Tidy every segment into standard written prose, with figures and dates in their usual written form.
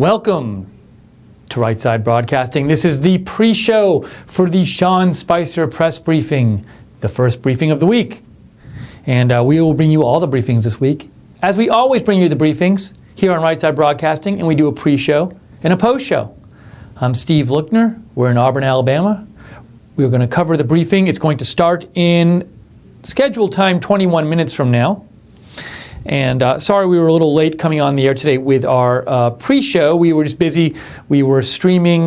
Welcome to Right Side Broadcasting. This is the pre-show for the Sean Spicer press briefing, the first briefing of the week. And we will bring you all the briefings this week. As we always bring you the briefings here on Right Side Broadcasting, and we do a pre-show and a post-show. I'm Steve Lookner. We're in Auburn, Alabama. We're going to cover the briefing. It's going to start in scheduled time 21 minutes from now. And sorry we were a little late coming on the air today with our pre-show. We were just busy. We were streaming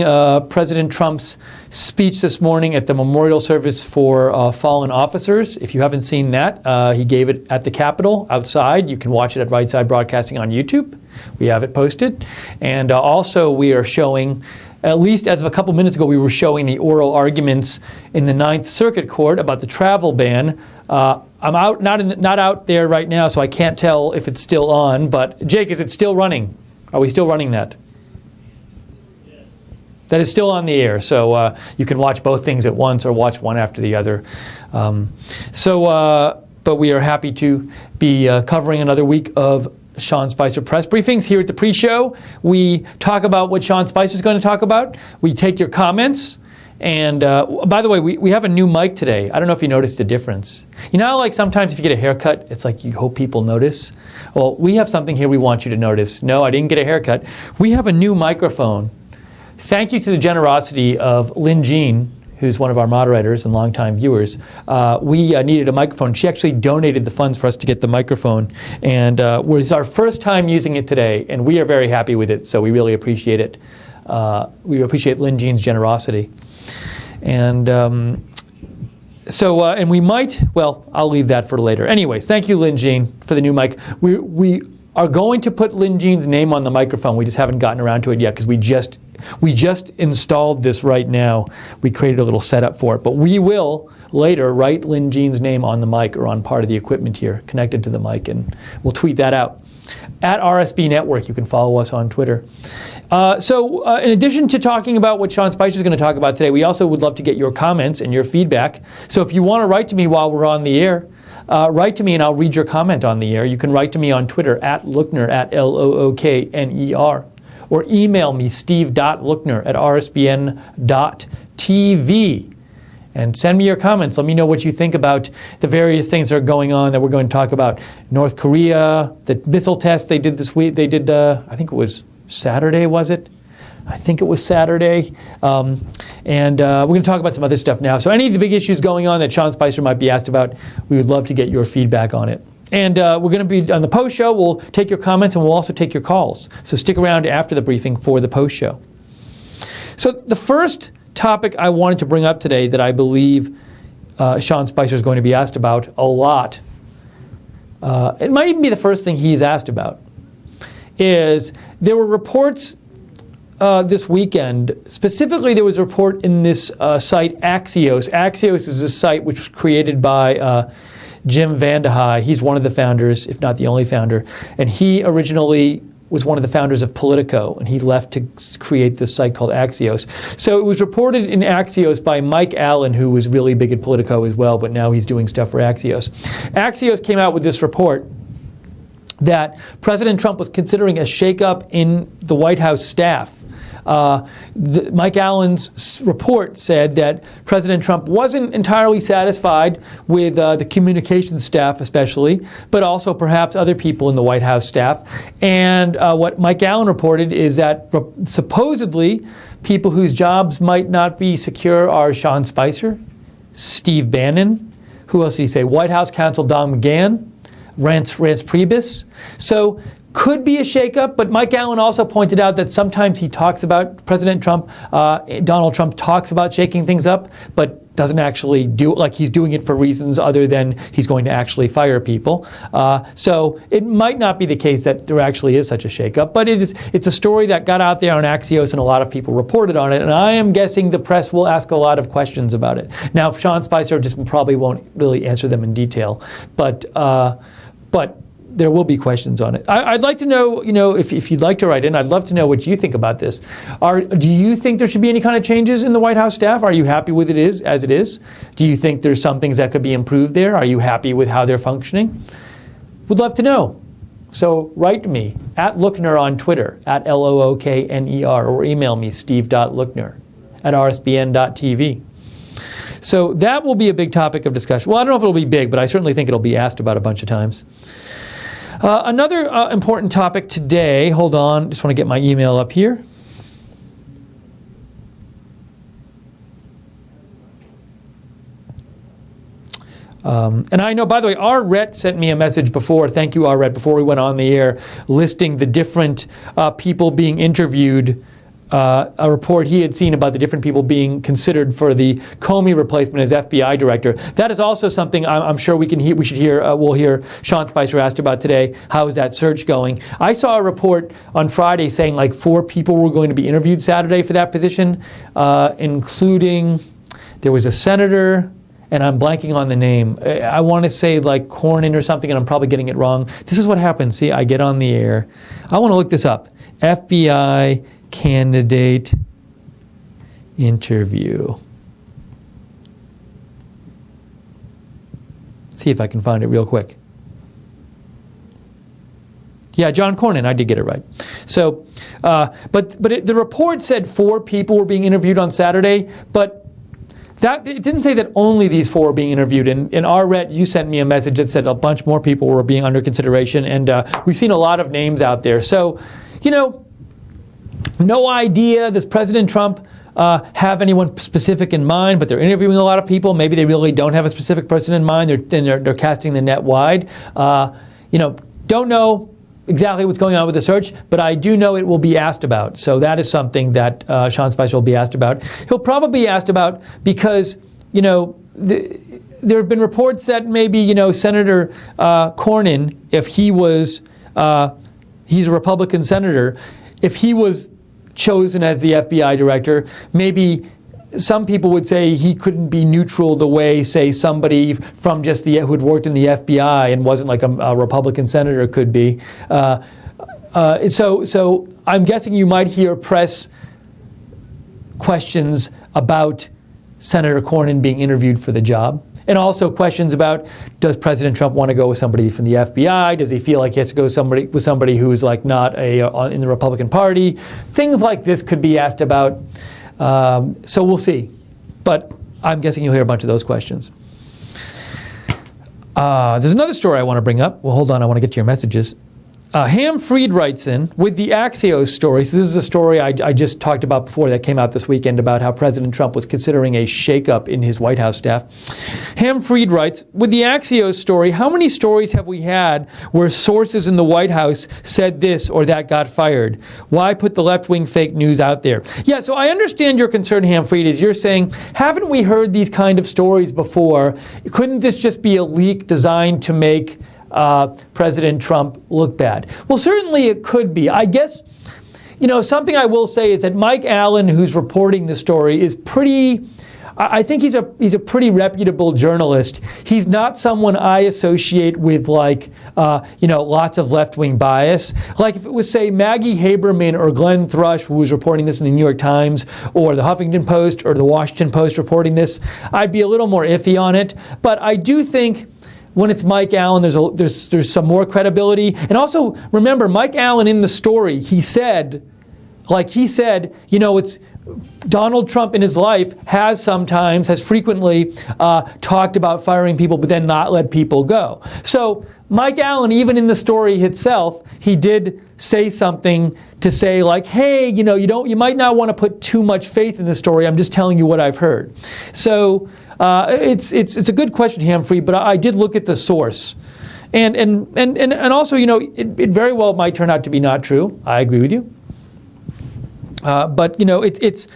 President Trump's speech this morning at the memorial service for fallen officers. If you haven't seen that, he gave it at the Capitol outside. You can watch it at Right Side Broadcasting on YouTube. We have it posted. And also we are showing, at least as of a couple minutes ago, we were showing the oral arguments in the Ninth Circuit Court about the travel ban. I'm not out there right now, so I can't tell if it's still on. But Jake, is it still running? Are we still running that? Yes. That is still on the air, so you can watch both things at once or watch one after the other. But we are happy to be covering another week of Sean Spicer press briefings here at the pre-show. We talk about what Sean Spicer is going to talk about. We take your comments. And by the way, we have a new mic today. I don't know if you noticed the difference. You know how like sometimes if you get a haircut, it's like you hope people notice? Well, we have something here we want you to notice. No, I didn't get a haircut. We have a new microphone. Thank you to the generosity of Lynn Jean, who's one of our moderators and longtime viewers. We needed a microphone. She actually donated the funds for us to get the microphone. And it was our first time using it today, and we are very happy with it, so we really appreciate it. We appreciate Lynn Jean's generosity. And and we might, well, I'll leave that for later. Anyways, thank you, Lynn Jean, for the new mic. We are going to put Lynn Jean's name on the microphone. We just haven't gotten around to it yet because we just installed this right now. We created a little setup for it. But we will later write Lynn Jean's name on the mic or on part of the equipment here connected to the mic, and we'll tweet that out. At RSB Network, you can follow us on Twitter. In addition to talking about what Sean Spicer is going to talk about today, we also would love to get your comments and your feedback. So if you want to write to me while we're on the air, write to me and I'll read your comment on the air. You can write to me on Twitter at Lookner, at Lookner, or email me steve.lookner at rsbn.tv. And send me your comments. Let me know what you think about the various things that are going on that we're going to talk about. North Korea, the missile test they did this week. They did, I think it was Saturday, was it? I think it was Saturday. We're going to talk about some other stuff now. So any of the big issues going on that Sean Spicer might be asked about, we would love to get your feedback on it. And we're going to be on the post show. We'll take your comments and we'll also take your calls. So stick around after the briefing for the post show. So the first topic I wanted to bring up today that I believe Sean Spicer is going to be asked about a lot, it might even be the first thing he's asked about, is there were reports this weekend. Specifically, there was a report in this site Axios. Axios is a site which was created by Jim Vandehei. He's one of the founders, if not the only founder, and he originally was one of the founders of Politico, and he left to create this site called Axios. So it was reported in Axios by Mike Allen, who was really big at Politico as well, but now he's doing stuff for Axios. Axios came out with this report that President Trump was considering a shakeup in the White House staff. Mike Allen's report said that President Trump wasn't entirely satisfied with the communications staff especially, but also perhaps other people in the White House staff. And what Mike Allen reported is that supposedly people whose jobs might not be secure are Sean Spicer, Steve Bannon, who else did he say? White House counsel Don McGahn, Rance Priebus. So could be a shakeup, but Mike Allen also pointed out that sometimes he talks about President Trump, Donald Trump talks about shaking things up, but doesn't actually do it, like he's doing it for reasons other than he's going to actually fire people. So it might not be the case that there actually is such a shakeup, but it's a story that got out there on Axios and a lot of people reported on it, and I am guessing the press will ask a lot of questions about it. Now, Sean Spicer just probably won't really answer them in detail, but there will be questions on it. I'd like to know, if you'd like to write in, I'd love to know what you think about this. Do you think there should be any kind of changes in the White House staff? Are you happy with it as it is? Do you think there's some things that could be improved there? Are you happy with how they're functioning? Would love to know. So write to me at Lookner on Twitter, at Lookner, or email me, steve.lookner@rsbn.tv. So that will be a big topic of discussion. Well, I don't know if it'll be big, but I certainly think it'll be asked about a bunch of times. Another important topic today, hold on, just want to get my email up here. And I know, by the way, Rhett sent me a message before, thank you Rhett, before we went on the air, listing the different people being interviewed, a report he had seen about the different people being considered for the Comey replacement as FBI director. That is also something I'm sure we'll hear Sean Spicer asked about today. How is that search going? I saw a report on Friday saying like 4 people were going to be interviewed Saturday for that position, including, there was a senator, and I'm blanking on the name. I want to say like Cornyn or something, and I'm probably getting it wrong. This is what happens. See, I get on the air. I want to look this up. FBI candidate interview. See if I can find it real quick. Yeah, John Cornyn, I did get it right. So, the report said 4 people were being interviewed on Saturday, but it didn't say that only these 4 were being interviewed. In Rhett, you sent me a message that said a bunch more people were being under consideration, and we've seen a lot of names out there. So, no idea, does President Trump have anyone specific in mind, but they're interviewing a lot of people. Maybe they really don't have a specific person in mind. They're casting the net wide. Don't know exactly what's going on with the search, but I do know it will be asked about. So that is something that Sean Spicer will be asked about. He'll probably be asked about because, there have been reports that maybe, Senator Cornyn, if he was, he's a Republican senator, if he was chosen as the FBI director, maybe some people would say he couldn't be neutral the way, say, somebody from just who had worked in the FBI and wasn't like a Republican senator could be. So I'm guessing you might hear press questions about Senator Cornyn being interviewed for the job. And also questions about, does President Trump want to go with somebody from the FBI? Does he feel like he has to go with somebody who is like not in the Republican Party? Things like this could be asked about. So we'll see. But I'm guessing you'll hear a bunch of those questions. There's another story I want to bring up. Well, hold on. I want to get to your messages. Ham Fried writes in with the Axios story. So this is a story I just talked about before that came out this weekend about how President Trump was considering a shakeup in his White House staff. Ham Fried writes, with the Axios story, how many stories have we had where sources in the White House said this or that got fired? Why put the left-wing fake news out there? Yeah, so I understand your concern, Ham Fried, is you're saying, haven't we heard these kind of stories before? Couldn't this just be a leak designed to make President Trump look bad? Well, certainly it could be. I guess, something I will say is that Mike Allen, who's reporting the story, is pretty, I think he's a pretty reputable journalist. He's not someone I associate with lots of left-wing bias. Like if it was, say, Maggie Haberman or Glenn Thrush, who was reporting this in the New York Times, or the Huffington Post or the Washington Post reporting this, I'd be a little more iffy on it. But I do think when it's Mike Allen, there's some more credibility. And also, remember, Mike Allen in the story, he said, it's Donald Trump in his life has frequently talked about firing people, but then not let people go. So Mike Allen, even in the story itself, he did say something to say like, hey, you might not want to put too much faith in the story. I'm just telling you what I've heard. So it's a good question, Humphrey, but I did look at the source. And also, it very well might turn out to be not true. I agree with you. But it's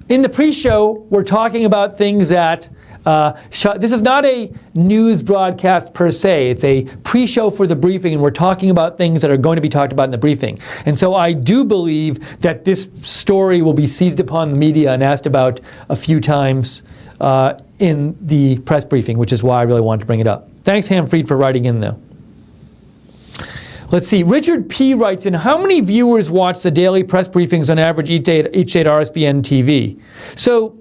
in the pre-show, we're talking about things that this is not a news broadcast per se. It's a pre-show for the briefing, and we're talking about things that are going to be talked about in the briefing. And so I do believe that this story will be seized upon the media and asked about a few times in the press briefing, which is why I really wanted to bring it up. Thanks, Ham Fried, for writing in, though. Let's see. Richard P. writes in, how many viewers watch the daily press briefings on average each day at RSBN TV? So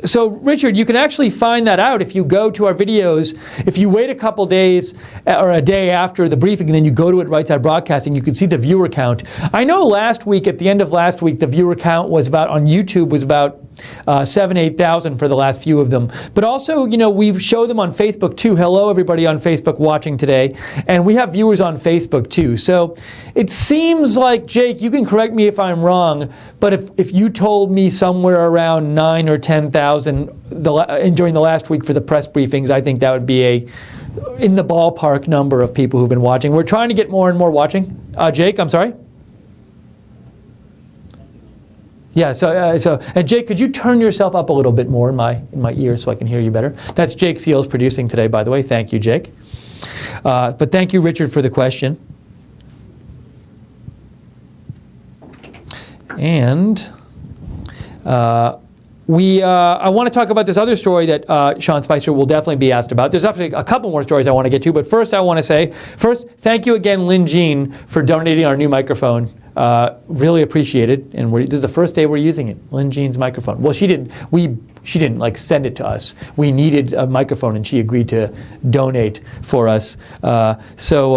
So Richard, you can actually find that out if you go to our videos. If you wait a couple days or a day after the briefing and then you go to it Right Side Broadcasting, you can see the viewer count. I know last week, at the end of last week, the viewer count was about, on YouTube, was about 8,000 for the last few of them. But also, you know, we show them on Facebook too. Hello, everybody on Facebook watching today. And we have viewers on Facebook too. So it seems like, Jake, you can correct me if I'm wrong, but if you told me somewhere around 9,000 or 10,000 during the last week for the press briefings, I think that would be in the ballpark number of people who've been watching. We're trying to get more and more watching. Jake, I'm sorry? Yeah, and Jake, could you turn yourself up a little bit more in my ear so I can hear you better? That's Jake Seals producing today, by the way. Thank you, Jake. But thank you, Richard, for the question. And I want to talk about this other story that Sean Spicer will definitely be asked about. There's actually a couple more stories I want to get to, but first I want to say, thank you again, Lynn Jean, for donating our new microphone. Really appreciate it, and this is the first day we're using it. Lynn Jean's microphone. Well, she didn't like send it to us. We needed a microphone, and she agreed to donate for us. So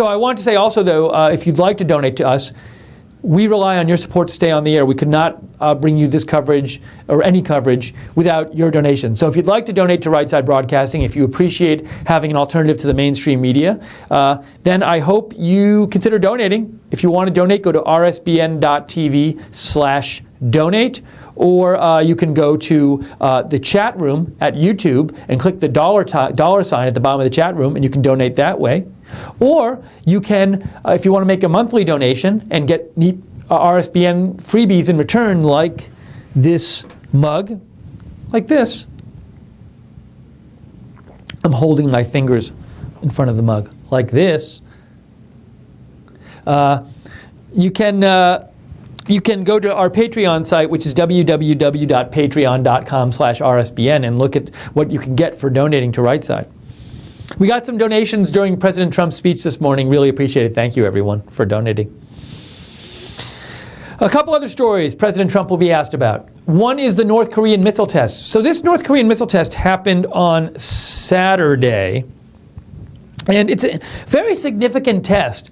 I want to say also, though, if you'd like to donate to us, we rely on your support to stay on the air. We could not bring you this coverage or any coverage without your donation. So if you'd like to donate to Right Side Broadcasting, if you appreciate having an alternative to the mainstream media, then I hope you consider donating. If you want to donate, go to rsbn.tv/donate, or you can go to the chat room at YouTube and click the dollar sign at the bottom of the chat room, and you can donate that way. Or you can, if you want to make a monthly donation and get neat RSBN freebies in return, like this mug, like this. I'm holding my fingers in front of the mug, like this. You can go to our Patreon site, which is www.patreon.com/RSBN, and look at what you can get for donating to Right Side. We got some donations during President Trump's speech this morning. Really appreciate it. Thank you, everyone, for donating. A couple other stories President Trump will be asked about. One is the North Korean missile test. So this North Korean missile test happened on Saturday, and it's a very significant test.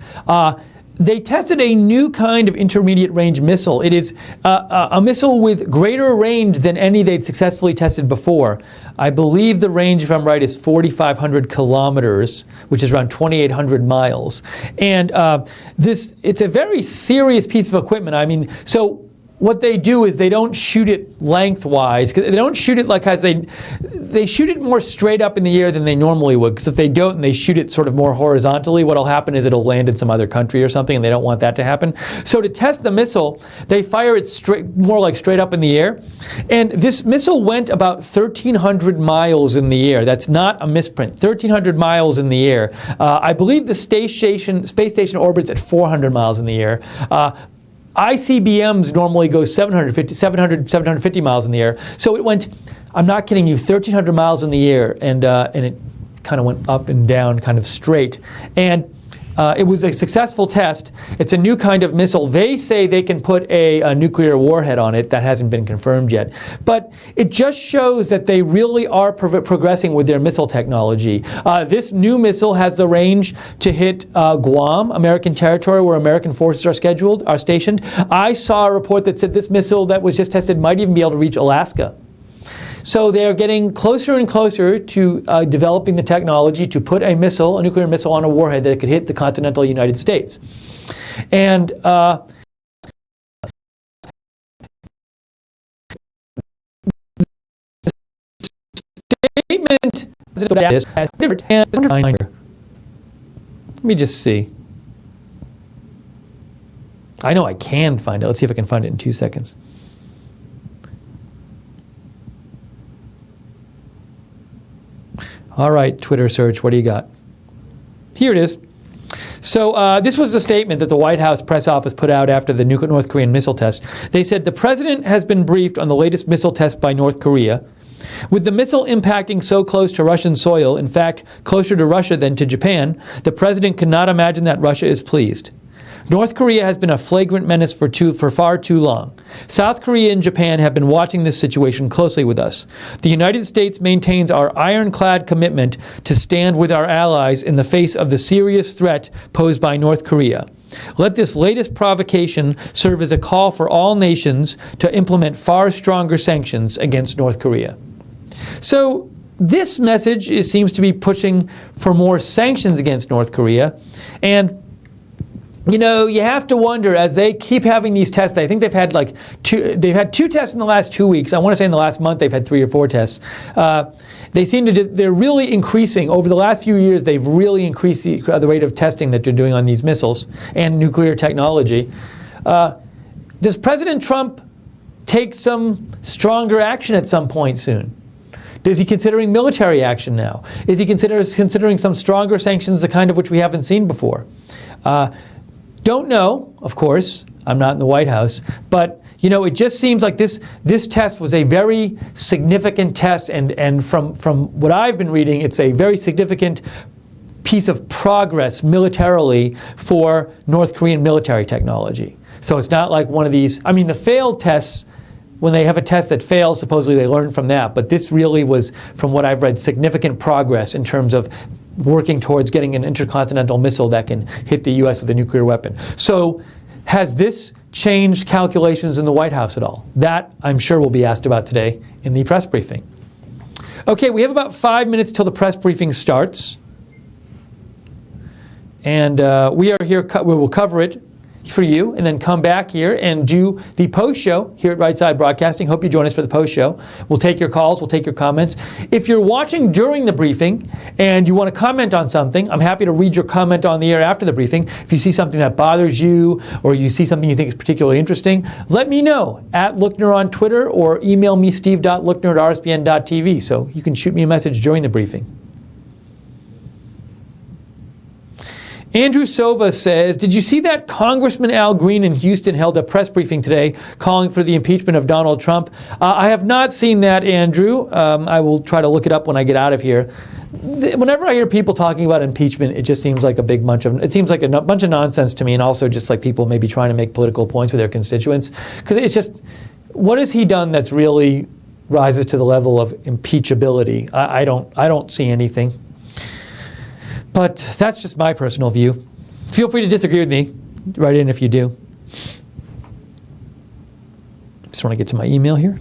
They tested a new kind of intermediate range missile. It is a missile with greater range than any they'd successfully tested before. I believe the range, if I'm right, is 4,500 kilometers, which is around 2,800 miles. And it's a very serious piece of equipment. I mean, so what they do is they don't shoot it lengthwise. They don't shoot it like as they shoot it more straight up in the air than they normally would. Because if they don't and they shoot it sort of more horizontally, what'll happen is it'll land in some other country or something, and they don't want that to happen. So to test the missile, they fire it more like straight up in the air. And this missile went about 1,300 miles in the air. That's not a misprint. 1,300 miles in the air. I believe the space station orbits at 400 miles in the air. ICBMs normally go 750 miles in the air. So it went, I'm not kidding you, 1,300 miles in the air, and it kind of went up and down kind of straight. And it was a successful test. It's a new kind of missile. They say they can put a nuclear warhead on it. That hasn't been confirmed yet. But it just shows that they really are progressing with their missile technology. This new missile has the range to hit Guam, American territory, where American forces are stationed. I saw a report that said this missile that was just tested might even be able to reach Alaska. So they're getting closer and closer to developing the technology to put a nuclear missile on a warhead that could hit the continental United States. And statement is, let me just see. I know I can find it. Let's see if I can find it in 2 seconds. All right, Twitter search, what do you got? Here it is. So this was the statement that the White House press office put out after the North Korean missile test. They said, the president has been briefed on the latest missile test by North Korea. With the missile impacting so close to Russian soil, in fact, closer to Russia than to Japan, the president cannot imagine that Russia is pleased. North Korea has been a flagrant menace for far too long. South Korea and Japan have been watching this situation closely with us. The United States maintains our ironclad commitment to stand with our allies in the face of the serious threat posed by North Korea. Let this latest provocation serve as a call for all nations to implement far stronger sanctions against North Korea. So this message seems to be pushing for more sanctions against North Korea. And you know, you have to wonder, as they keep having these tests, I think they've had two tests in the last 2 weeks. I want to say in the last month they've had 3 or 4 tests. They're really increasing. Over the last few years, they've really increased the rate of testing that they're doing on these missiles and nuclear technology. Does President Trump take some stronger action at some point soon? Is he considering military action now? Is he considering some stronger sanctions, the kind of which we haven't seen before? Don't know, of course. I'm not in the White House. But, you know, it just seems like this test was a very significant test. And from what I've been reading, it's a very significant piece of progress militarily for North Korean military technology. So it's not like one of these, I mean, the failed tests, when they have a test that fails, supposedly they learn from that. But this really was, from what I've read, significant progress in terms of working towards getting an intercontinental missile that can hit the U.S. with a nuclear weapon. So has this changed calculations in the White House at all? That, I'm sure, will be asked about today in the press briefing. Okay, we have about 5 minutes till the press briefing starts. And we are here, we will cover it for you, and then come back here and do the post show here at Right Side Broadcasting. Hope you join us for the post show. We'll take your calls, we'll take your comments. If you're watching during the briefing and you want to comment on something, I'm happy to read your comment on the air after the briefing. If you see something that bothers you or you see something you think is particularly interesting, let me know at Lookner on Twitter or email me steve.lookner@rsbn.tv. So you can shoot me a message during the briefing. Andrew Sova says, did you see that Congressman Al Green in Houston held a press briefing today calling for the impeachment of Donald Trump? I have not seen that, Andrew. I will try to look it up when I get out of here. Whenever I hear people talking about impeachment, it just seems like a bunch of nonsense to me, and also just like people maybe trying to make political points with their constituents. Because it's just, what has he done that's really rises to the level of impeachability? I don't see anything. But that's just my personal view. Feel free to disagree with me. Write in if you do. Just want to get to my email here.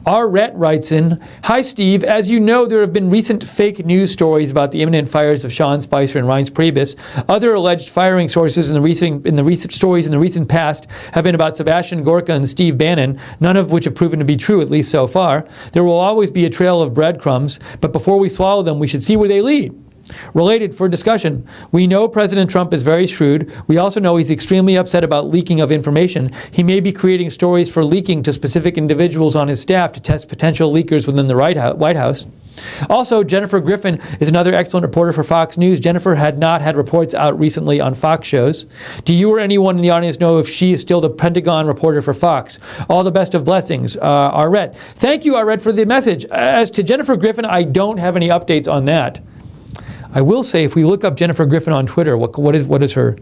R. Rhett writes in, hi Steve, as you know, there have been recent fake news stories about the imminent fires of Sean Spicer and Reince Priebus. Other alleged firing sources in the recent past have been about Sebastian Gorka and Steve Bannon, none of which have proven to be true, at least so far. There will always be a trail of breadcrumbs, but before we swallow them, we should see where they lead. Related for discussion, we know President Trump is very shrewd. We also know he's extremely upset about leaking of information. He may be creating stories for leaking to specific individuals on his staff to test potential leakers within the White House. Also, Jennifer Griffin is another excellent reporter for Fox News. Jennifer had not had reports out recently on Fox shows. Do you or anyone in the audience know if she is still the Pentagon reporter for Fox? All the best of blessings, Arret. Thank you, Arret, for the message. As to Jennifer Griffin, I don't have any updates on that. I will say, if we look up Jennifer Griffin on Twitter, what is her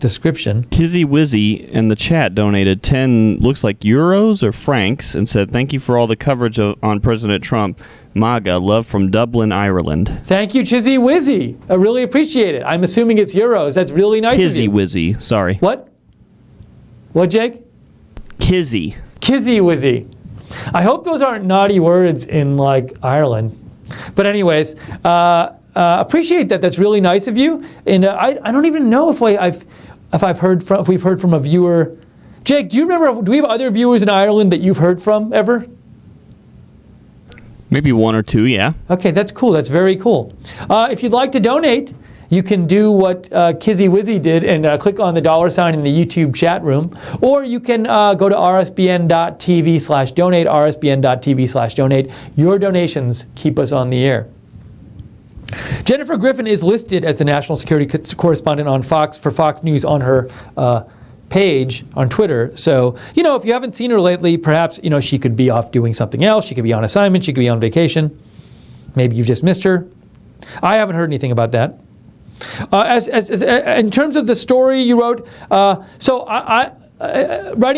description? Kizzy Wizzy in the chat donated 10, looks like euros or francs, and said, thank you for all the coverage on President Trump. MAGA, love from Dublin, Ireland. Thank you, Kizzy Wizzy. I really appreciate it. I'm assuming it's euros. That's really nice Kizzy of you. Wizzy, sorry. What? What, Jake? Kizzy. Kizzy Wizzy. I hope those aren't naughty words in, like, Ireland. But anyways, appreciate that. That's really nice of you. And I don't even know if we've heard from a viewer. Jake, do you remember? Do we have other viewers in Ireland that you've heard from ever? Maybe one or two, yeah. Okay, that's cool. That's very cool. If you'd like to donate, you can do what Kizzy Wizzy did and click on the $ in the YouTube chat room. Or you can go to rsbn.tv/donate, rsbn.tv/donate. Your donations keep us on the air. Jennifer Griffin is listed as the national security correspondent on Fox News on her page on Twitter. So, if you haven't seen her lately, perhaps, she could be off doing something else. She could be on assignment. She could be on vacation. Maybe you've just missed her. I haven't heard anything about that. In terms of the story you wrote, writing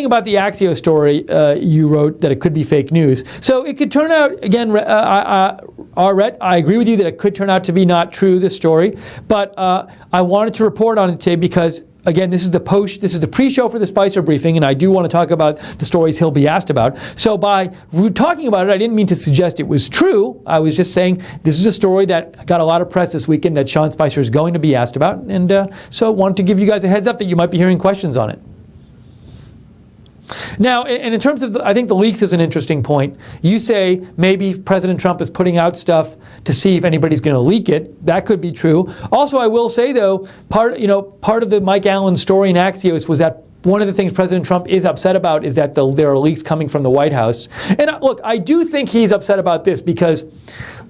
about the Axios story, you wrote that it could be fake news. So it could turn out, again, Rhett, I agree with you that it could turn out to be not true, this story. But I wanted to report on it today because, again, this is the pre-show for the Spicer briefing, and I do want to talk about the stories he'll be asked about. So by talking about it, I didn't mean to suggest it was true. I was just saying this is a story that got a lot of press this weekend that Sean Spicer is going to be asked about, and so I wanted to give you guys a heads up that you might be hearing questions on it. Now, and in terms of, I think the leaks is an interesting point. You say maybe President Trump is putting out stuff to see if anybody's going to leak it. That could be true. Also, I will say, though, part of the Mike Allen story in Axios was that one of the things President Trump is upset about is that there are leaks coming from the White House. And look, I do think he's upset about this because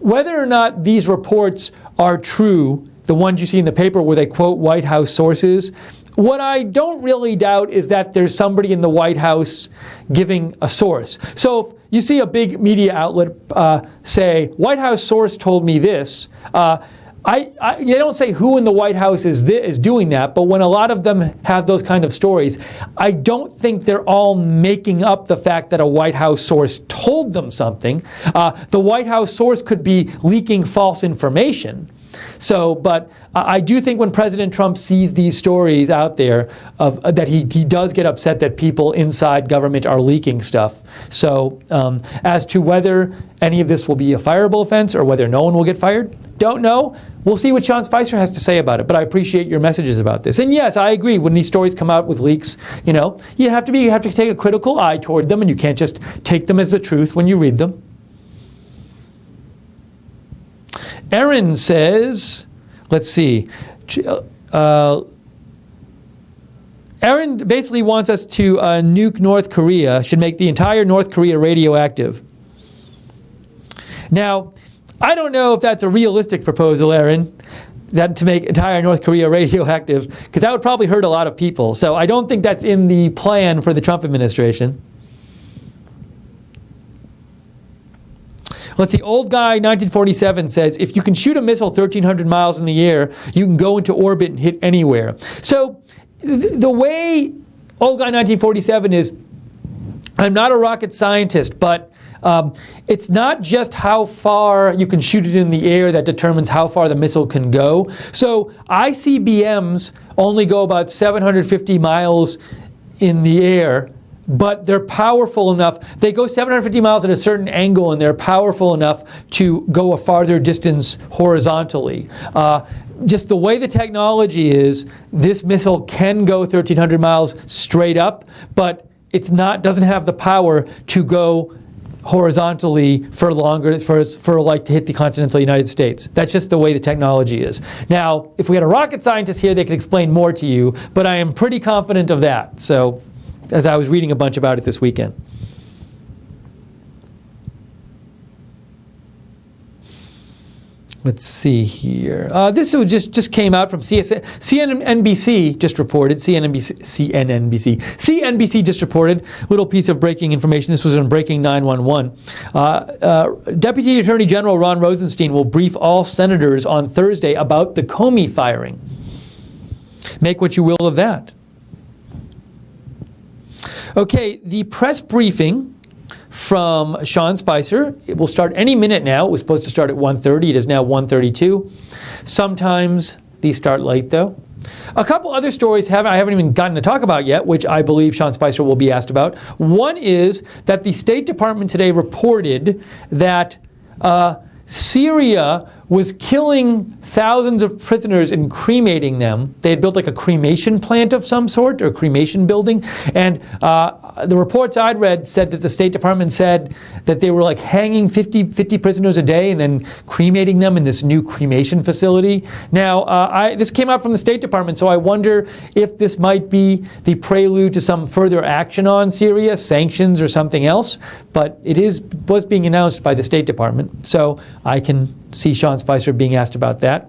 whether or not these reports are true, the ones you see in the paper where they quote White House sources, what I don't really doubt is that there's somebody in the White House giving a source. So if you see a big media outlet say, White House source told me this, they don't say who in the White House is doing that, but when a lot of them have those kind of stories, I don't think they're all making up the fact that a White House source told them something. The White House source could be leaking false information. So, but I do think when President Trump sees these stories out there that he does get upset that people inside government are leaking stuff. So as to whether any of this will be a fireable offense or whether no one will get fired, don't know. We'll see what Sean Spicer has to say about it, but I appreciate your messages about this. And yes, I agree, when these stories come out with leaks, you have to take a critical eye toward them, and you can't just take them as the truth when you read them. Aaron says, let's see. Aaron basically wants us to nuke North Korea, should make the entire North Korea radioactive. Now, I don't know if that's a realistic proposal, Aaron, that to make entire North Korea radioactive, because that would probably hurt a lot of people. So I don't think that's in the plan for the Trump administration. Let's see, old guy 1947 says, if you can shoot a missile 1,300 miles in the air, you can go into orbit and hit anywhere. So the way old guy 1947 is, I'm not a rocket scientist, but it's not just how far you can shoot it in the air that determines how far the missile can go. So ICBMs only go about 750 miles in the air, but they're powerful enough. They go 750 miles at a certain angle, and they're powerful enough to go a farther distance horizontally. Just the way the technology is, this missile can go 1,300 miles straight up, but doesn't have the power to go horizontally for longer, to hit the continental United States. That's just the way the technology is. Now, if we had a rocket scientist here, they could explain more to you, but I am pretty confident of that. So, as I was reading a bunch about it this weekend. Let's see here. This just came out from CNBC just reported. CNBC just reported. Little piece of breaking information. This was on Breaking 911. Deputy Attorney General Ron Rosenstein will brief all senators on Thursday about the Comey firing. Make what you will of that. Okay, the press briefing from Sean Spicer, it will start any minute now. It was supposed to start at 1:30. It is now 1:32. Sometimes these start late, though. A couple other stories I haven't even gotten to talk about yet, which I believe Sean Spicer will be asked about. One is that the State Department today reported that Syria was killing thousands of prisoners and cremating them. They had built like a cremation plant of some sort, or a cremation building. And the reports I'd read said that the State Department said that they were like hanging 50 prisoners a day and then cremating them in this new cremation facility. Now, this came out from the State Department, so I wonder if this might be the prelude to some further action on Syria, sanctions or something else. But it was being announced by the State Department, so I can see Sean Spicer being asked about that.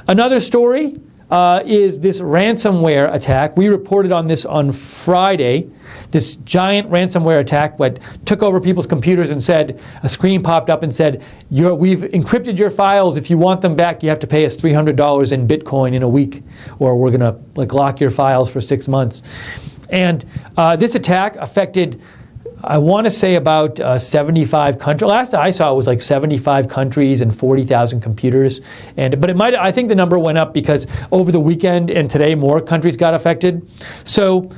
Another story, is this ransomware attack. We reported on this on Friday. This giant ransomware attack that took over people's computers and said, a screen popped up and said, we've encrypted your files. If you want them back, you have to pay us $300 in Bitcoin in a week, or we're going to lock your files for 6 months. And this attack affected, I want to say, about 75 countries. Last I saw, it was like 75 countries and 40,000 computers. But I think the number went up because over the weekend and today more countries got affected. So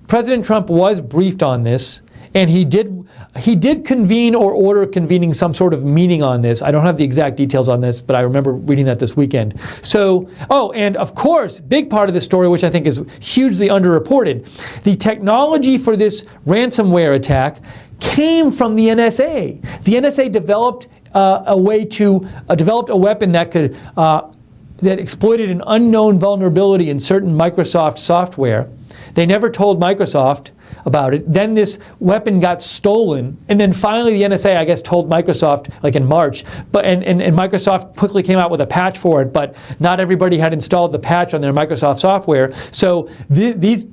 President Trump was briefed on this, and he did convene or order convening some sort of meeting on this. I don't have the exact details on this, but I remember reading that this weekend. So, and of course, big part of the story, which I think is hugely underreported, the technology for this ransomware attack came from the NSA. The NSA developed developed a weapon that could that exploited an unknown vulnerability in certain Microsoft software. They never told Microsoft about it. Then this weapon got stolen, and then finally the NSA, I guess, told Microsoft like in March. And Microsoft quickly came out with a patch for it, but not everybody had installed the patch on their Microsoft software. So these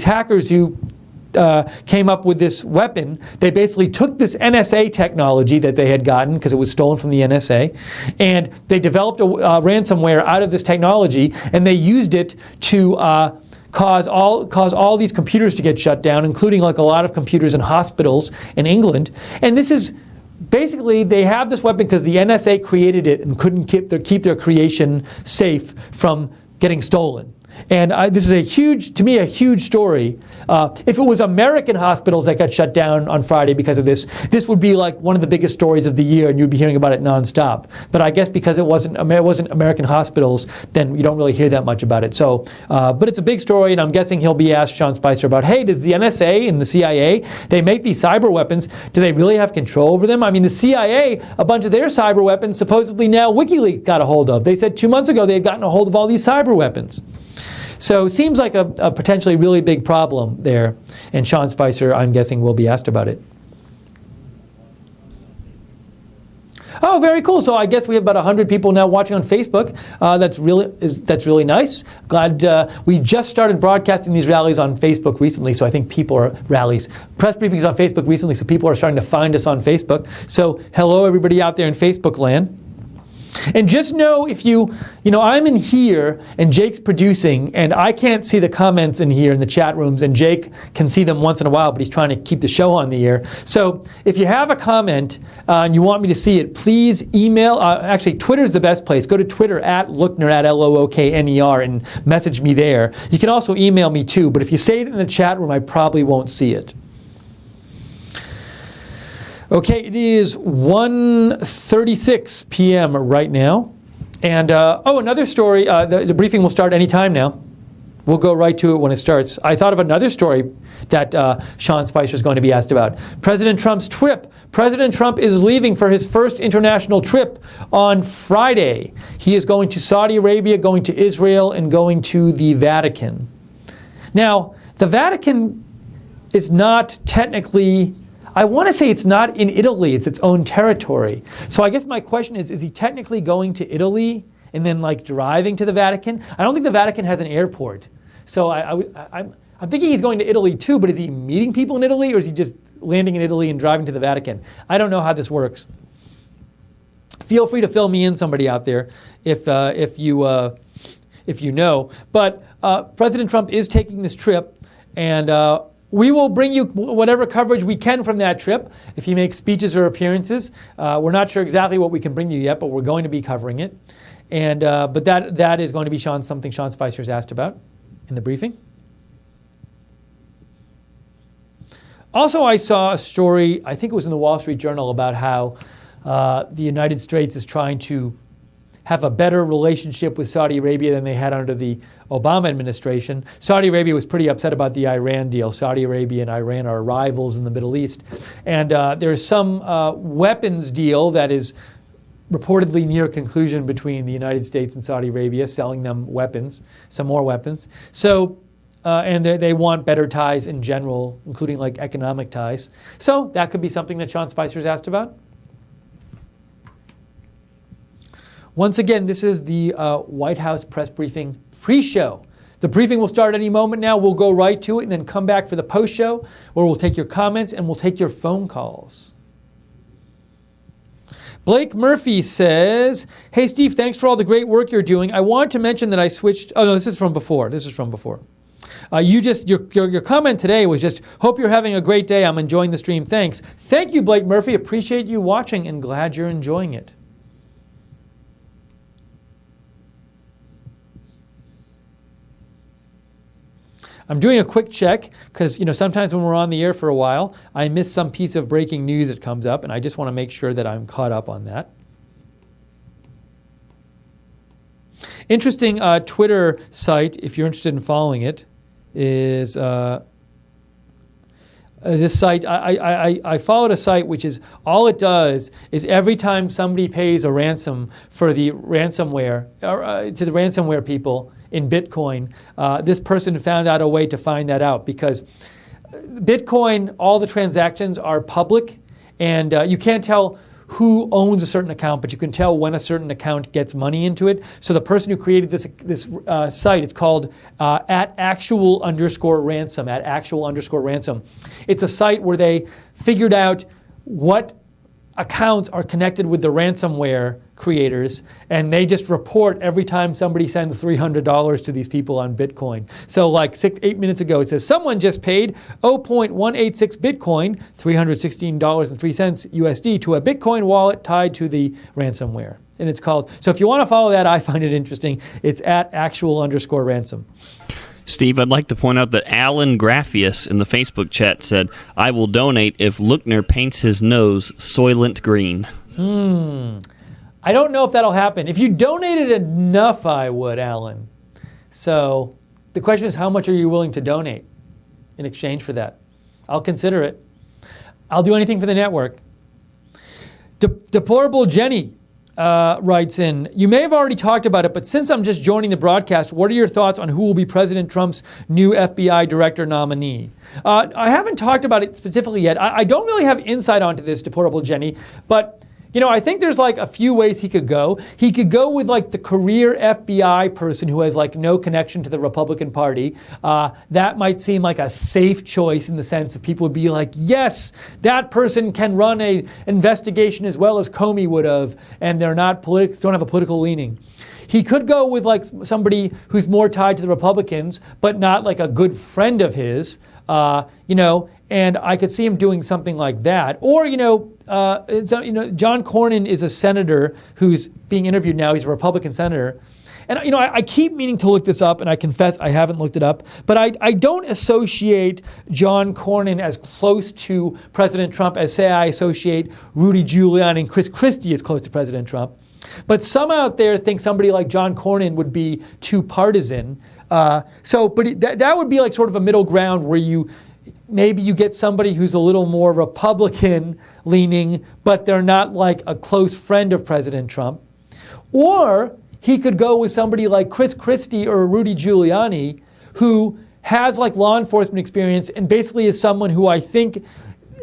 hackers who came up with this weapon, they basically took this NSA technology that they had gotten because it was stolen from the NSA, and they developed a ransomware out of this technology, and they used it to cause all these computers to get shut down, including like a lot of computers in hospitals in England. And this is basically, they have this weapon because the NSA created it and couldn't keep their creation safe from getting stolen. And this is a huge story. If it was American hospitals that got shut down on Friday because of this would be like one of the biggest stories of the year, and you'd be hearing about it nonstop. But I guess because it wasn't American hospitals, then you don't really hear that much about it. So, but it's a big story, and I'm guessing he'll be asked, Sean Spicer, about, hey, does the NSA and the CIA, they make these cyber weapons, do they really have control over them? I mean, the CIA, a bunch of their cyber weapons, supposedly now WikiLeaks got a hold of. They said 2 months ago they had gotten a hold of all these cyber weapons. So it seems like a potentially really big problem there, and Sean Spicer, I'm guessing, will be asked about it. Oh, very cool. So I guess we have about 100 people now watching on Facebook. That's really nice. Glad we just started broadcasting these rallies on Facebook recently, so I think press briefings on Facebook recently, so people are starting to find us on Facebook. So hello, everybody out there in Facebook land. And just know, if I'm in here and Jake's producing, and I can't see the comments in here in the chat rooms, and Jake can see them once in a while, but he's trying to keep the show on the air. So if you have a comment and you want me to see it, please email. Actually, Twitter's the best place. Go to Twitter @Lookner, @LOOKNER, and message me there. You can also email me too, but if you say it in the chat room, I probably won't see it. Okay, it is 1:36 p.m. right now. And, another story. The briefing will start any time now. We'll go right to it when it starts. I thought of another story that Sean Spicer is going to be asked about. President Trump's trip. President Trump is leaving for his first international trip on Friday. He is going to Saudi Arabia, going to Israel, and going to the Vatican. Now, the Vatican is not technically... I want to say it's not in Italy, it's its own territory. So I guess my question is he technically going to Italy and then driving to the Vatican? I don't think the Vatican has an airport. So I'm thinking he's going to Italy too, but is he meeting people in Italy, or is he just landing in Italy and driving to the Vatican? I don't know how this works. Feel free to fill me in, somebody out there, if you know. But President Trump is taking this trip, and we will bring you whatever coverage we can from that trip if he makes speeches or appearances. We're not sure exactly what we can bring you yet, but we're going to be covering it. And but that is going to be something Sean Spicer's asked about in the briefing. Also, I saw a story, I think it was in the Wall Street Journal, about how the United States is trying to have a better relationship with Saudi Arabia than they had under the Obama administration. Saudi Arabia was pretty upset about the Iran deal. Saudi Arabia and Iran are rivals in the Middle East. And there's some weapons deal that is reportedly near conclusion between the United States and Saudi Arabia, selling them weapons, some more weapons. So, and they want better ties in general, including economic ties. So that could be something that Sean Spicer's asked about. Once again, this is the White House press briefing pre-show. The briefing will start any moment now. We'll go right to it and then come back for the post-show where we'll take your comments and we'll take your phone calls. Blake Murphy says, hey, Steve, thanks for all the great work you're doing. I want to mention that I switched. Oh, no, this is from before. Your comment today was just, hope you're having a great day. I'm enjoying the stream. Thanks. Thank you, Blake Murphy. Appreciate you watching and glad you're enjoying it. I'm doing a quick check because sometimes when we're on the air for a while, I miss some piece of breaking news that comes up, and I just want to make sure that I'm caught up on that. Interesting Twitter site, if you're interested in following it, is this site. I followed a site which is all it does is every time somebody pays a ransom for the ransomware to the ransomware people in Bitcoin, this person found out a way to find that out because Bitcoin, all the transactions are public, and you can't tell who owns a certain account, but you can tell when a certain account gets money into it. So the person who created this site, it's called @actual_ransom. It's a site where they figured out what accounts are connected with the ransomware creators, and they just report every time somebody sends $300 to these people on Bitcoin. So like 8 minutes ago, it says someone just paid 0.186 Bitcoin, $316.03 USD, to a Bitcoin wallet tied to the ransomware. And it's called, so if you want to follow that, I find it interesting. It's @actual_ransom. Steve, I'd like to point out that Alan Graphius in the Facebook chat said, I will donate if Lookner paints his nose Soylent Green. I don't know if that'll happen. If you donated enough, I would, Alan. So the question is, how much are you willing to donate in exchange for that? I'll consider it. I'll do anything for the network. Deplorable Jenny writes in, you may have already talked about it, but since I'm just joining the broadcast, what are your thoughts on who will be President Trump's new FBI director nominee? I haven't talked about it specifically yet. I don't really have insight onto this, Deplorable Jenny, but I think there's like a few ways he could go. He could go with like the career FBI person who has like no connection to the Republican Party. That might seem like a safe choice in the sense of people would be like, yes, that person can run an investigation as well as Comey would have, and they're not don't have a political leaning. He could go with like somebody who's more tied to the Republicans, but not like a good friend of his, and I could see him doing something like that. Or, John Cornyn is a senator who's being interviewed now. He's a Republican senator. And, I keep meaning to look this up, and I confess I haven't looked it up. But I don't associate John Cornyn as close to President Trump as, say, I associate Rudy Giuliani and Chris Christie as close to President Trump. But some out there think somebody like John Cornyn would be too partisan. But that would be like sort of a middle ground where maybe you get somebody who's a little more Republican leaning, but they're not like a close friend of President Trump. Or he could go with somebody like Chris Christie or Rudy Giuliani, who has like law enforcement experience and basically is someone who I think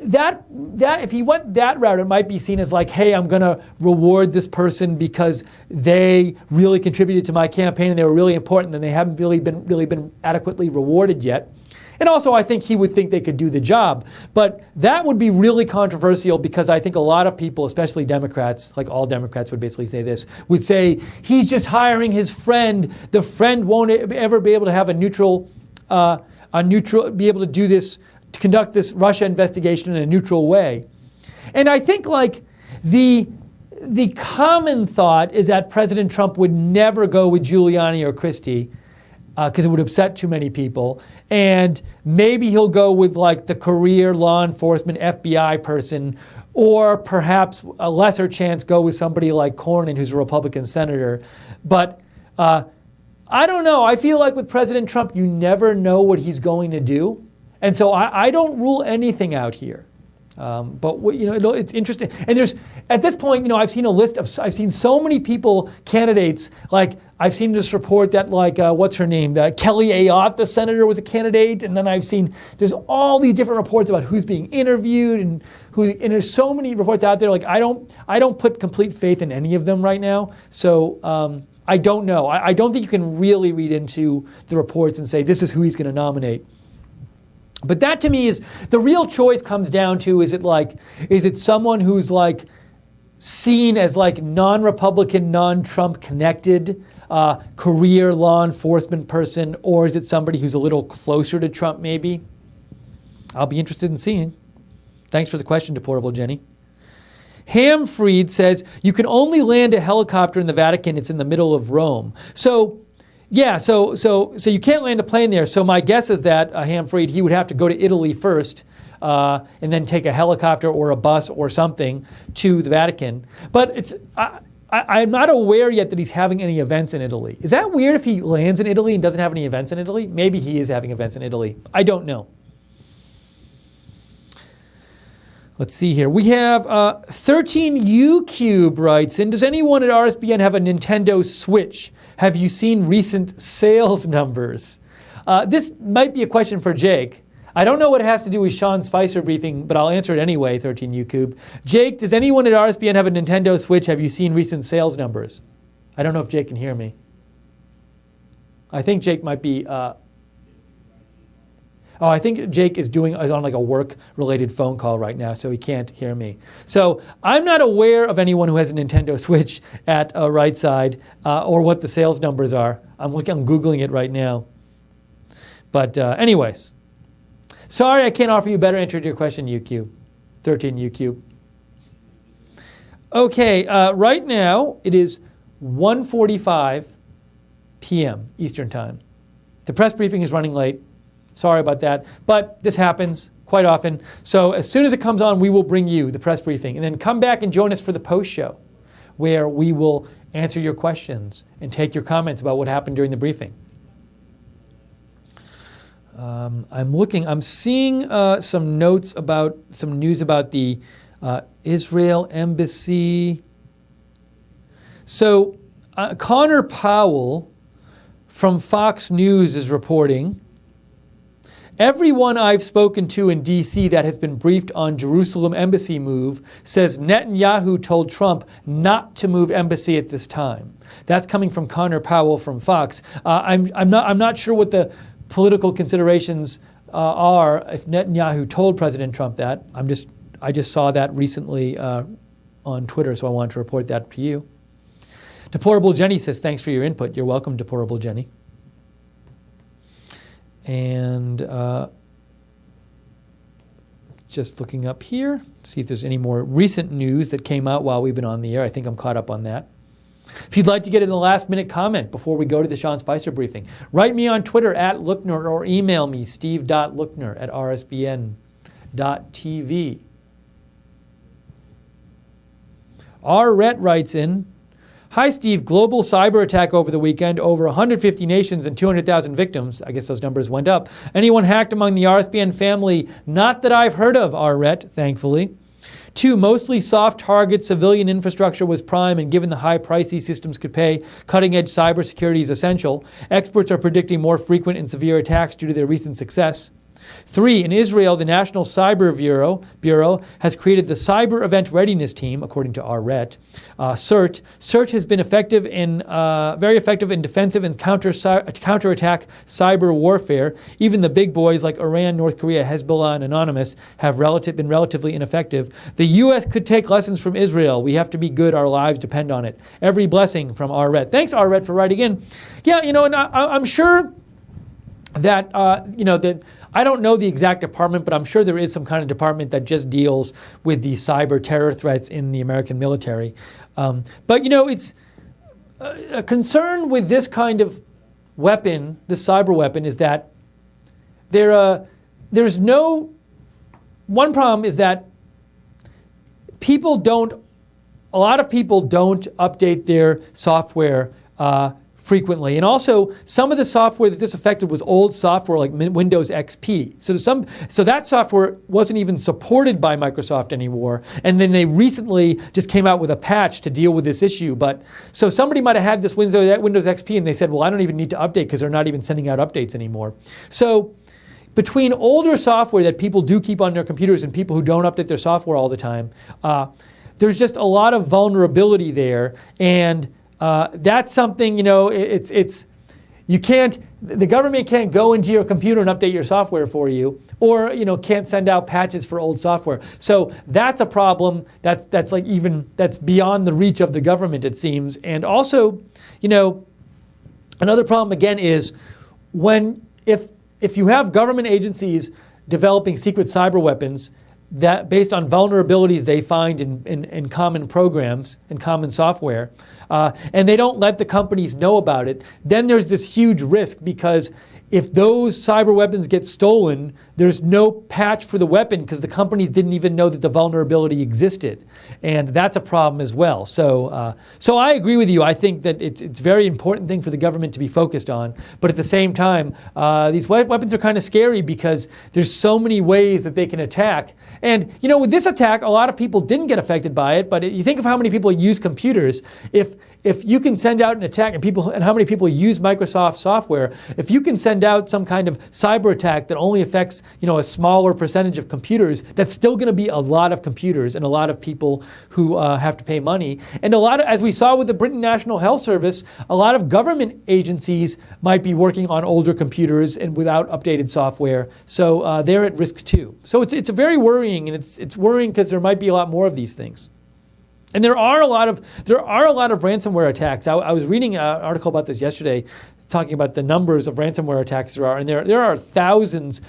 that if he went that route, it might be seen as like, hey, I'm going to reward this person because they really contributed to my campaign and they were really important and they haven't really been adequately rewarded yet. And also, I think he would think they could do the job. But that would be really controversial because I think a lot of people, especially Democrats, like all Democrats would basically say this, would say, he's just hiring his friend. The friend won't ever be able to have be able to do this, to conduct this Russia investigation in a neutral way. And I think like the common thought is that President Trump would never go with Giuliani or Christie because it would upset too many people. And maybe he'll go with like the career law enforcement FBI person, or perhaps a lesser chance go with somebody like Cornyn, who's a Republican senator. But I don't know. I feel like with President Trump, you never know what he's going to do. And so I don't rule anything out here. It's interesting. And there's at this point, I've seen so many candidates. Like I've seen this report that what's her name? Kelly Ayotte, the senator, was a candidate, and then there's all these different reports about who's being interviewed and there's so many reports out there. Like I don't put complete faith in any of them right now. So I don't know. I don't think you can really read into the reports and say this is who he's going to nominate. But that to me is the real choice comes down to, is it someone who's seen as non-Republican, non-Trump connected, career law enforcement person, or is it somebody who's a little closer to Trump maybe? I'll be interested in seeing. Thanks for the question, Deportable Jenny. Hamfried says, you can only land a helicopter in the Vatican, it's in the middle of Rome. So you can't land a plane there. So my guess is that Hamfried, he would have to go to Italy first and then take a helicopter or a bus or something to the Vatican. But I'm not aware yet that he's having any events in Italy. Is that weird if he lands in Italy and doesn't have any events in Italy? Maybe he is having events in Italy. I don't know. Let's see here. We have 13UCube writes in, does anyone at RSBN have a Nintendo Switch? Have you seen recent sales numbers? This might be a question for Jake. I don't know what it has to do with Sean Spicer briefing, but I'll answer it anyway, 13UCube. Jake, does anyone at RSBN have a Nintendo Switch? Have you seen recent sales numbers? I don't know if Jake can hear me. I think Jake might be... I think Jake is on a work-related phone call right now, so he can't hear me. So I'm not aware of anyone who has a Nintendo Switch at Right Side or what the sales numbers are. I'm Googling it right now. But anyways, sorry I can't offer you a better answer to your question, UQ. 13UQ. Okay, right now it is 1:45 p.m. Eastern Time. The press briefing is running late. Sorry about that, but this happens quite often. So as soon as it comes on, we will bring you the press briefing, and then come back and join us for the post show, where we will answer your questions and take your comments about what happened during the briefing. I'm seeing some notes about some news about the Israel embassy. So Connor Powell from Fox News is reporting, everyone I've spoken to in D.C. that has been briefed on Jerusalem embassy move says Netanyahu told Trump not to move embassy at this time. That's coming from Connor Powell from Fox. I'm not sure what the political considerations are if Netanyahu told President Trump that. I just saw that recently on Twitter, so I wanted to report that to you. Deportable Jenny says, thanks for your input. You're welcome, Deportable Jenny. And just looking up here, see if there's any more recent news that came out while we've been on the air. I think I'm caught up on that. If you'd like to get in a last-minute comment before we go to the Sean Spicer briefing, write me on Twitter @Lookner or email me steve.lookner@rsbn.tv. R. Rhett writes in, hi, Steve. Global cyber attack over the weekend. Over 150 nations and 200,000 victims. I guess those numbers went up. Anyone hacked among the RSBN family? Not that I've heard of, Rhett, thankfully. 2, mostly soft target civilian infrastructure was prime, and given the high price these systems could pay, cutting-edge cybersecurity is essential. Experts are predicting more frequent and severe attacks due to their recent success. 3, in Israel, the National Cyber Bureau has created the Cyber Event Readiness Team, according to RET. CERT. CERT has been very effective in defensive and counterattack cyber warfare. Even the big boys like Iran, North Korea, Hezbollah, and Anonymous have been relatively ineffective. The U.S. could take lessons from Israel. We have to be good. Our lives depend on it. Every blessing from RET. Thanks, RET, for writing in. Yeah, and I'm sure that, that I don't know the exact department, but I'm sure there is some kind of department that just deals with the cyber terror threats in the American military. But, it's a concern with this kind of weapon, this cyber weapon, is that one problem is that a lot of people don't update their software frequently. And also, some of the software that this affected was old software like Windows XP. So that software wasn't even supported by Microsoft anymore. And then they recently just came out with a patch to deal with this issue. So somebody might have had this Windows XP and they said, well, I don't even need to update because they're not even sending out updates anymore. So between older software that people do keep on their computers and people who don't update their software all the time, there's just a lot of vulnerability there. And that's something, the government can't go into your computer and update your software for you, or can't send out patches for old software. So that's a problem that's beyond the reach of the government, it seems. And also, another problem again is if you have government agencies developing secret cyber weapons that based on vulnerabilities they find in common programs and common software, and they don't let the companies know about it, then there's this huge risk, because if those cyber weapons get stolen, there's no patch for the weapon because the companies didn't even know that the vulnerability existed. And that's a problem as well. So I agree with you. I think that it's a very important thing for the government to be focused on. But at the same time, these weapons are kind of scary because there's so many ways that they can attack. And, with this attack, a lot of people didn't get affected by it. But you think of how many people use computers. If you can send out an attack and how many people use Microsoft software, if you can send out some kind of cyber attack that only affects a smaller percentage of computers, that's still going to be a lot of computers and a lot of people who have to pay money. And as we saw with the Britain National Health Service, a lot of government agencies might be working on older computers and without updated software. So they're at risk too. So it's very worrying, and it's worrying because there might be a lot more of these things. And there are a lot of ransomware attacks. I was reading an article about this yesterday, talking about the numbers of ransomware attacks there are, and there are thousands.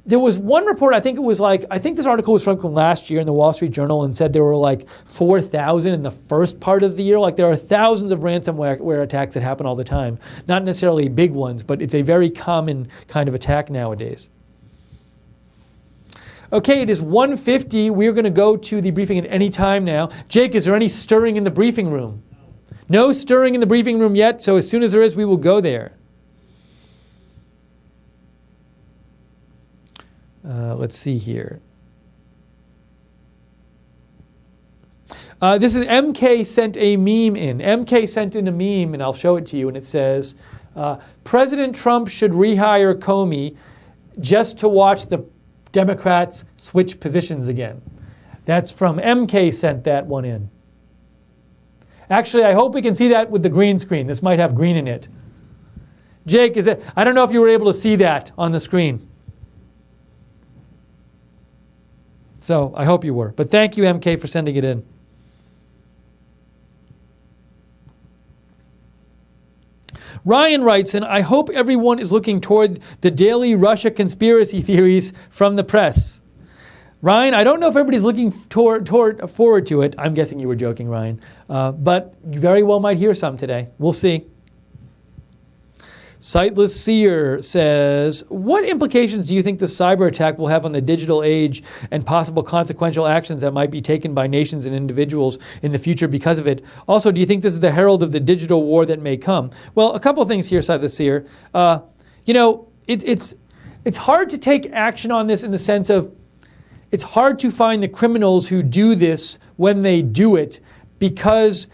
There was one report, I think this article was from last year in the Wall Street Journal, and said there were like 4,000 in the first part of the year. Like, there are thousands of ransomware attacks that happen all the time. Not necessarily big ones, but it's a very common kind of attack nowadays. Okay, it is 1:50. We're going to go to the briefing at any time now. Jake, is there any stirring in the briefing room? No stirring in the briefing room yet, so as soon as there is, we will go there. Let's see here. This is MK sent a meme in. MK sent in a meme, and I'll show it to you, and it says, President Trump should rehire Comey just to watch the Democrats switch positions again. That's from MK sent that one in. Actually, I hope we can see that with the green screen. This might have green in it. Jake, I don't know if you were able to see that on the screen. So I hope you were. But thank you, MK, for sending it in. Ryan writes in, I hope everyone is looking toward the daily Russia conspiracy theories from the press. Ryan, I don't know if everybody's looking forward to it. I'm guessing you were joking, Ryan. But you very well might hear some today. We'll see. Sightless Seer says, what implications do you think the cyber attack will have on the digital age and possible consequential actions that might be taken by nations and individuals in the future because of it? Also, do you think this is the herald of the digital war that may come? Well, a couple of things here, Sightless Seer. It's hard to take action on this in the sense of it's hard to find the criminals who do this when they do it, because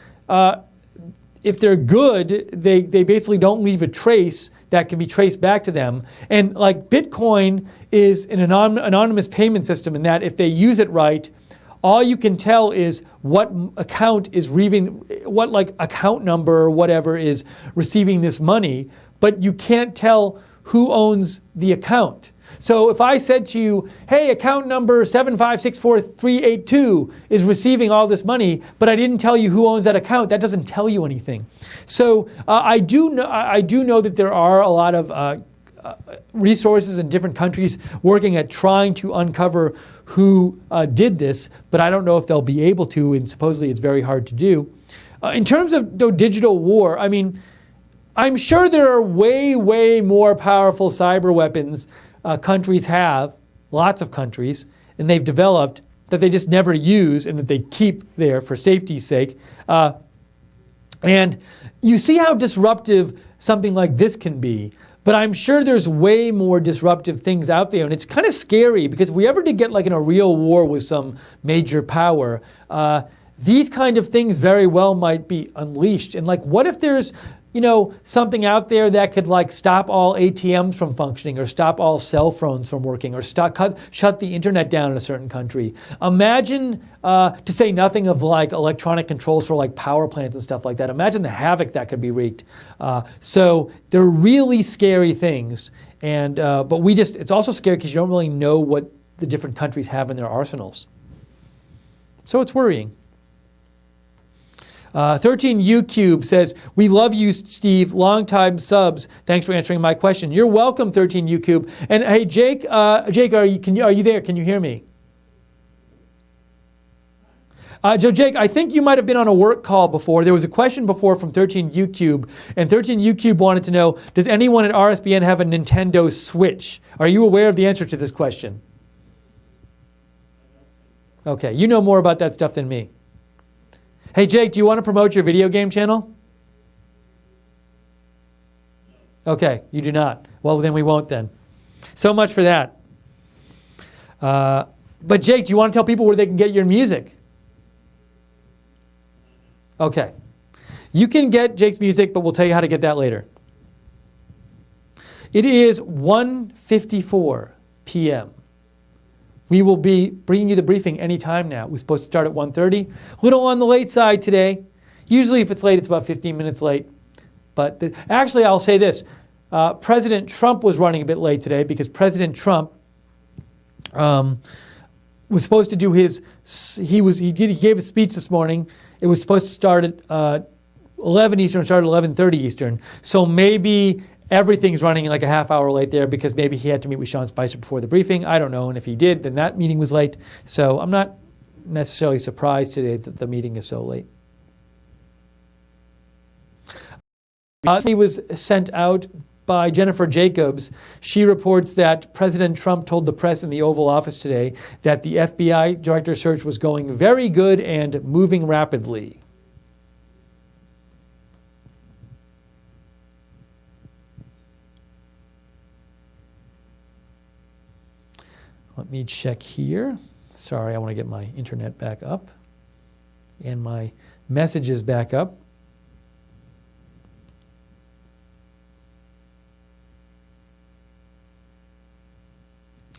if they're good, they basically don't leave a trace that can be traced back to them. And like Bitcoin is an anonymous payment system in that if they use it right, all you can tell is what account is what account number or whatever is receiving this money, but you can't tell who owns the account. So if I said to you, hey, account number 7564382 is receiving all this money, but I didn't tell you who owns that account, that doesn't tell you anything. So I do know that there are a lot of resources in different countries working at trying to uncover who did this, but I don't know if they'll be able to, and supposedly it's very hard to do. In terms of digital war, I mean, I'm sure there are way, way more powerful cyber weapons countries have, lots of countries, and they've developed that they just never use and that they keep there for safety's sake. And you see how disruptive something like this can be, but I'm sure there's way more disruptive things out there. And it's kind of scary because if we ever did get like in a real war with some major power, these kind of things very well might be unleashed. And like, what if there's, something out there that could like stop all ATMs from functioning or stop all cell phones from working or shut the internet down in a certain country? Imagine, to say nothing of like electronic controls for like power plants and stuff like that. Imagine the havoc that could be wreaked. So they're really scary things. And but it's also scary because you don't really know what the different countries have in their arsenals. So it's worrying. 13U says, we love you, Steve. Long-time subs. Thanks for answering my question. You're welcome, 13U. And hey, Jake, are you there? Can you hear me? Jake, I think you might have been on a work call before. There was a question before from 13U, and 13U wanted to know, does anyone at RSBN have a Nintendo Switch? Are you aware of the answer to this question? Okay, you know more about that stuff than me. Hey, Jake, do you want to promote your video game channel? Okay, you do not. Well, then we won't then. So much for that. But Jake, do you want to tell people where they can get your music? Okay. You can get Jake's music, but we'll tell you how to get that later. It is 1:54 p.m. We will be bringing you the briefing any time now. We're supposed to start at 1:30. A little on the late side today. Usually if it's late, it's about 15 minutes late. But actually, I'll say this. President Trump was running a bit late today because President Trump was supposed to do he gave a speech this morning. It was supposed to start at 11 Eastern, started at 11:30 Eastern. So maybe everything's running like a half hour late there because maybe he had to meet with Sean Spicer before the briefing. I don't know. And if he did, then that meeting was late. So I'm not necessarily surprised today that the meeting is so late. He was sent out by Jennifer Jacobs. She reports that President Trump told the press in the Oval Office today that the FBI director search was going very good and moving rapidly. Let me check here. Sorry, I want to get my internet back up and my messages back up.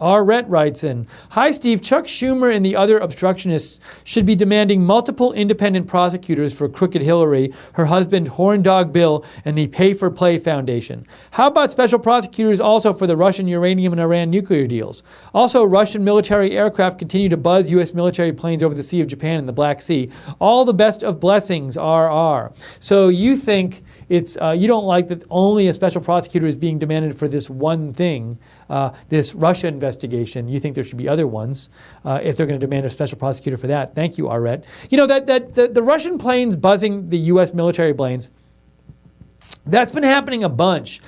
R. Rhett writes in, hi Steve, Chuck Schumer and the other obstructionists should be demanding multiple independent prosecutors for Crooked Hillary, her husband Horn Dog Bill, and the Pay for Play Foundation. How about special prosecutors also for the Russian uranium and Iran nuclear deals? Also, Russian military aircraft continue to buzz U.S. military planes over the Sea of Japan and the Black Sea. All the best of blessings, RR. So you think it's you don't like that only a special prosecutor is being demanded for this one thing, this Russia investigation. You think there should be other ones if they're going to demand a special prosecutor for that. Thank you, Arret. You know, the Russian planes buzzing the U.S. military planes, that's been happening a bunch.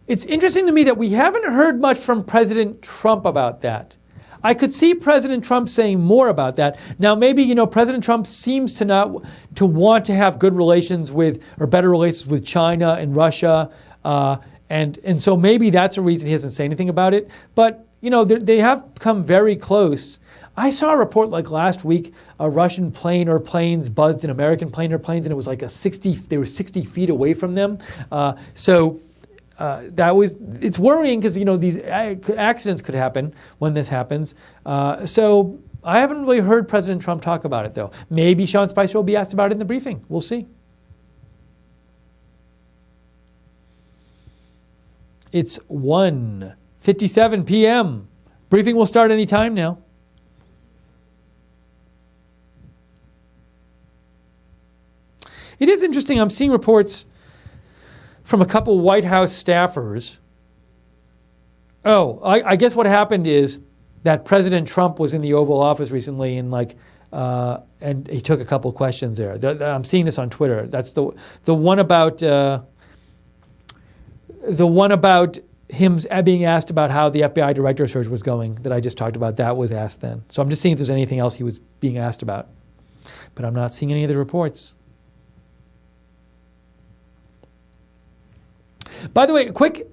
It's interesting to me that we haven't heard much from President Trump about that. I could see President Trump saying more about that. Now, maybe, President Trump seems to want to have good relations with, or better relations with China and Russia. And so maybe that's a reason he doesn't say anything about it. But, they have come very close. I saw a report like last week, a Russian plane or planes buzzed an American plane or planes, and it was like they were 60 feet away from them. It's worrying because, these accidents could happen when this happens. So I haven't really heard President Trump talk about it, though. Maybe Sean Spicer will be asked about it in the briefing. We'll see. It's 1:57 p.m. Briefing will start any time now. It is interesting. I'm seeing reports from a couple White House staffers. I guess what happened is that President Trump was in the Oval Office recently and he took a couple questions there. I'm seeing this on Twitter. That's the one about him being asked about how the FBI director search was going that I just talked about. That was asked then. So I'm just seeing if there's anything else he was being asked about. But I'm not seeing any of the reports. By the way, a quick,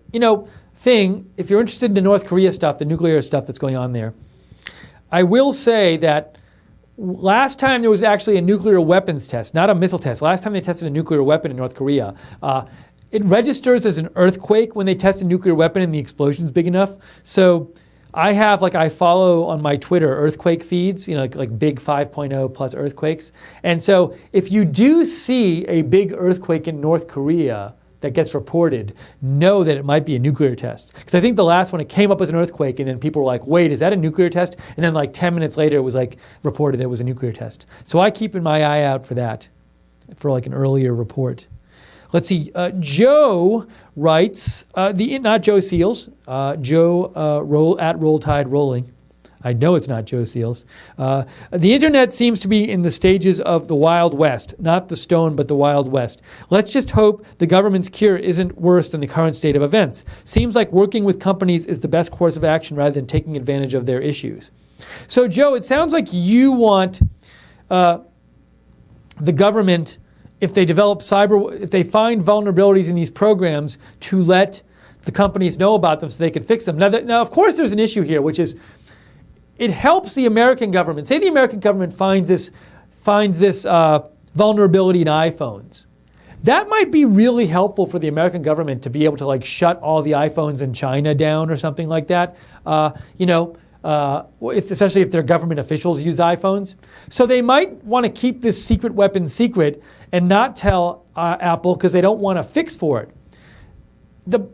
thing, if you're interested in the North Korea stuff, the nuclear stuff that's going on there, I will say that last time there was actually a nuclear weapons test, not a missile test. Last time they tested a nuclear weapon in North Korea, it registers as an earthquake when they test a nuclear weapon and the explosion's big enough. So I follow on my Twitter earthquake feeds, like big 5.0 plus earthquakes. And so if you do see a big earthquake in North Korea that gets reported, know that it might be a nuclear test. Because I think the last one, it came up as an earthquake, and then people were like, wait, is that a nuclear test? And then like 10 minutes later, it was like reported it was a nuclear test. So I keep my eye out for that, for like an earlier report. Let's see, Joe writes, not Joe Seals, Joe at Roll Tide Rolling. I know it's not Joe Seals. The internet seems to be in the stages of the Wild West, not the Stone, but the Wild West. Let's just hope the government's cure isn't worse than the current state of events. Seems like working with companies is the best course of action rather than taking advantage of their issues. So, Joe, it sounds like you want the government, if they find vulnerabilities in these programs, to let the companies know about them so they can fix them. Now, of course, there's an issue here, which is it helps the American government. Say the American government finds this vulnerability in iPhones. That might be really helpful for the American government to be able to shut all the iPhones in China down or something like that. Especially if their government officials use iPhones. So they might want to keep this secret weapon secret and not tell Apple because they don't want a fix for it.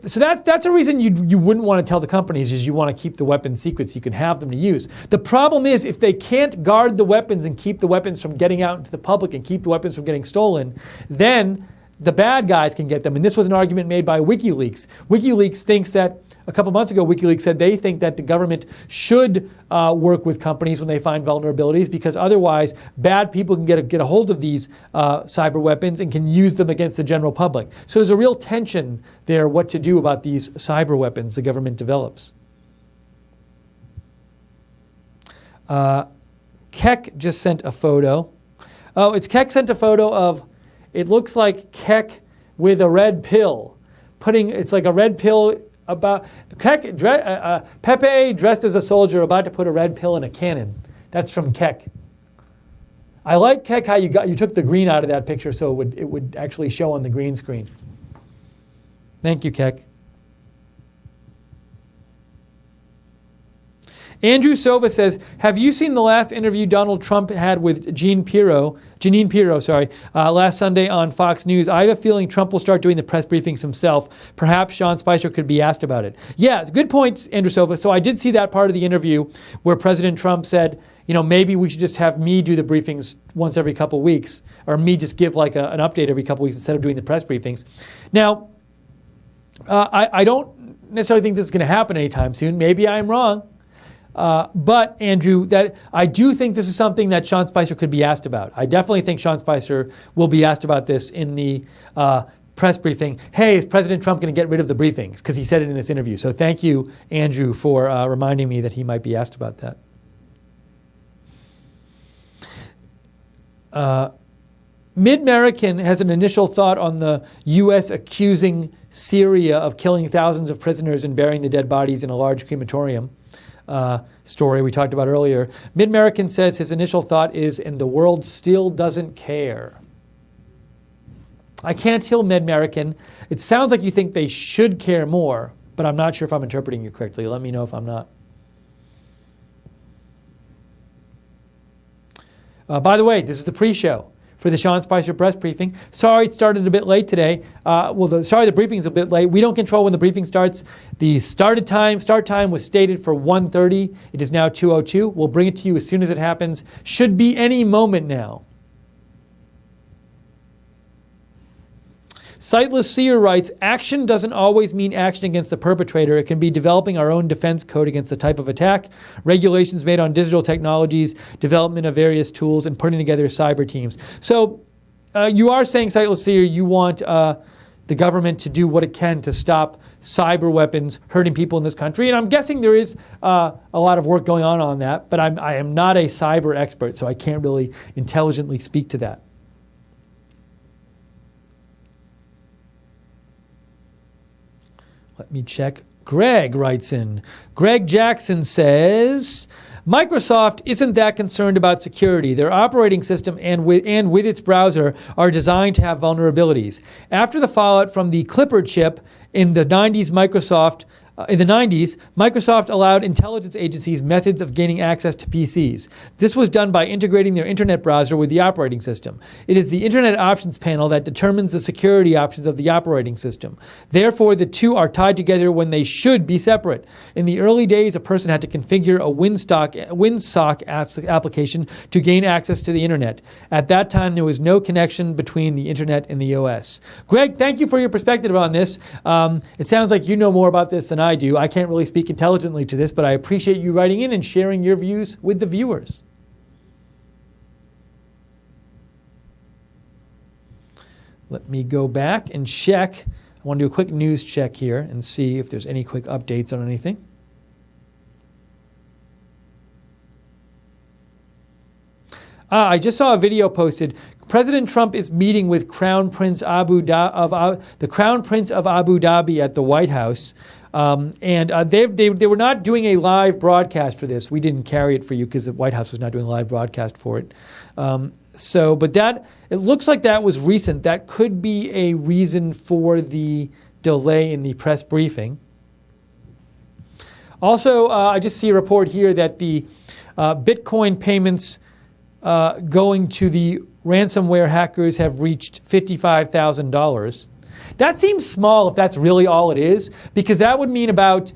So that's a reason you wouldn't want to tell the companies, is you want to keep the weapons secret so you can have them to use. The problem is if they can't guard the weapons and keep the weapons from getting out into the public and keep the weapons from getting stolen, then the bad guys can get them. And this was an argument made by WikiLeaks. WikiLeaks thinks that, a couple months ago, WikiLeaks said they think that the government should work with companies when they find vulnerabilities, because otherwise bad people can get a hold of these cyber weapons and can use them against the general public. So there's a real tension there what to do about these cyber weapons the government develops. Keck just sent a photo. Oh, Keck sent a photo of, it looks like Keck with a red pill. It's like a red pill about Keck, Pepe dressed as a soldier about to put a red pill in a cannon. That's from Keck. I like, Keck, how you took the green out of that picture so it would actually show on the green screen. Thank you, Keck. Andrew Sova says, have you seen the last interview Donald Trump had with Jeanine Pirro, last Sunday on Fox News? I have a feeling Trump will start doing the press briefings himself. Perhaps Sean Spicer could be asked about it. Yeah, it's a good point, Andrew Sova. So I did see that part of the interview where President Trump said, maybe we should just have me do the briefings once every couple of weeks, or me just give an update every couple of weeks instead of doing the press briefings. Now, I don't necessarily think this is going to happen anytime soon. Maybe I'm wrong. But Andrew, that I do think this is something that Sean Spicer could be asked about. I definitely think Sean Spicer will be asked about this in the press briefing. Hey, is President Trump going to get rid of the briefings? Because he said it in this interview. So thank you, Andrew, for reminding me that he might be asked about that. Mid-American has an initial thought on the U.S. accusing Syria of killing thousands of prisoners and burying the dead bodies in a large crematorium. Story we talked about earlier. Mid-American says his initial thought is, and the world still doesn't care. I can't tell, Mid-American. It sounds like you think they should care more, but I'm not sure if I'm interpreting you correctly. Let me know if I'm not. By the way, this is the pre-show for the Sean Spicer press briefing. Sorry it started a bit late today. The briefing's a bit late. We don't control when the briefing starts. The start time was stated for 1:30. It is now 2:02. We'll bring it to you as soon as it happens. Should be any moment now. Sightless Seer writes, action doesn't always mean action against the perpetrator. It can be developing our own defense code against the type of attack, regulations made on digital technologies, development of various tools, and putting together cyber teams. So you are saying, Sightless Seer, you want the government to do what it can to stop cyber weapons hurting people in this country. And I'm guessing there is a lot of work going on that, but I am not a cyber expert, so I can't really intelligently speak to that. Let me check. Greg writes in. Greg Jackson says, Microsoft isn't that concerned about security. Their operating system and with its browser are designed to have vulnerabilities. After the fallout from the Clipper chip in the 90s, Microsoft allowed intelligence agencies methods of gaining access to PCs. This was done by integrating their internet browser with the operating system. It is the Internet Options Panel that determines the security options of the operating system. Therefore, the two are tied together when they should be separate. In the early days, a person had to configure a WinSock application to gain access to the internet. At that time, there was no connection between the internet and the OS. Greg, thank you for your perspective on this. It sounds like you know more about this than I do. I can't really speak intelligently to this, but I appreciate you writing in and sharing your views with the viewers. Let me go back and check. I want to do a quick news check here and see if there's any quick updates on anything. I just saw a video posted. President Trump is meeting with the Crown Prince of Abu Dhabi at the White House. They were not doing a live broadcast for this. We didn't carry it for you because the White House was not doing a live broadcast for it. But it looks like that was recent. That could be a reason for the delay in the press briefing. Also, I just see a report here that the Bitcoin payments going to the ransomware hackers have reached $55,000. That seems small if that's really all it is, because that would mean about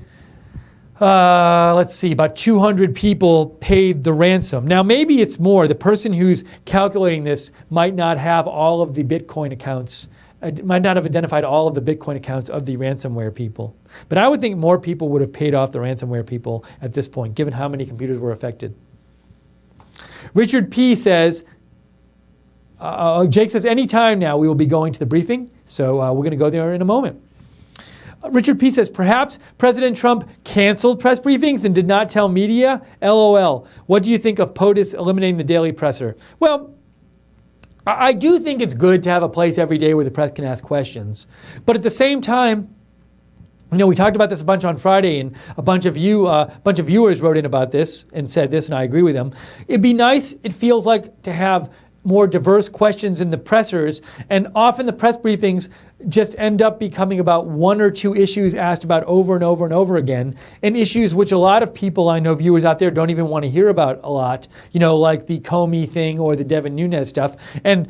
200 people paid the ransom. Now, maybe it's more. The person who's calculating this might not have all of the Bitcoin accounts, might not have identified all of the Bitcoin accounts of the ransomware people. But I would think more people would have paid off the ransomware people at this point, given how many computers were affected. Richard P. says, Jake says, anytime now we will be going to the briefing, so we're going to go there in a moment. Richard P. says, perhaps President Trump canceled press briefings and did not tell media? LOL. What do you think of POTUS eliminating the daily presser? Well, I do think it's good to have a place every day where the press can ask questions. But at the same time, we talked about this a bunch on Friday, and a bunch of viewers wrote in about this and said this, and I agree with them. It'd be nice, it feels like, to have more diverse questions in the pressers, and often the press briefings just end up becoming about one or two issues asked about over and over and over again, and issues which a lot of people, I know viewers out there, don't even want to hear about a lot, like the Comey thing or the Devin Nunes stuff. And,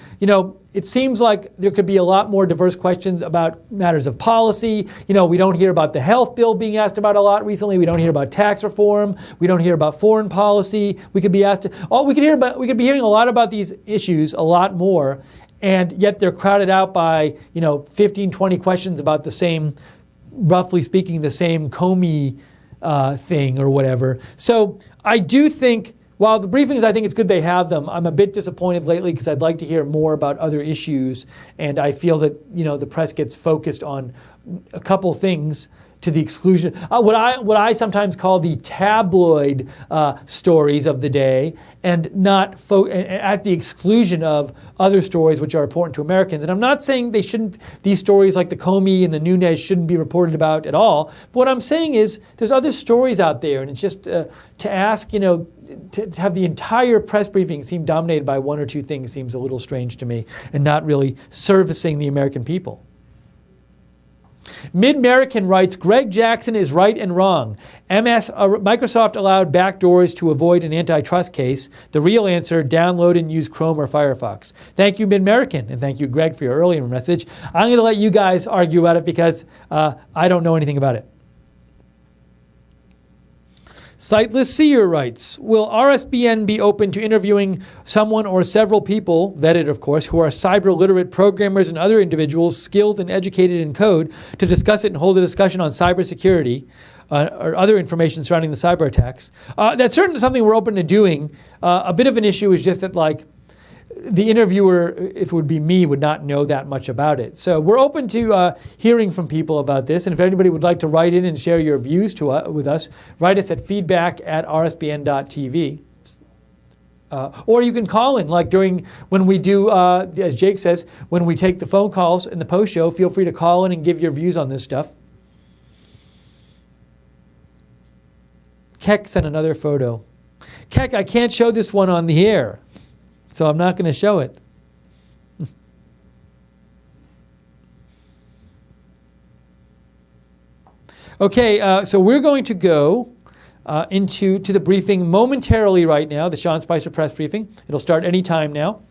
it seems like there could be a lot more diverse questions about matters of policy. We don't hear about the health bill being asked about a lot recently. We don't hear about tax reform. We don't hear about foreign policy. We could be hearing a lot about these issues, a lot more, and yet they're crowded out by 15, 20 questions about the same, roughly speaking, the same Comey thing or whatever. So I do think, while the briefings, I think it's good they have them, I'm a bit disappointed lately because I'd like to hear more about other issues, and I feel that the press gets focused on a couple things to the exclusion. What I sometimes call the tabloid stories of the day, and not at the exclusion of other stories which are important to Americans. And I'm not saying these stories like the Comey and the Nunes shouldn't be reported about at all. But what I'm saying is there's other stories out there, and it's just to ask, to have the entire press briefing seem dominated by one or two things seems a little strange to me, and not really servicing the American people. Mid-American writes, Greg Jackson is right and wrong. Microsoft allowed backdoors to avoid an antitrust case. The real answer, download and use Chrome or Firefox. Thank you, Mid-American, and thank you, Greg, for your earlier message. I'm going to let you guys argue about it because I don't know anything about it. Sightless Seer writes, will RSBN be open to interviewing someone or several people, vetted of course, who are cyber literate programmers and other individuals skilled and educated in code to discuss it and hold a discussion on cybersecurity or other information surrounding the cyber attacks? That's certainly something we're open to doing. A bit of an issue is just that, the interviewer, if it would be me, would not know that much about it. So we're open to hearing from people about this. And if anybody would like to write in and share your views with us, write us at feedback@rsbn.tv. Or you can call in, when we do, as Jake says, when we take the phone calls in the post show, feel free to call in and give your views on this stuff. Keck sent another photo. Keck, I can't show this one on the air, so I'm not going to show it. Okay, so we're going to go into the briefing momentarily right now, the Sean Spicer press briefing. It'll start any time now.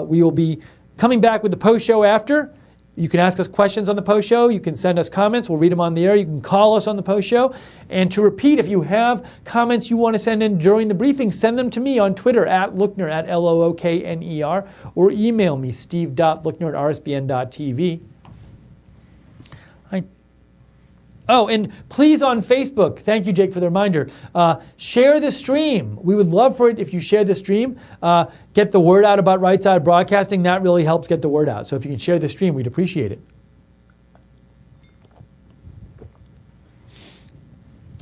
We will be coming back with the post show after. You can ask us questions on the post show. You can send us comments. We'll read them on the air. You can call us on the post show. And to repeat, if you have comments you want to send in during the briefing, send them to me on Twitter at Lookner, at Lookner, or email me, steve.lookner@rsbn.tv. Oh, and please on Facebook, thank you, Jake, for the reminder, share the stream. We would love for it if you share the stream. Get the word out about Right Side Broadcasting. That really helps get the word out. So if you can share the stream, we'd appreciate it.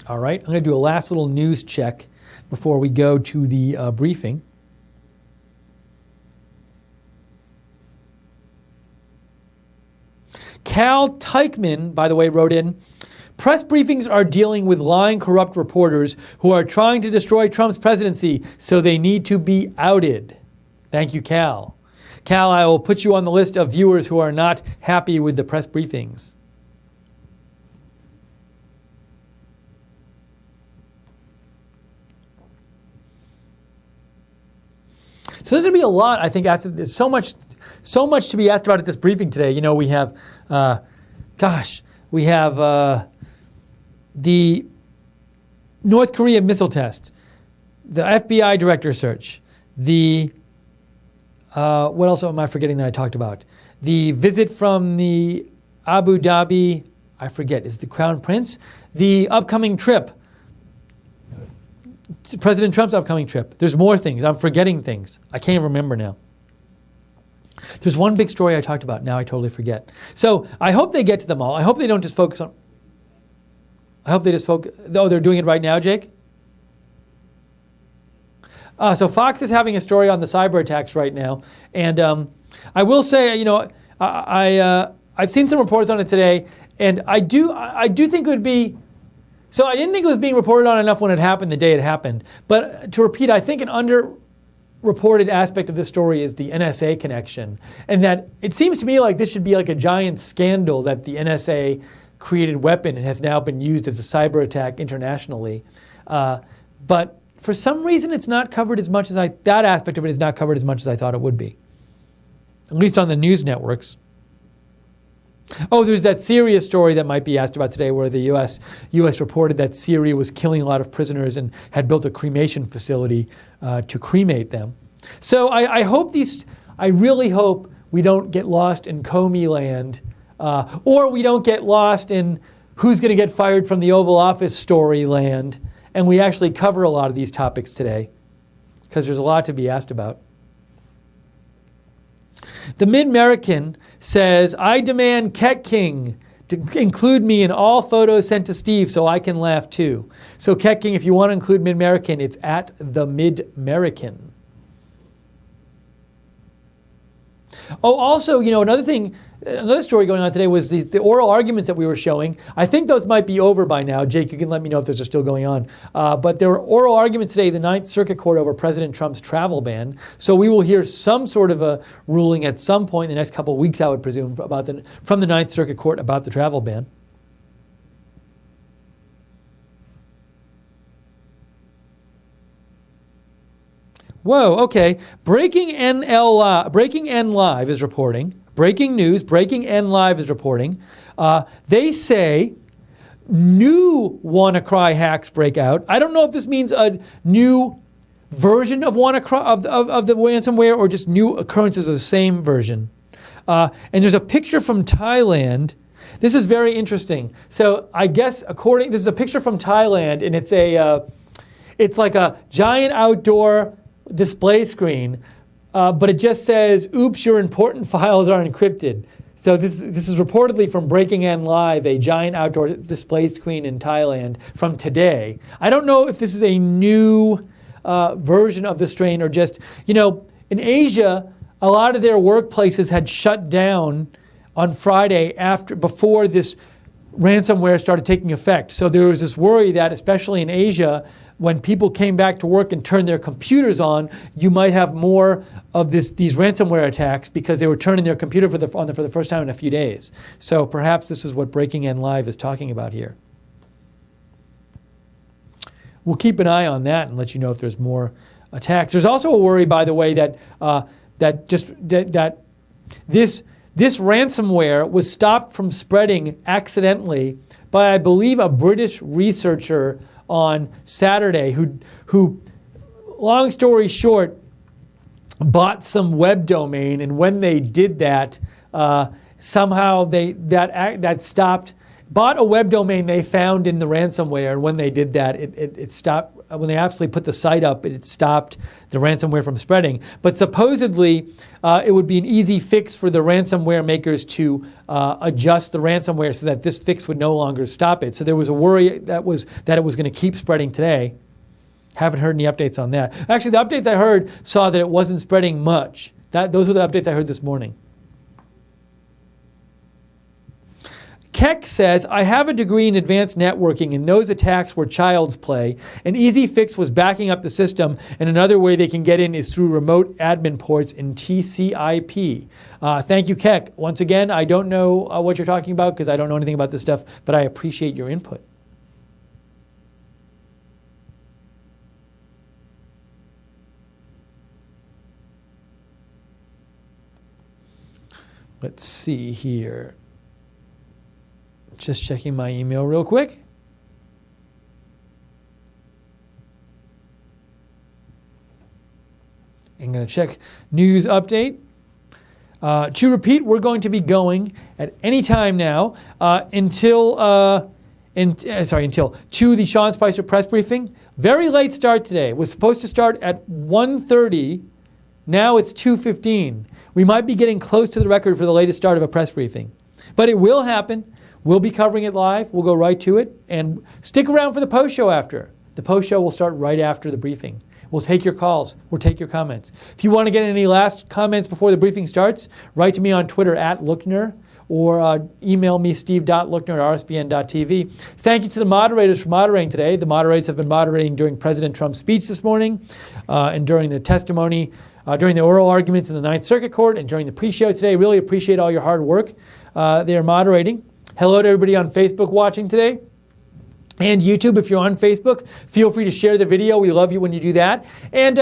All right, I'm going to do a last little news check before we go to the briefing. Cal Teichman, by the way, wrote in, press briefings are dealing with lying, corrupt reporters who are trying to destroy Trump's presidency, so they need to be outed. Thank you, Cal. Cal, I will put you on the list of viewers who are not happy with the press briefings. So there's going to be a lot, I think, asked. There's so much to be asked about at this briefing today. You know, we have, the North Korea missile test, the FBI director search, the, what else am I forgetting that I talked about? The visit from the Abu Dhabi, I forget, is it the Crown Prince? The upcoming trip, President Trump's upcoming trip. There's more things. I'm forgetting things. I can't even remember now. There's one big story I talked about. Now I totally forget. So I hope they get to them all. I hope they don't just focus on... I hope they just focus... Oh, they're doing it right now, Jake? So Fox is having a story on the cyber attacks right now. And I will say, you know, I've seen some reports on it today. And I do think it would be... So I didn't think it was being reported on enough when it happened, the day it happened. But to repeat, I think an underreported aspect of this story is the NSA connection. And that it seems to me like this should be like a giant scandal that the NSA created weapon and has now been used as a cyber attack internationally. But for some reason it's not covered as much as that aspect of it is not covered as much as I thought it would be. At least on the news networks. Oh, there's that Syria story that might be asked about today where the U.S. reported that Syria was killing a lot of prisoners and had built a cremation facility to cremate them. So I really hope we don't get lost in Comey land or we don't get lost in who's going to get fired from the Oval Office story land, and we actually cover a lot of these topics today because there's a lot to be asked about. The Mid-American says, I demand Ket King to include me in all photos sent to Steve so I can laugh too. So Ket King, if you want to include Mid-American, it's at the Mid-American. Oh, also, you know, another story going on today was the oral arguments that we were showing. I think those might be over by now. Jake, you can let me know if those are still going on. But there were oral arguments today, the Ninth Circuit Court over President Trump's travel ban. So we will hear some sort of a ruling at some point in the next couple of weeks, I would presume, from the Ninth Circuit Court about the travel ban. Whoa, okay. Breaking N Live is reporting. Breaking news, Breaking N Live is reporting. They say new WannaCry hacks break out. I don't know if this means a new version of WannaCry of the ransomware or just new occurrences of the same version. And there's a picture from Thailand. This is very interesting. So I guess this is a picture from Thailand, and it's like a giant outdoor display screen, but it just says, oops, your important files are encrypted. So this is reportedly from Breaking N Live, a giant outdoor display screen in Thailand from today. I don't know if this is a new version of the strain or just, you know, in Asia, a lot of their workplaces had shut down on Friday before this ransomware started taking effect. So there was this worry that, especially in Asia, when people came back to work and turned their computers on, you might have more of these ransomware attacks because they were turning their computer for the first time in a few days. So perhaps this is what Breaking N Live is talking about here. We'll keep an eye on that and let you know if there's more attacks. There's also a worry, by the way, that this ransomware was stopped from spreading accidentally by, I believe, a British researcher on Saturday who, long story short, bought some web domain, and when they did that, somehow that stopped. Bought a web domain they found in the ransomware, and when they did that, it stopped. When they actually put the site up, it stopped the ransomware from spreading. But supposedly, it would be an easy fix for the ransomware makers to adjust the ransomware so that this fix would no longer stop it. So there was a worry that it was going to keep spreading today. Haven't heard any updates on that. Actually, the updates I heard saw that it wasn't spreading much. Those were the updates I heard this morning. Keck says, I have a degree in advanced networking, and those attacks were child's play. An easy fix was backing up the system, and another way they can get in is through remote admin ports in TCP. Thank you, Keck. Once again, I don't know what you're talking about because I don't know anything about this stuff, but I appreciate your input. Let's see here. Just checking my email real quick. I'm going to check news update. To repeat, we're going to be going at any time now until to the Sean Spicer press briefing. Very late start today. It was supposed to start at 1:30. Now it's 2:15. We might be getting close to the record for the latest start of a press briefing. But it will happen. We'll be covering it live. We'll go right to it. And stick around for the post show after. The post show will start right after the briefing. We'll take your calls. We'll take your comments. If you want to get any last comments before the briefing starts, write to me on Twitter @Lookner or email me steve.lookner@rsbn.tv. Thank you to the moderators for moderating today. The moderators have been moderating during President Trump's speech this morning and during the testimony, during the oral arguments in the Ninth Circuit Court and during the pre-show today. Really appreciate all your hard work. They are moderating. Hello to everybody on Facebook watching today. And YouTube, if you're on Facebook, feel free to share the video. We love you when you do that. And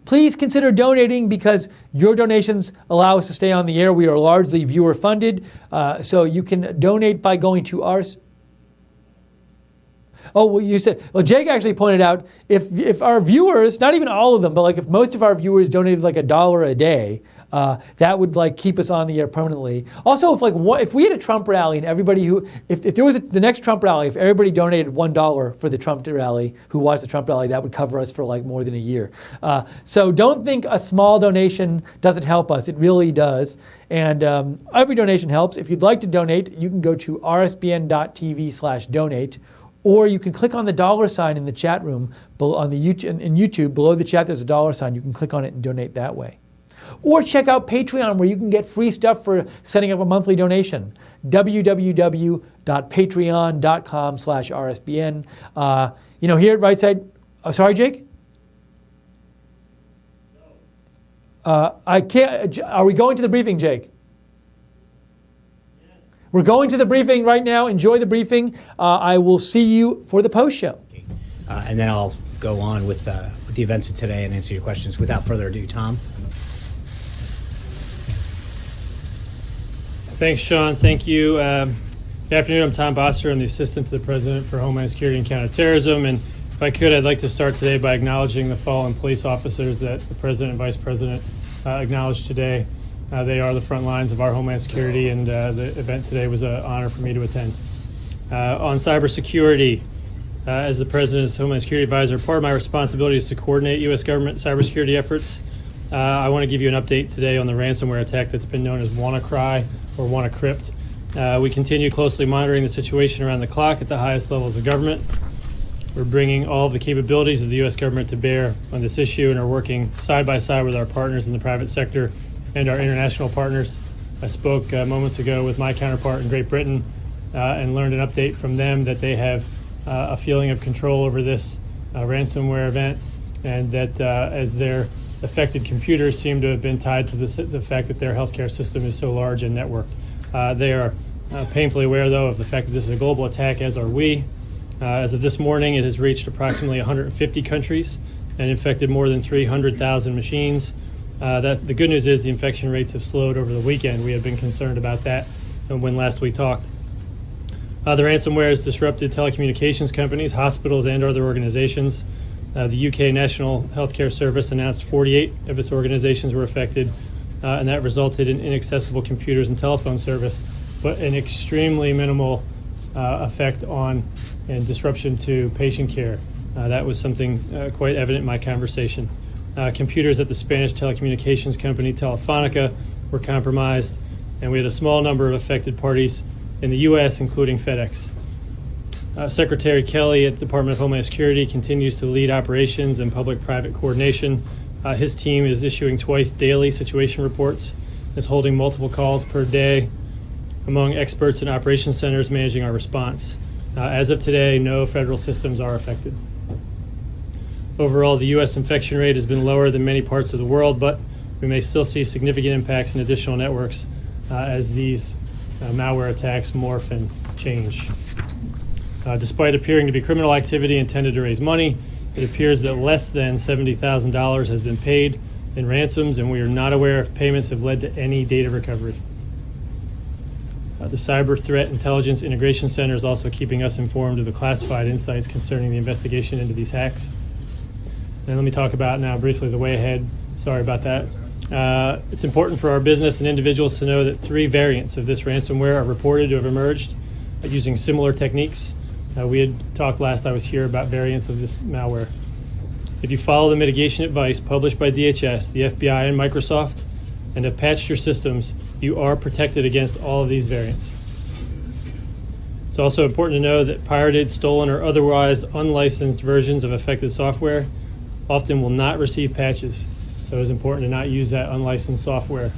please consider donating because your donations allow us to stay on the air. We are largely viewer funded. So you can donate by going to ours. Oh, well, you said, well, Jake actually pointed out if our viewers, not even all of them, but like if most of our viewers donated like $1 a day, that would like keep us on the air permanently. Also, if we had a Trump rally and everybody if there was the next Trump rally, if everybody donated $1 for the Trump rally, who watched the Trump rally, that would cover us for like more than a year. So don't think a small donation doesn't help us. It really does. And every donation helps. If you'd like to donate, you can go to rsbn.tv/donate. Or you can click on the $ in the chat room on the YouTube. Below the chat, there's a $. You can click on it and donate that way. Or check out Patreon, where you can get free stuff for setting up a monthly donation. www.patreon.com/rsbn. Here at Right Side. Oh, sorry, Jake? I can't. Are we going to the briefing, Jake? We're going to the briefing right now. Enjoy the briefing. I will see you for the post show. And then I'll go on with the events of today and answer your questions. Without further ado, Tom. Thanks, Sean. Thank you. Good afternoon. I'm Tom Bosser. I'm the Assistant to the President for Homeland Security and Counterterrorism. And if I could, I'd like to start today by acknowledging the fallen police officers that the President and Vice President acknowledged today. They are the front lines of our Homeland Security, and the event today was an honor for me to attend. On cybersecurity, as the President's Homeland Security Advisor, part of my responsibility is to coordinate U.S. government cybersecurity efforts. I want to give you an update today on the ransomware attack that's been known as WannaCry or WannaCrypt. We continue closely monitoring the situation around the clock at the highest levels of government. We're bringing all of the capabilities of the U.S. government to bear on this issue and are working side by side with our partners in the private sector and our international partners. I spoke moments ago with my counterpart in Great Britain and learned an update from them that they have a feeling of control over this ransomware event, and that as their affected computers seem to have been tied to the fact that their healthcare system is so large and networked. They are painfully aware, though, of the fact that this is a global attack, as are we. As of this morning, it has reached approximately 150 countries and infected more than 300,000 machines. The good news is the infection rates have slowed over the weekend. We have been concerned about that when last we talked. The ransomware has disrupted telecommunications companies, hospitals, and other organizations. The UK National Healthcare Service announced 48 of its organizations were affected, and that resulted in inaccessible computers and telephone service, but an extremely minimal effect on and disruption to patient care. That was something quite evident in my conversation. Computers at the Spanish telecommunications company Telefonica were compromised, and we had a small number of affected parties in the U.S., including FedEx. Secretary Kelly at the Department of Homeland Security continues to lead operations and public-private coordination. His team is issuing twice daily situation reports, is holding multiple calls per day among experts and operations centers managing our response. As of today, no federal systems are affected. Overall, the U.S. infection rate has been lower than many parts of the world, but we may still see significant impacts in additional networks as these malware attacks morph and change. Despite appearing to be criminal activity intended to raise money, it appears that less than $70,000 has been paid in ransoms, and we are not aware if payments have led to any data recovery. The Cyber Threat Intelligence Integration Center is also keeping us informed of the classified insights concerning the investigation into these hacks. And let me talk about now briefly the way ahead. Sorry about that. It's important for our business and individuals to know that 3 variants of this ransomware are reported to have emerged using similar techniques. We had talked last I was here about variants of this malware. If you follow the mitigation advice published by DHS, the FBI, and Microsoft, and have patched your systems, you are protected against all of these variants. It's also important to know that pirated, stolen, or otherwise unlicensed versions of affected software often will not receive patches, so it's important to not use that unlicensed software.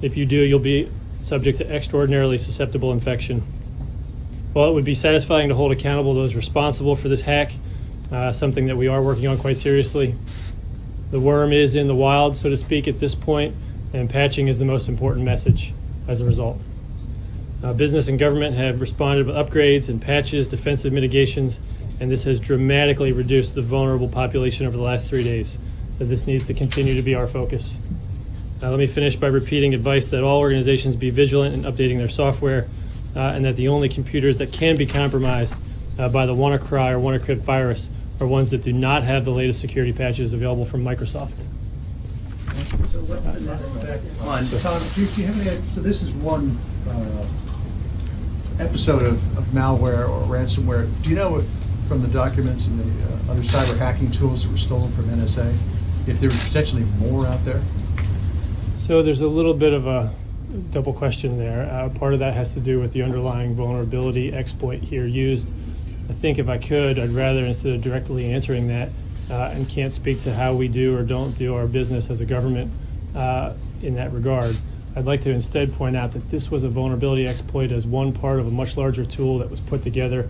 If you do, you'll be subject to extraordinarily susceptible infection. While it would be satisfying to hold accountable those responsible for this hack, something that we are working on quite seriously, the worm is in the wild, so to speak, at this point, and patching is the most important message as a result. Business and government have responded with upgrades and patches, defensive mitigations, and this has dramatically reduced the vulnerable population over the last 3 days. So this needs to continue to be our focus. Let me finish by repeating advice that all organizations be vigilant in updating their software, and that the only computers that can be compromised by the WannaCry or WannaCrypt virus are ones that do not have the latest security patches available from Microsoft. So what's the net effect? Tom, do you have any, so this is one episode of malware or ransomware. Do you know if, from the documents and the other cyber hacking tools that were stolen from NSA, if there was potentially more out there? So there's a little bit of a double question there. Part of that has to do with the underlying vulnerability exploit here used. I think if I could, I'd rather, instead of directly answering that, and can't speak to how we do or don't do our business as a government in that regard, I'd like to instead point out that this was a vulnerability exploit as one part of a much larger tool that was put together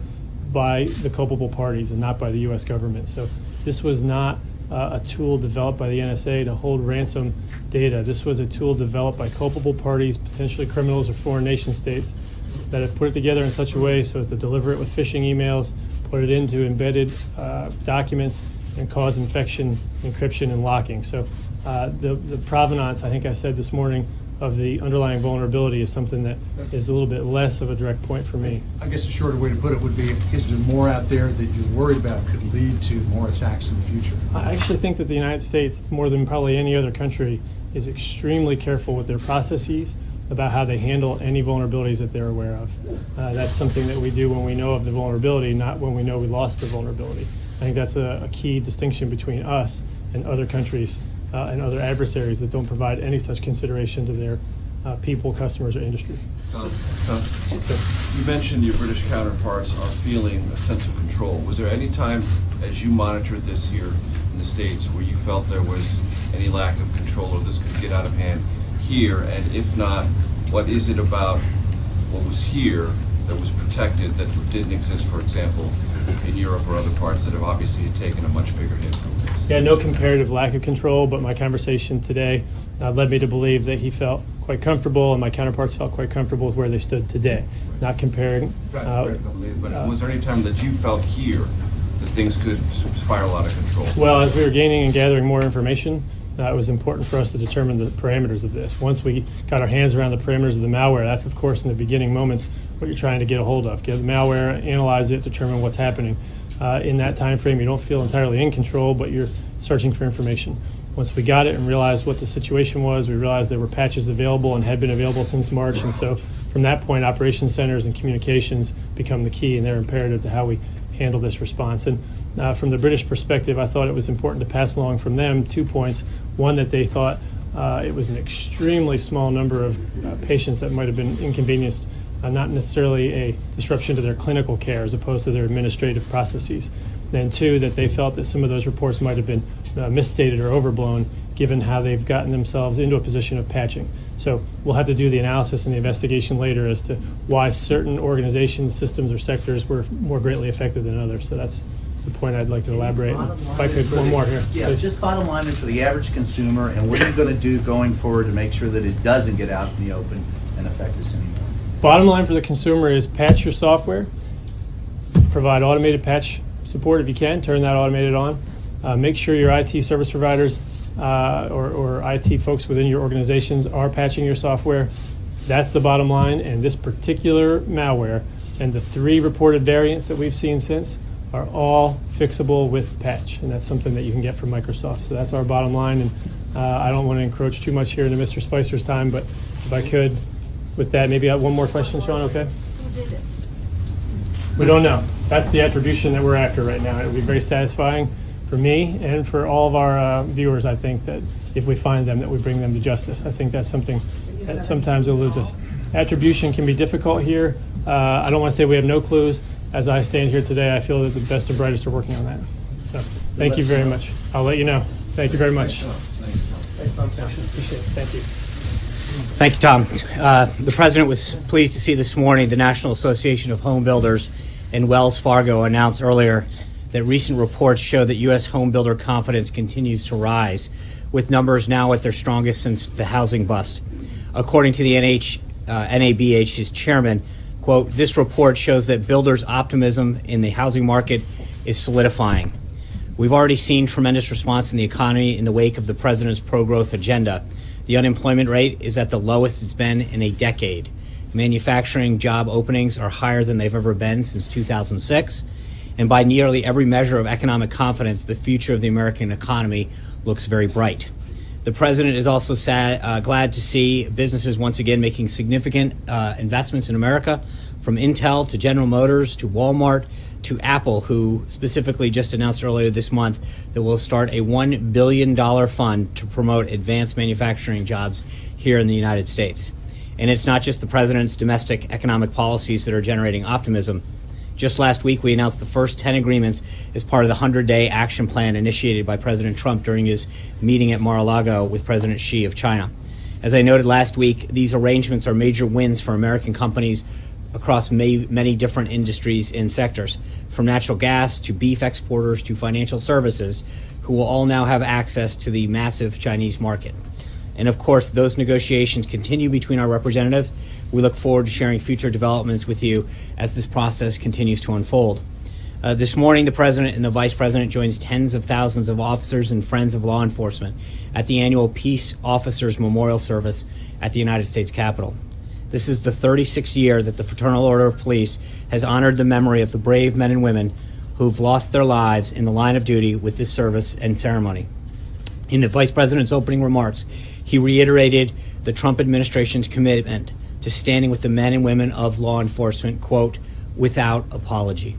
by the culpable parties and not by the U.S. government. So this was not a tool developed by the NSA to hold ransom data. This was a tool developed by culpable parties, potentially criminals or foreign nation states, that have put it together in such a way so as to deliver it with phishing emails, put it into embedded documents, and cause infection, encryption, and locking. So the provenance, I think I said this morning, of the underlying vulnerability is something that is a little bit less of a direct point for me. I guess a shorter way to put it would be, is there more out there that you're worried about could lead to more attacks in the future? I actually think that the United States, more than probably any other country, is extremely careful with their processes about how they handle any vulnerabilities that they're aware of. That's something that we do when we know of the vulnerability, not when we know we lost the vulnerability. I think that's a key distinction between us and other countries and other adversaries that don't provide any such consideration to their people, customers, or industry. You mentioned your British counterparts are feeling a sense of control. Was there any time, as you monitored this here in the States, where you felt there was any lack of control or this could get out of hand here? And if not, what is it about what was was here that was protected that didn't exist, for example, in Europe or other parts that have obviously taken a much bigger hit from this? Yeah, no comparative lack of control, but my conversation today led me to believe that he felt quite comfortable and my counterparts felt quite comfortable with where they stood today. Not comparing. But was there any time that you felt here that things could spiral out of control? Well, as we were gaining and gathering more information, it was important for us to determine the parameters of this. Once we got our hands around the parameters of the malware, that's of course in the beginning moments what you're trying to get a hold of. Get the malware, analyze it, determine what's happening. In that time frame, you don't feel entirely in control, but you're searching for information. Once we got it and realized what the situation was, we realized there were patches available and had been available since March. And so from that point, operations centers and communications become the key, and they're imperative to how we handle this response. And from the British perspective, I thought it was important to pass along from them 2 points. One, that they thought it was an extremely small number of patients that might have been inconvenienced, not necessarily a disruption to their clinical care as opposed to their administrative processes. Then two, that they felt that some of those reports might have been misstated or overblown given how they've gotten themselves into a position of patching. So we'll have to do the analysis and the investigation later as to why certain organizations, systems, or sectors were more greatly affected than others. So that's the point I'd like to elaborate. If I could, one more here. Yeah, please. just bottom line is for the average consumer, and what are you going to do going forward to make sure that it doesn't get out in the open and affect us anymore? Bottom line for the consumer is patch your software, provide automated patch support if you can, turn that automated on. Make sure your IT service providers or IT folks within your organizations are patching your software. That's the bottom line, and this particular malware and the 3 reported variants that we've seen since are all fixable with patch, and that's something that you can get from Microsoft. So that's our bottom line, and I don't want to encroach too much here into Mr. Spicer's time, but if I could, with that, maybe one more question, Sean, okay? Who did it? We don't know. That's the attribution that we're after right now. It would be very satisfying for me and for all of our viewers, I think, that if we find them, that we bring them to justice. I think that's something that sometimes eludes us. Attribution can be difficult here. I don't want to say we have no clues. As I stand here today, I feel that the best and brightest are working on that. So thank you very much. I'll let you know. Thank you very much. Appreciate it. Thank you. Thank you, Tom. The President was pleased to see this morning the National Association of Home Builders and Wells Fargo announced earlier that recent reports show that U.S. home builder confidence continues to rise, with numbers now at their strongest since the housing bust. According to the NABH's chairman, quote, "This report shows that builders' optimism in the housing market is solidifying. We've already seen tremendous response in the economy in the wake of the president's pro-growth agenda. The unemployment rate is at the lowest it's been in a decade. Manufacturing job openings are higher than they've ever been since 2006. And by nearly every measure of economic confidence, the future of the American economy looks very bright." The president is also glad to see businesses once again making significant investments in America, from Intel to General Motors to Walmart to Apple, who specifically just announced earlier this month that will start a $1 billion fund to promote advanced manufacturing jobs here in the United States. And it's not just the president's domestic economic policies that are generating optimism. Just last week, we announced the first 10 agreements as part of the 100-day action plan initiated by President Trump during his meeting at Mar-a-Lago with President Xi of China. As I noted last week, these arrangements are major wins for American companies across many different industries and sectors, from natural gas to beef exporters to financial services, who will all now have access to the massive Chinese market. And of course, those negotiations continue between our representatives. We look forward to sharing future developments with you as this process continues to unfold. This morning, the President and the Vice President joins tens of thousands of officers and friends of law enforcement at the annual Peace Officers Memorial Service at the United States Capitol. This is the 36th year that the Fraternal Order of Police has honored the memory of the brave men and women who've lost their lives in the line of duty with this service and ceremony. In the Vice President's opening remarks, he reiterated the Trump administration's commitment to standing with the men and women of law enforcement, quote, without apology.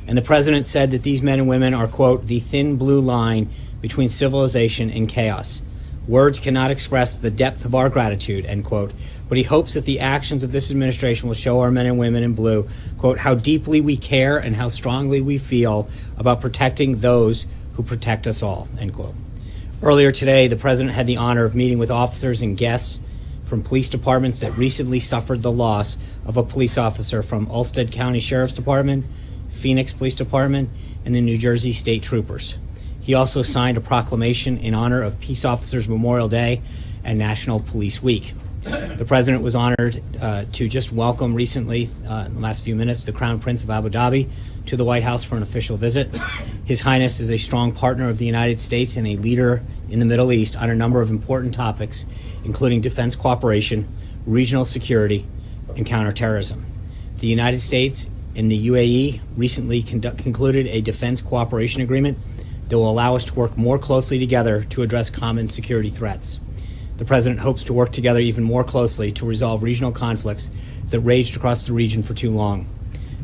And the President said that these men and women are, quote, the thin blue line between civilization and chaos. Words cannot express the depth of our gratitude, end quote, but he hopes that the actions of this administration will show our men and women in blue, quote, how deeply we care and how strongly we feel about protecting those who protect us all, end quote. Earlier today, the President had the honor of meeting with officers and guests from police departments that recently suffered the loss of a police officer from Ulster County Sheriff's Department, Phoenix Police Department, and the New Jersey State Troopers. He also signed a proclamation in honor of Peace Officers Memorial Day and National Police Week. The President was honored to just welcome recently, in the last few minutes, the Crown Prince of Abu Dhabi to the White House for an official visit. His Highness is a strong partner of the United States and a leader in the Middle East on a number of important topics, including defense cooperation, regional security, and counterterrorism. The United States and the UAE recently concluded a defense cooperation agreement that will allow us to work more closely together to address common security threats. The President hopes to work together even more closely to resolve regional conflicts that raged across the region for too long.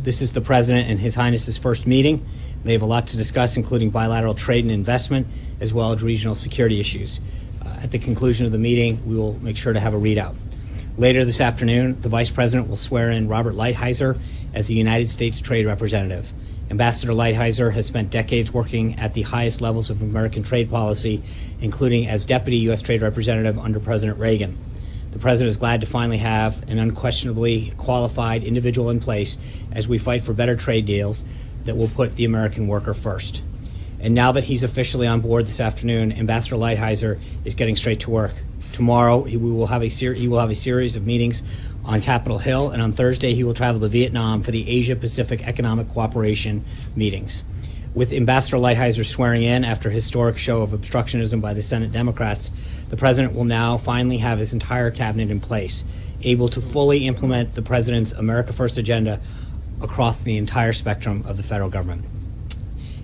This is the President and His Highness's first meeting. They have a lot to discuss, including bilateral trade and investment, as well as regional security issues. At the conclusion of the meeting, we will make sure to have a readout. Later this afternoon, the Vice President will swear in Robert Lighthizer as the United States Trade Representative. Ambassador Lighthizer has spent decades working at the highest levels of American trade policy, including as Deputy U.S. Trade Representative under President Reagan. The President is glad to finally have an unquestionably qualified individual in place as we fight for better trade deals that will put the American worker first. And now that he's officially on board this afternoon, Ambassador Lighthizer is getting straight to work. Tomorrow, he will have a series of meetings on Capitol Hill, and on Thursday, he will travel to Vietnam for the Asia-Pacific Economic Cooperation meetings. With Ambassador Lighthizer swearing in after a historic show of obstructionism by the Senate Democrats, the President will now finally have his entire cabinet in place, able to fully implement the President's America First agenda across the entire spectrum of the federal government.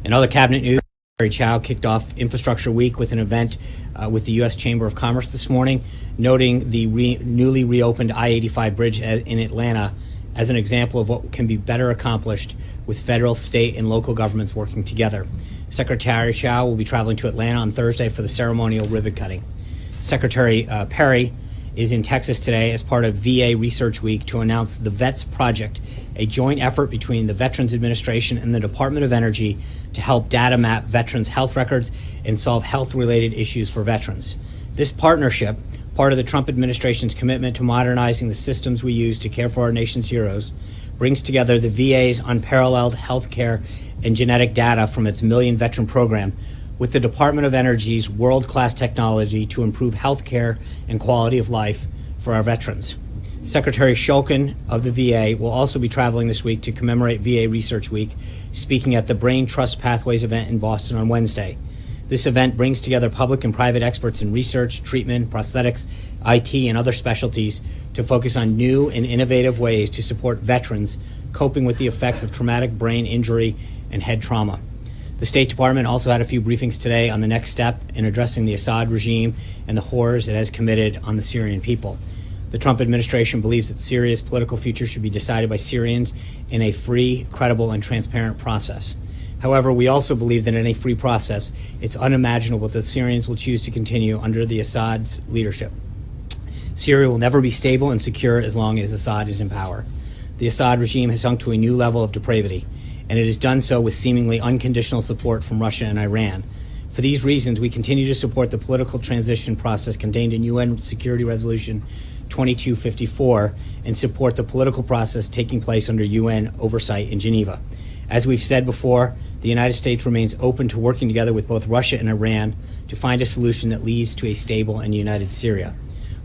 In other cabinet news, Secretary Chow kicked off Infrastructure Week with an event with the U.S. Chamber of Commerce this morning, noting the newly reopened I-85 bridge in Atlanta as an example of what can be better accomplished with federal, state, and local governments working together. Secretary Chow will be traveling to Atlanta on Thursday for the ceremonial ribbon cutting. Secretary Perry is in Texas today as part of VA Research Week to announce the VETS Project, a joint effort between the Veterans Administration and the Department of Energy to help data map veterans' health records and solve health-related issues for veterans. This partnership, part of the Trump administration's commitment to modernizing the systems we use to care for our nation's heroes, brings together the VA's unparalleled health care and genetic data from its Million Veteran program with the Department of Energy's world-class technology to improve health care and quality of life for our veterans. Secretary Shulkin of the VA will also be traveling this week to commemorate VA Research Week, speaking at the Brain Trust Pathways event in Boston on Wednesday. This event brings together public and private experts in research, treatment, prosthetics, IT, and other specialties to focus on new and innovative ways to support veterans coping with the effects of traumatic brain injury and head trauma. The State Department also had a few briefings today on the next step in addressing the Assad regime and the horrors it has committed on the Syrian people. The Trump administration believes that Syria's political future should be decided by Syrians in a free, credible, and transparent process. However, we also believe that in a free process, it's unimaginable that Syrians will choose to continue under the Assad's leadership. Syria will never be stable and secure as long as Assad is in power. The Assad regime has sunk to a new level of depravity, and it has done so with seemingly unconditional support from Russia and Iran. For these reasons, we continue to support the political transition process contained in UN Security Resolution 2254 and support the political process taking place under UN oversight in Geneva. As we've said before, the United States remains open to working together with both Russia and Iran to find a solution that leads to a stable and united Syria.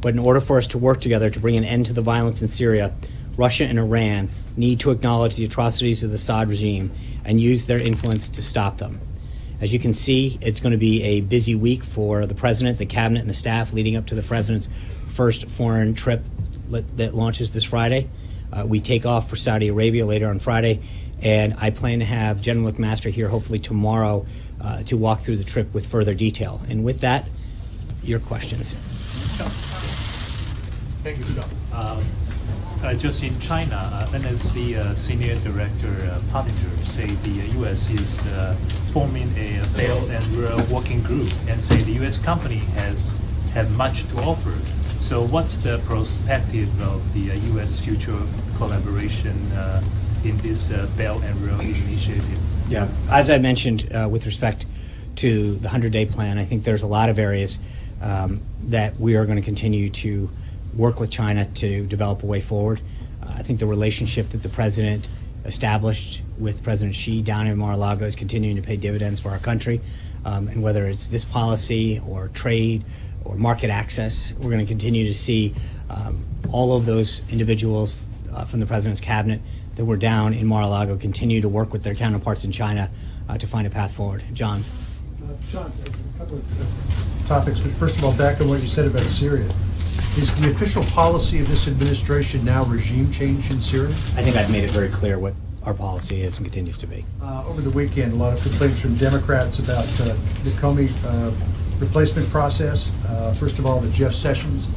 But in order for us to work together to bring an end to the violence in Syria, Russia and Iran need to acknowledge the atrocities of the Assad regime and use their influence to stop them. As you can see, it's going to be a busy week for the President, the Cabinet, and the staff leading up to the President's first foreign trip that launches this Friday. We take off for Saudi Arabia later on Friday, and I plan to have General McMaster here hopefully tomorrow to walk through the trip with further detail. And with that, your questions. Thank you, Sean. Just in China, NSC Senior Director Pottinger say the U.S. is forming a Belt and Road working group and say the U.S. company have much to offer. So what's the perspective of the U.S. future collaboration in this Belt and Road initiative? Yeah, as I mentioned with respect to the 100-day plan, I think there's a lot of areas that we are going to continue to work with China to develop a way forward. I think the relationship that the president established with President Xi down in Mar-a-Lago is continuing to pay dividends for our country. And whether it's this policy or trade or market access, we're going to continue to see all of those individuals from the president's cabinet that were down in Mar-a-Lago continue to work with their counterparts in China to find a path forward. John. Sean, a couple of topics, but first of all, back on what you said about Syria. Is the official policy of this administration now regime change in Syria? I think I've made it very clear what our policy is and continues to be. Over the weekend, a lot of complaints from Democrats about the Comey replacement process. First of all, that Jeff Sessions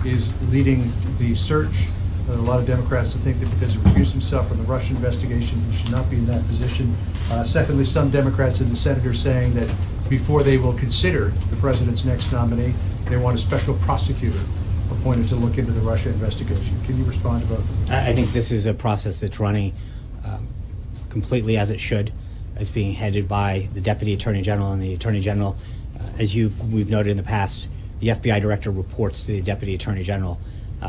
is leading the search. A lot of Democrats think that because he recused himself from the Russian investigation, he should not be in that position. Secondly, some Democrats and the senators saying that before they will consider the president's next nominee, they want a special prosecutor appointed to look into the Russia investigation. Can you respond to both of them? I think this is a process that's running completely as it should. It's being headed by the Deputy Attorney General, and the Attorney General, as we've noted in the past, the FBI Director reports to the Deputy Attorney General.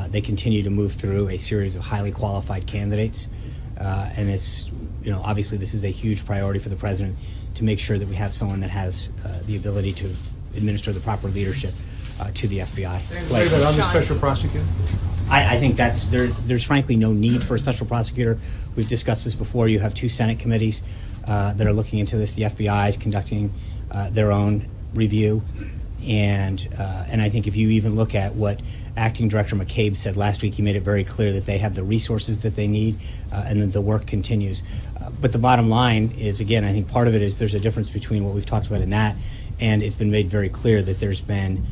They continue to move through a series of highly qualified candidates, and it's, obviously this is a huge priority for the President to make sure that we have someone that has the ability to administer the proper leadership to the FBI. What about on the special prosecutor? I think there's frankly no need for a special prosecutor. We've discussed this before. You have two Senate committees that are looking into this. The FBI is conducting their own review, and I think if you even look at what Acting Director McCabe said last week, he made it very clear that they have the resources that they need, and that the work continues. But the bottom line is, again, I think part of it is there's a difference between what we've talked about in that, and it's been made very clear that there's been,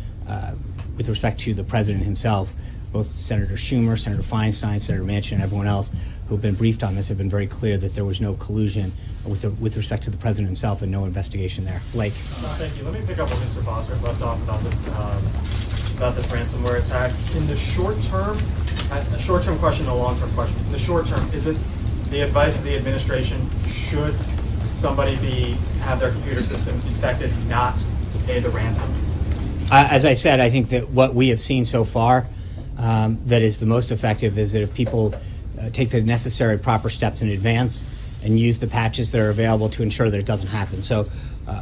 with respect to the president himself, both Senator Schumer, Senator Feinstein, Senator Manchin, and everyone else who have been briefed on this have been very clear that there was no collusion with respect to the president himself and no investigation there. Blake. Thank you. Let me pick up where Mr. Foster left off about this ransomware attack. In the short term, a short-term question and a long-term question. In the short term, is it the advice of the administration, should somebody have their computer system infected, not to pay the ransom? As I said, I think that what we have seen so far that is the most effective is that if people take the necessary proper steps in advance and use the patches that are available to ensure that it doesn't happen. So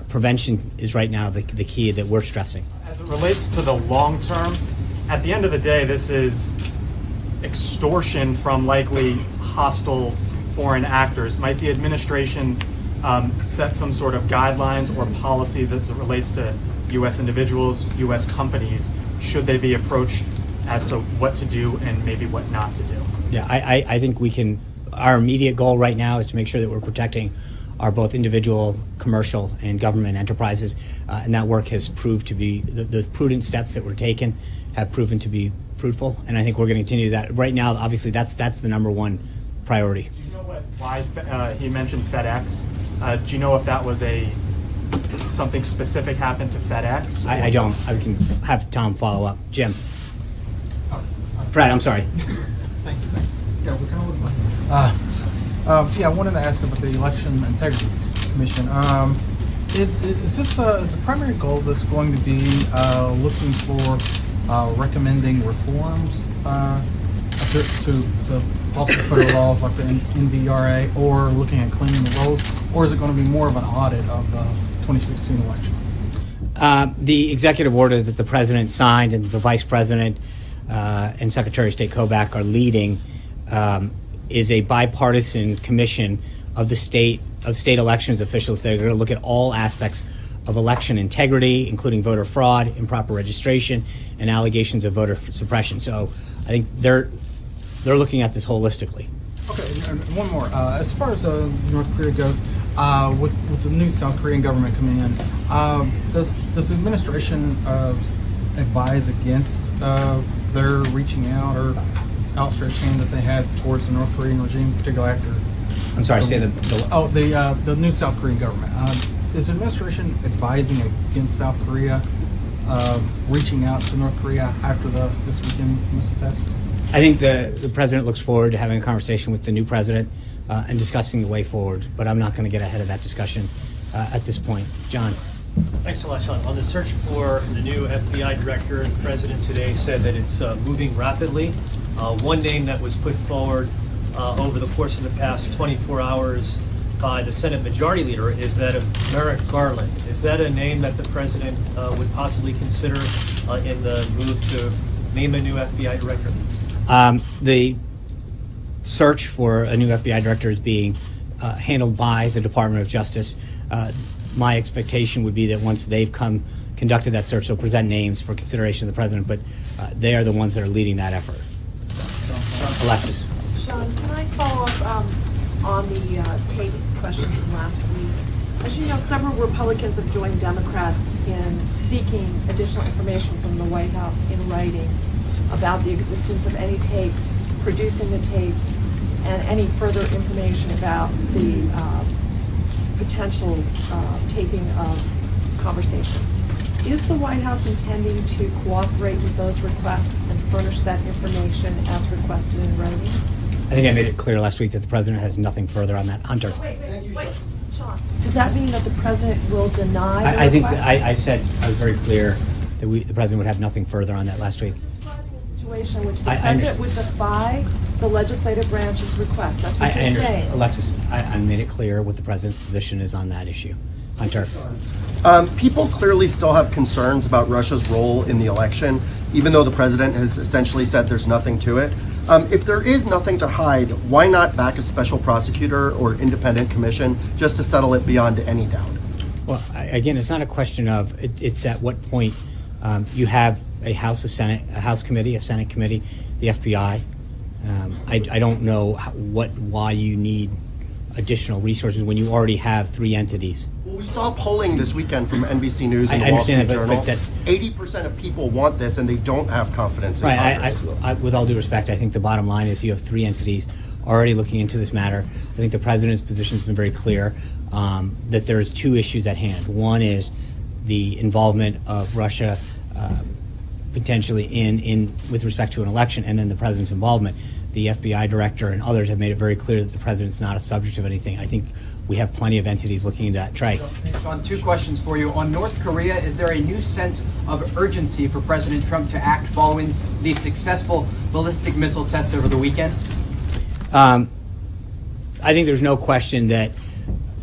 prevention is right now the key that we're stressing. As it relates to the long term, at the end of the day, this is extortion from likely hostile foreign actors. Might the administration set some sort of guidelines or policies as it relates to U.S. individuals, U.S. companies? Should they be approached as to what to do and maybe what not to do? Yeah, I think we can. Our immediate goal right now is to make sure that we're protecting our both individual, commercial, and government enterprises, and that work has proved to be, the prudent steps that were taken have proven to be fruitful, and I think we're going to continue that. Right now, obviously, that's the number one priority. Do you know why he mentioned FedEx? Do you know if that was something specific happened to FedEx? I don't. I can have Tom follow up. Jim. Fred, I'm sorry. Thanks. Yeah, we're kind of looking I wanted to ask about the Election Integrity Commission. Is this is the primary goal that's going to be looking for recommending reforms to possible federal laws like the NVRA, or looking at cleaning the rolls, or is it going to be more of an audit of the 2016 election? The executive order that the president signed and the vice president and Secretary of State Kobach are leading is a bipartisan commission of state elections officials that are going to look at all aspects of election integrity, including voter fraud, improper registration, and allegations of voter suppression. So I think they're looking at this holistically. Okay, and one more. As far as North Korea goes, with the new South Korean government coming in, does the administration advise against their reaching out or outstretched hand that they had towards the North Korean regime, particularly after? I'm sorry, say the new South Korean government. Is the administration advising against South Korea reaching out to North Korea after this weekend's missile test? I think the president looks forward to having a conversation with the new president and discussing the way forward, but I'm not going to get ahead of that discussion at this point. John. Thanks a lot, Sean. On the search for the new FBI director, the president today said that it's moving rapidly. One name that was put forward over the course of the past 24 hours by the Senate Majority Leader is that of Merrick Garland. Is that a name that the president would possibly consider in the move to name a new FBI director? The search for a new FBI director is being handled by the Department of Justice. My expectation would be that once they've conducted that search, they'll present names for consideration of the president, but they are the ones that are leading that effort. So, Alexis. Sean, can I follow up on the tape question from last week? As you know, several Republicans have joined Democrats in seeking additional information from the White House in writing about the existence of any tapes, producing the tapes, and any further information about the potential taping of conversations. Is the White House intending to cooperate with those requests and furnish that information as requested in writing? I think I made it clear last week that the president has nothing further on that. Hunter. Wait, Sean. Does that mean that the president will deny the I think request? I said I was very clear that the president would have nothing further on that last week. Describing a situation in which the I president would defy the legislative branch's request. That's what you're saying. Alexis, I made it clear what the president's position is on that issue. Hunter. People clearly still have concerns about Russia's role in the election, even though the president has essentially said there's nothing to it. If there is nothing to hide, why not back a special prosecutor or independent commission just to settle it beyond any doubt? Well, again, it's not a question of, it's at what point you have a House committee, a Senate committee, the FBI. I don't know why you need additional resources when you already have three entities. Well, we saw polling this weekend from NBC News and I the Wall Street understand that, Journal. but that's 80% of people want this, and they don't have confidence in Congress. With all due respect, I think the bottom line is you have three entities already looking into this matter. I think the president's position has been very clear that there's two issues at hand. One is the involvement of Russia potentially in with respect to an election, and then the president's involvement. The FBI director and others have made it very clear that the president's not a subject of anything. I think we have plenty of entities looking into that. Trey. Sean, two questions for you. On North Korea, is there a new sense of urgency for President Trump to act following the successful ballistic missile test over the weekend? I think there's no question that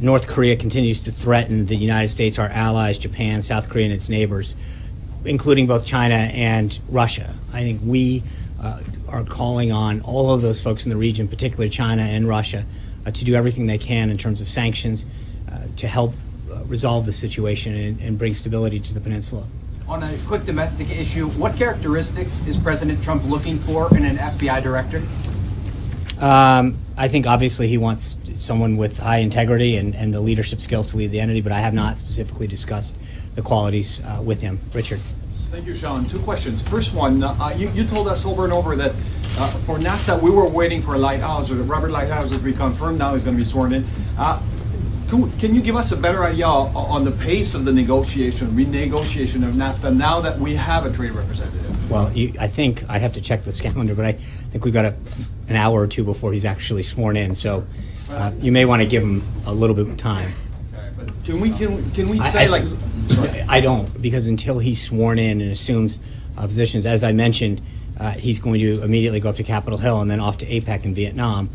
North Korea continues to threaten the United States, our allies, Japan, South Korea, and its neighbors, including both China and Russia. I think we are calling on all of those folks in the region, particularly China and Russia, to do everything they can in terms of sanctions to help resolve the situation and bring stability to the peninsula. On a quick domestic issue, what characteristics is President Trump looking for in an FBI director? I think obviously he wants someone with high integrity and the leadership skills to lead the entity, but I have not specifically discussed the qualities with him. Richard. Thank you, Sean. Two questions. First one, you told us over and over that for NAFTA we were waiting for Lighthouse, or Robert Lighthouse, as we confirmed now is going to be sworn in. Can you give us a better idea on the pace of the renegotiation of NAFTA now that we have a trade representative? Well, I think I'd have to check this calendar, but I think we've got an hour or two before he's actually sworn in, so you may want to give him a little bit of time. Okay, but can we say I don't, because until he's sworn in and assumes positions, as I mentioned, he's going to immediately go up to Capitol Hill and then off to APEC in Vietnam.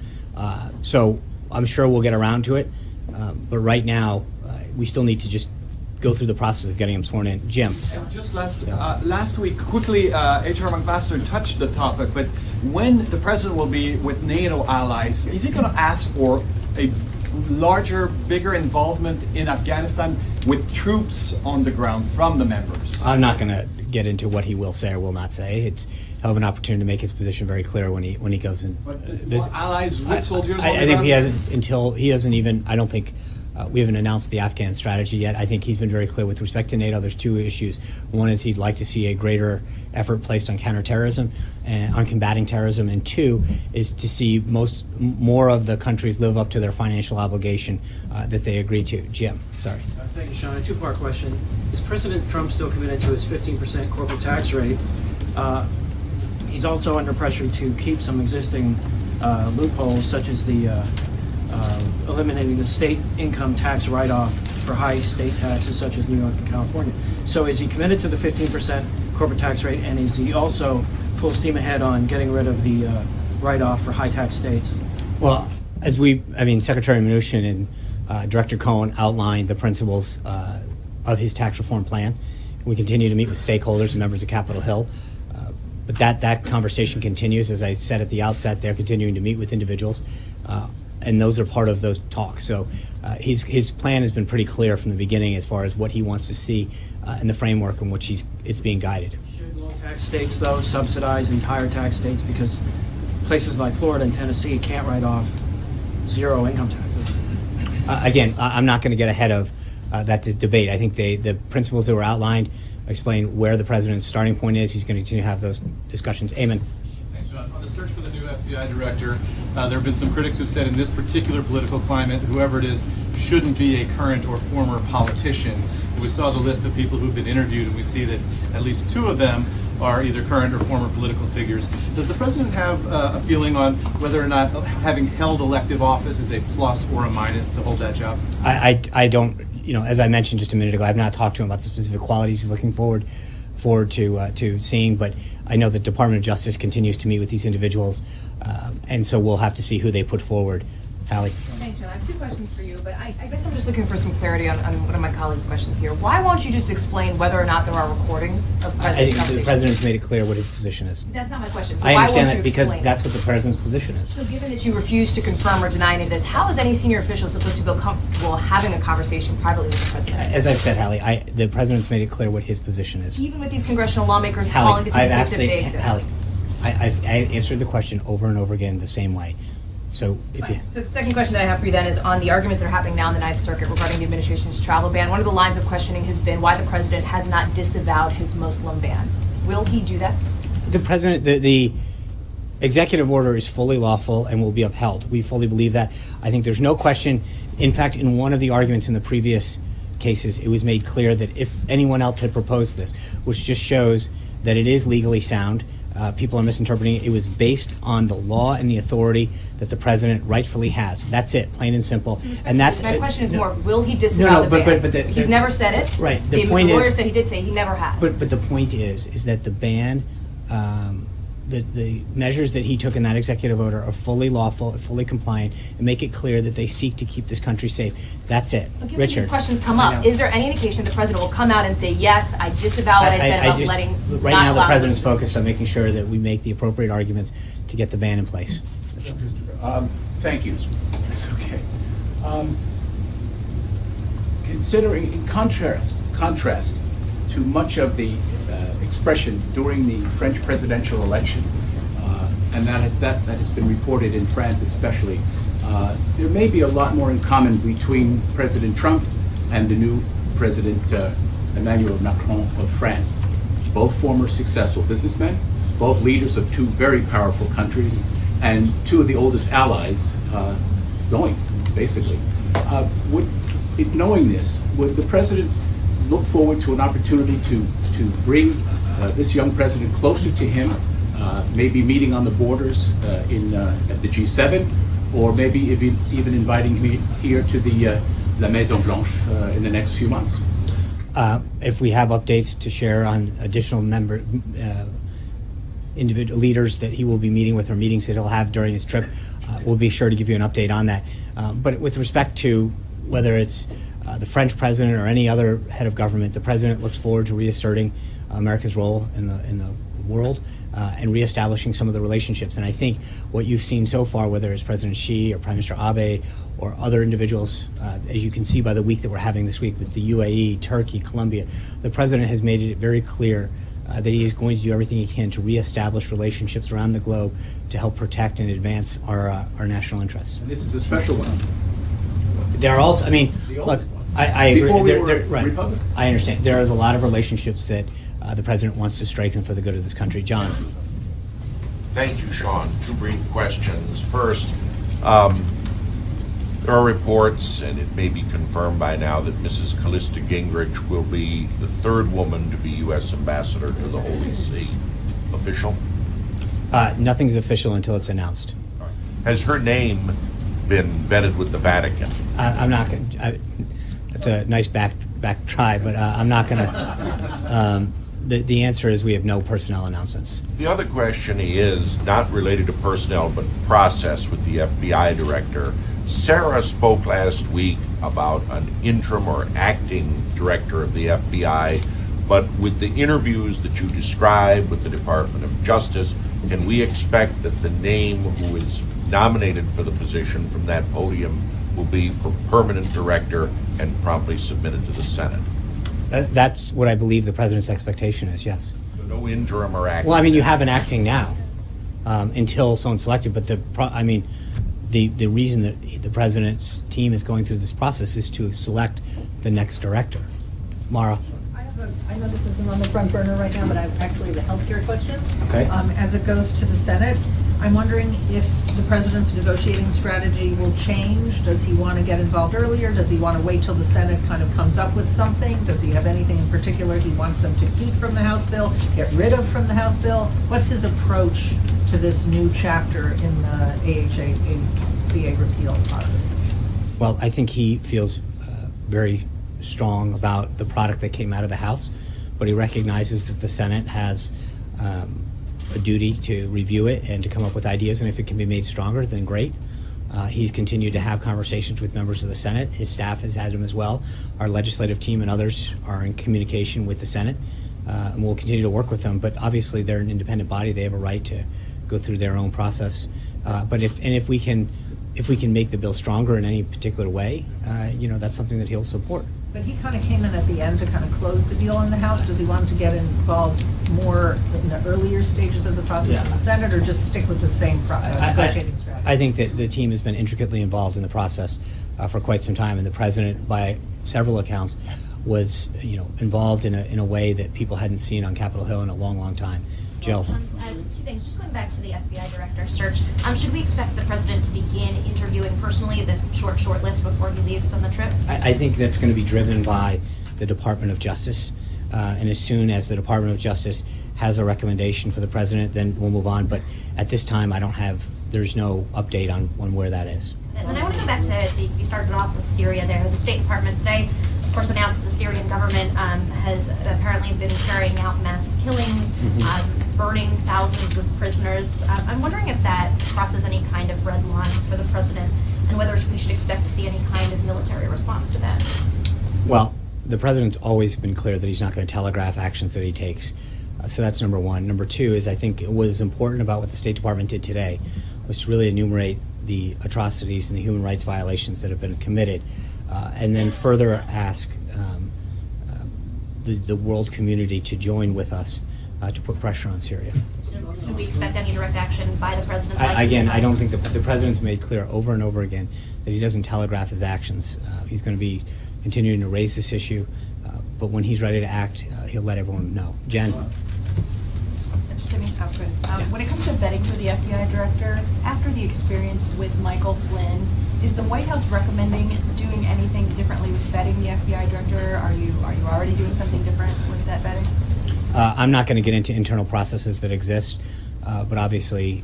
So I'm sure we'll get around to it, but right now we still need to just go through the process of getting him sworn in. Jim. Just last week, quickly, H.R. McMaster touched the topic, but when the president will be with NATO allies, is he going to ask for a larger, bigger involvement in Afghanistan with troops on the ground from the members? I'm not going to get into what he will say or will not say. He'll have an opportunity to make his position very clear when he goes in. But allies with soldiers on the I think ground? he hasn't until he hasn't even. I don't think. We haven't announced the Afghan strategy yet. I think he's been very clear with respect to NATO. There's two issues. One is he'd like to see a greater effort placed on counterterrorism and on combating terrorism, and two is to see more of the countries live up to their financial obligation that they agreed to. Jim, sorry. Thank you, Sean. A two-part question. Is President Trump still committed to his 15% corporate tax rate? He's also under pressure to keep some existing loopholes, such as the eliminating the state income tax write-off for high state taxes such as New York and California. So is he committed to the 15% corporate tax rate, and is he also full steam ahead on getting rid of the write-off for high tax states? Well, Secretary Mnuchin and Director Cohen outlined the principles of his tax reform plan. We continue to meet with stakeholders and members of Capitol Hill. But that conversation continues. As I said at the outset, they're continuing to meet with individuals, and those are part of those talks. So his plan has been pretty clear from the beginning as far as what he wants to see in the framework in which it's being guided. Should low tax states, though, subsidize these higher tax states, because places like Florida and Tennessee can't write off zero income taxes? Again, I'm not going to get ahead of that debate. I think the principles that were outlined explain where the president's starting point is. He's going to continue to have those discussions. Eamon. Thanks, John. On the search for the new FBI director, there have been some critics who've said in this particular political climate, whoever it is shouldn't be a current or former politician. We saw the list of people who've been interviewed, and we see that at least 2 of them are either current or former political figures. Does the president have a feeling on whether or not having held elective office is a plus or a minus to hold that job? I don't, as I mentioned just a minute ago, I've not talked to him about the specific qualities he's looking forward to seeing, but I know the Department of Justice continues to meet with these individuals, and so we'll have to see who they put forward. Hallie. Thanks, John. I have 2 questions for you, but I guess I'm just looking for some clarity on one of my colleagues' questions here. Why won't you just explain whether or not there are recordings of I President's think the conversations? president's made it clear what his position is. That's not my question. So I why understand won't that you because explain? that's what the president's position is. So given that you refuse to confirm or deny any of this, how is any senior official supposed to feel comfortable having a conversation privately with the president? As I've said, Hallie, the president's made it clear what his position is. Even with these congressional lawmakers Hallie, calling to see I've if asked they exist. Hallie, I've answered the question over and over again the same way. So if you... So the second question that I have for you then is on the arguments that are happening now in the Ninth Circuit regarding the administration's travel ban. One of the lines of questioning has been why the president has not disavowed his Muslim ban. Will he do that? The president, the executive order is fully lawful and will be upheld. We fully believe that. I think there's no question. In fact, in one of the arguments in the previous cases, it was made clear that if anyone else had proposed this, which just shows that it is legally sound, people are misinterpreting it. It was based on the law and the authority that the president rightfully has. That's it, plain and simple. And that's my question is more: will he disavow the ban? He's never said it. Right. The lawyer said he did say he never has. But the point is that the ban, the measures that he took in that executive order are fully lawful, fully compliant, and make it clear that they seek to keep this country safe. That's it. But given Richard. these questions come up, is there any indication the president will come out and say, yes, I disavow what I said about letting Right now, the president's focused on making sure that we make the appropriate arguments to get the ban in place. Thank you. That's okay. Considering, in contrast to much of the expression during the French presidential election, and that has been reported in France especially, there may be a lot more in common between President Trump and the new President Emmanuel Macron of France. Both former successful businessmen, both leaders of 2 very powerful countries, and 2 of the oldest allies going, basically. Knowing this, would the president look forward to an opportunity to bring this young president closer to him, maybe meeting on the borders at the G7, or maybe even inviting him here to the La Maison Blanche in the next few months? If we have updates to share on additional individual leaders that he will be meeting with or meetings that he'll have during his trip, we'll be sure to give you an update on that. But with respect to whether it's the French president or any other head of government, the president looks forward to reasserting America's role in the world and reestablishing some of the relationships. And I think what you've seen so far, whether it's President Xi or Prime Minister Abe or other individuals, as you can see by the week that we're having this week with the UAE, Turkey, Colombia, the president has made it very clear that he is going to do everything he can to reestablish relationships around the globe to help protect and advance our national interests. And this is a special one. There are also, I mean, look, I agree. Before we were Republican. I understand. There is a lot of relationships that the president wants to strengthen for the good of this country. John. Thank you, Sean. 2 brief questions. First, there are reports, and it may be confirmed by now, that Mrs. Callista Gingrich will be the 3rd woman to be U.S. ambassador to the Holy See. Official? Nothing's official until it's announced. Has her name been vetted with the Vatican? I'm not going to. That's a nice back try, but I'm not going to. The answer is we have no personnel announcements. The other question is not related to personnel, but process with the FBI director. Sarah spoke last week about an interim or acting director of the FBI, but with the interviews that you described with the Department of Justice, can we expect that the name who is nominated for the position from that podium will be for permanent director and promptly submitted to the Senate? That's what I believe the president's expectation is, yes. So no interim or acting? Well, I mean, you have an acting now until someone's selected, but the reason that the president's team is going through this process is to select the next director. Mara? I know this isn't on the front burner right now, but I actually have a healthcare question. Okay. As it goes to the Senate, I'm wondering if the president's negotiating strategy will change. Does he want to get involved earlier? Does he want to wait till the Senate kind of comes up with something? Does he have anything in particular he wants them to keep from the House bill, get rid of from the House bill? What's his approach to this new chapter in the AHA-CA repeal process? Well, I think he feels very strong about the product that came out of the House, but he recognizes that the Senate has a duty to review it and to come up with ideas, and if it can be made stronger, then great. He's continued to have conversations with members of the Senate. His staff has had them as well. Our legislative team and others are in communication with the Senate, and we'll continue to work with them, but obviously they're an independent body. They have a right to go through their own process. But if we can make the bill stronger in any particular way, that's something that he'll support. But he kind of came in at the end to kind of close the deal in the House. Does he want to get involved more in the earlier stages of the process in the Senate, or just stick with the same negotiating strategy? I think that the team has been intricately involved in the process for quite some time, and the president, by several accounts, was involved in a way that people hadn't seen on Capitol Hill in a long, long time. Jill. Two things. Just going back to the FBI director search, should we expect the president to begin interviewing personally the short list before he leaves on the trip? I think that's going to be driven by the Department of Justice. And as soon as the Department of Justice has a recommendation for the president, then we'll move on. But at this time, there's no update on where that is. And then I want to go back to you started off with Syria there. The State Department today, of course, announced that the Syrian government has apparently been carrying out mass killings, burning thousands of prisoners. I'm wondering if that crosses any kind of red line for the president, and whether we should expect to see any kind of military response to that. Well, the president's always been clear that he's not going to telegraph actions that he takes. So that's number one. Number two is I think what was important about what the State Department did today was to really enumerate the atrocities and the human rights violations that have been committed, and then further ask the world community to join with us to put pressure on Syria. Should we expect any direct action by the president? I don't think the president's made clear over and over again that he doesn't telegraph his actions. He's going to be continuing to raise this issue, but when he's ready to act, he'll let everyone know. Jen? When it comes to vetting for the FBI director, after the experience with Michael Flynn, is the White House recommending doing anything differently with vetting the FBI director? Are you already doing something different with that vetting? I'm not going to get into internal processes that exist, but obviously,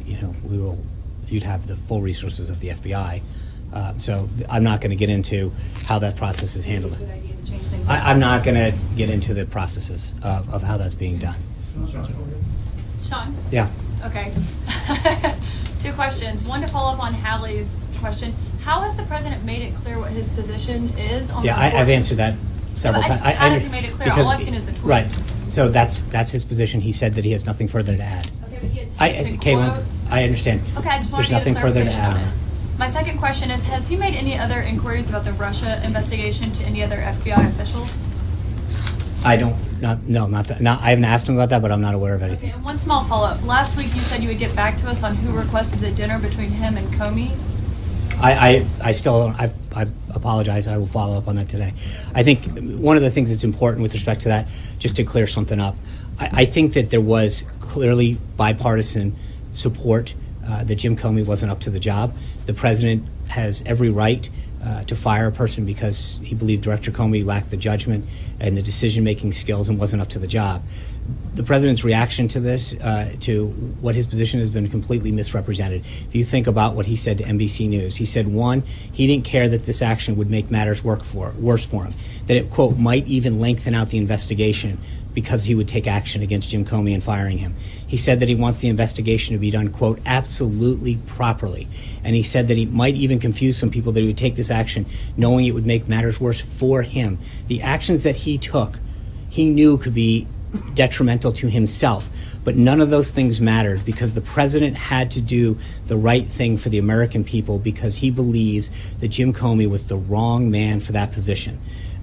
you'd have the full resources of the FBI. So I'm not going to get into how that process is handled. I'm not going to get into the processes of how that's being done. Sean? Yeah. Okay. Two questions. One to follow up on Hallie's question. How has the president made it clear what his position is on the report? I've answered that several times. How has he made it clear? All I've seen is the tweet. Right. So that's his position. He said that he has nothing further to add. Okay, but he had tapes and quotes. I understand. Okay, I just wanted There's to get nothing a further to clarification add on on it. My second question is, has he made any other inquiries about the Russia investigation to any other FBI officials? I haven't asked him about that, but I'm not aware of anything. Okay, and one small follow-up. Last week you said you would get back to us on who requested the dinner between him and Comey. I apologize. I will follow up on that today. I think one of the things that's important with respect to that, just to clear something up, I think that there was clearly bipartisan support that Jim Comey wasn't up to the job. The president has every right to fire a person because he believed Director Comey lacked the judgment and the decision-making skills and wasn't up to the job. The president's reaction to this, to what his position has been completely misrepresented. If you think about what he said to NBC News, he said, one, he didn't care that this action would make matters worse for him, that it, quote, might even lengthen out the investigation because he would take action against Jim Comey in firing him. He said that he wants the investigation to be done, quote, absolutely properly. And he said that he might even confuse some people that he would take this action knowing it would make matters worse for him. The actions that he took, he knew could be detrimental to himself. But none of those things mattered because the president had to do the right thing for the American people because he believes that Jim Comey was the wrong man for that position.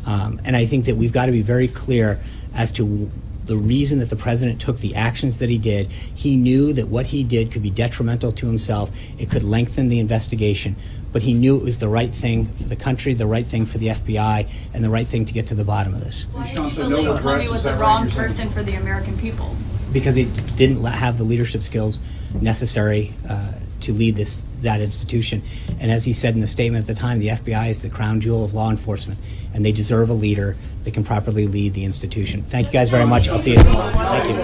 And I think that we've got to be very clear as to the reason that the president took the actions that he did. He knew that what he did could be detrimental to himself. It could lengthen the investigation. But he knew it was the right thing for the country, the right thing for the FBI, and the right thing to get to the bottom of this. Why did you believe Comey was the wrong person for the American people? Because he didn't have the leadership skills necessary to lead that institution. And as he said in the statement at the time, the FBI is the crown jewel of law enforcement, and they deserve a leader that can properly lead the institution. Thank you guys very much. I'll see you tomorrow. Thank you.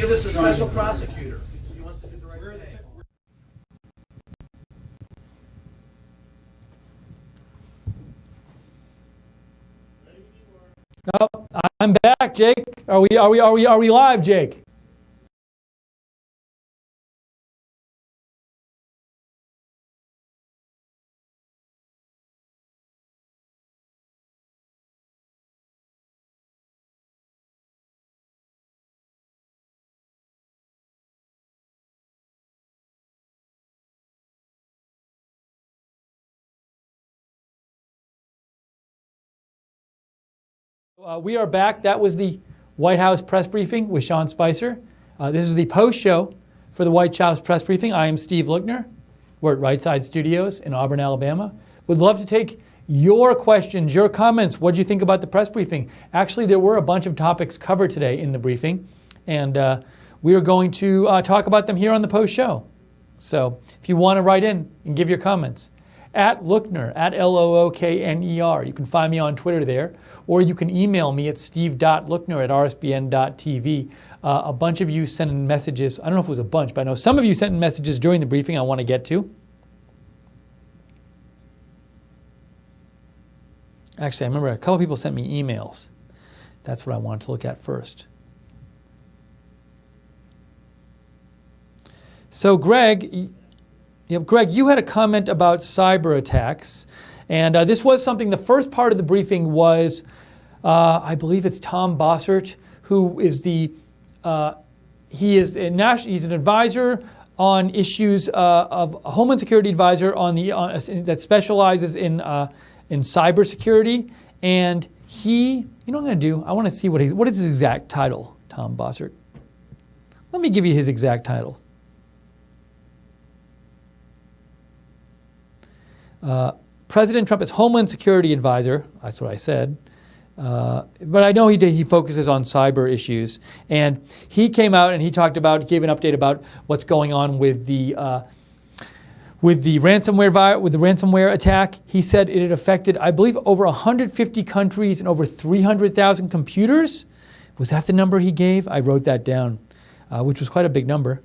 Give us the special prosecutor. He wants to do the right thing. Oh, I'm back, Jake. Are we live, Jake? We are back. That was the White House press briefing with Sean Spicer. This is the post show for the White House press briefing. I am Steve Lookner. We're at Right Side Studios in Auburn, Alabama. Would love to take your questions, your comments. What did you think about the press briefing? Actually, there were a bunch of topics covered today in the briefing, and we are going to talk about them here on the post show. So if you want to write in and give your comments, at Lookner, at Lookner. You can find me on Twitter there, or you can email me at steve.lookner@rsbn.tv. A bunch of you sent in messages. I don't know if it was a bunch, but I know some of you sent in messages during the briefing I want to get to. Actually, I remember a couple people sent me emails. That's what I wanted to look at first. So Greg, you had a comment about cyber attacks, and this was something. The first part of the briefing was, I believe it's Tom Bossert, who is he's an advisor on issues of a Homeland Security advisor that specializes in cybersecurity, and you know what I'm going to do? I want to see what is his exact title, Tom Bossert. Let me give you his exact title. President Trump is Homeland Security Advisor. That's what I said. But I know he focuses on cyber issues. And he came out and he gave an update about what's going on with the ransomware attack. He said it had affected, I believe, over 150 countries and over 300,000 computers. Was that the number he gave? I wrote that down, which was quite a big number.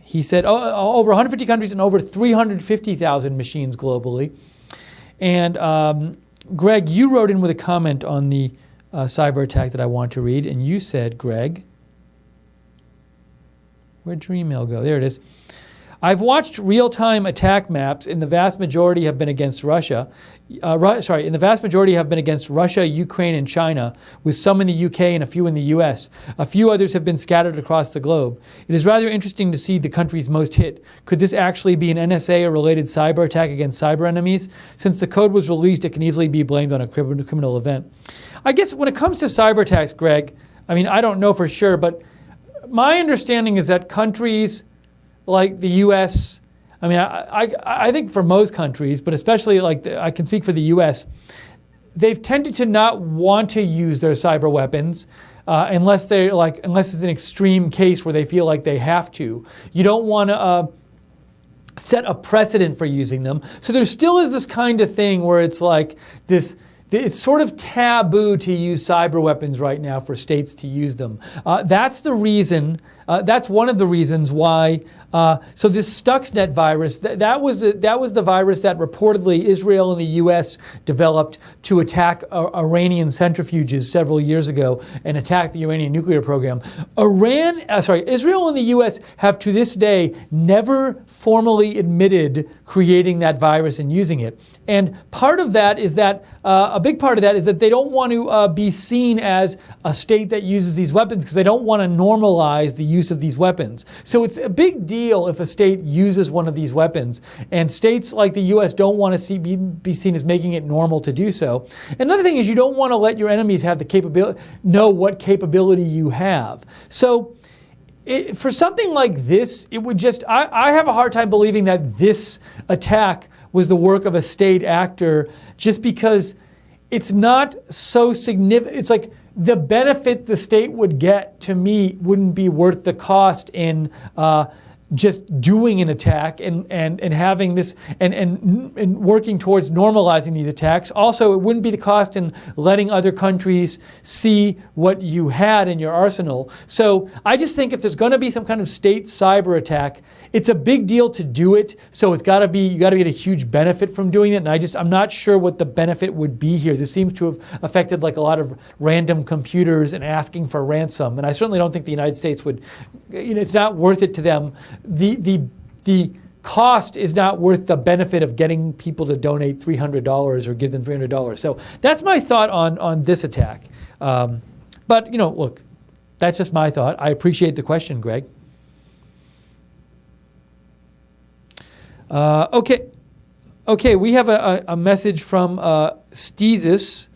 He said over 150 countries and over 350,000 machines globally. And Greg, you wrote in with a comment on the cyber attack that I want to read, and you said, Greg, where'd your email go? There it is. I've watched real-time attack maps, and the vast majority have been against Russia. The vast majority have been against Russia, Ukraine, and China, with some in the UK and a few in the US. A few others have been scattered across the globe. It is rather interesting to see the countries most hit. Could this actually be an NSA or related cyber attack against cyber enemies? Since the code was released, it can easily be blamed on a criminal event. I guess when it comes to cyber attacks, Greg, I mean, I don't know for sure, but my understanding is that countries like the U.S., I mean, I think for most countries, but especially I can speak for the U.S., they've tended to not want to use their cyber weapons unless it's an extreme case where they feel like they have to. You don't want to set a precedent for using them. So there still is this kind of thing where it's like this. It's sort of taboo to use cyber weapons right now for states to use them. That's the reason. That's one of the reasons why. So this Stuxnet virus, that was the virus that reportedly Israel and the U.S. developed to attack Iranian centrifuges several years ago and attack the Iranian nuclear program. Israel and the U.S. have to this day never formally admitted creating that virus and using it. And part of that is that a big part of that is that they don't want to be seen as a state that uses these weapons because they don't want to normalize the use of these weapons. So it's a big deal if a state uses one of these weapons, and states like the U.S. don't want to be seen as making it normal to do so. Another thing is you don't want to let your enemies have the capability, know what capability you have. So for something like this, it would just, I have a hard time believing that this attack was the work of a state actor, just because it's not so significant. It's like the benefit the state would get, to me, wouldn't be worth the cost in just doing an attack and having this and working towards normalizing these attacks. Also, it wouldn't be the cost in letting other countries see what you had in your arsenal. So I just think if there's going to be some kind of state cyber attack, it's a big deal to do it. So you got to get a huge benefit from doing it. And I'm not sure what the benefit would be here. This seems to have affected like a lot of random computers and asking for ransom. And I certainly don't think the United States would, it's not worth it to them. The cost is not worth the benefit of getting people to donate $300 or give them $300. So that's my thought on this attack. But look, that's just my thought. I appreciate the question, Greg. Okay. We have a message from Steezus.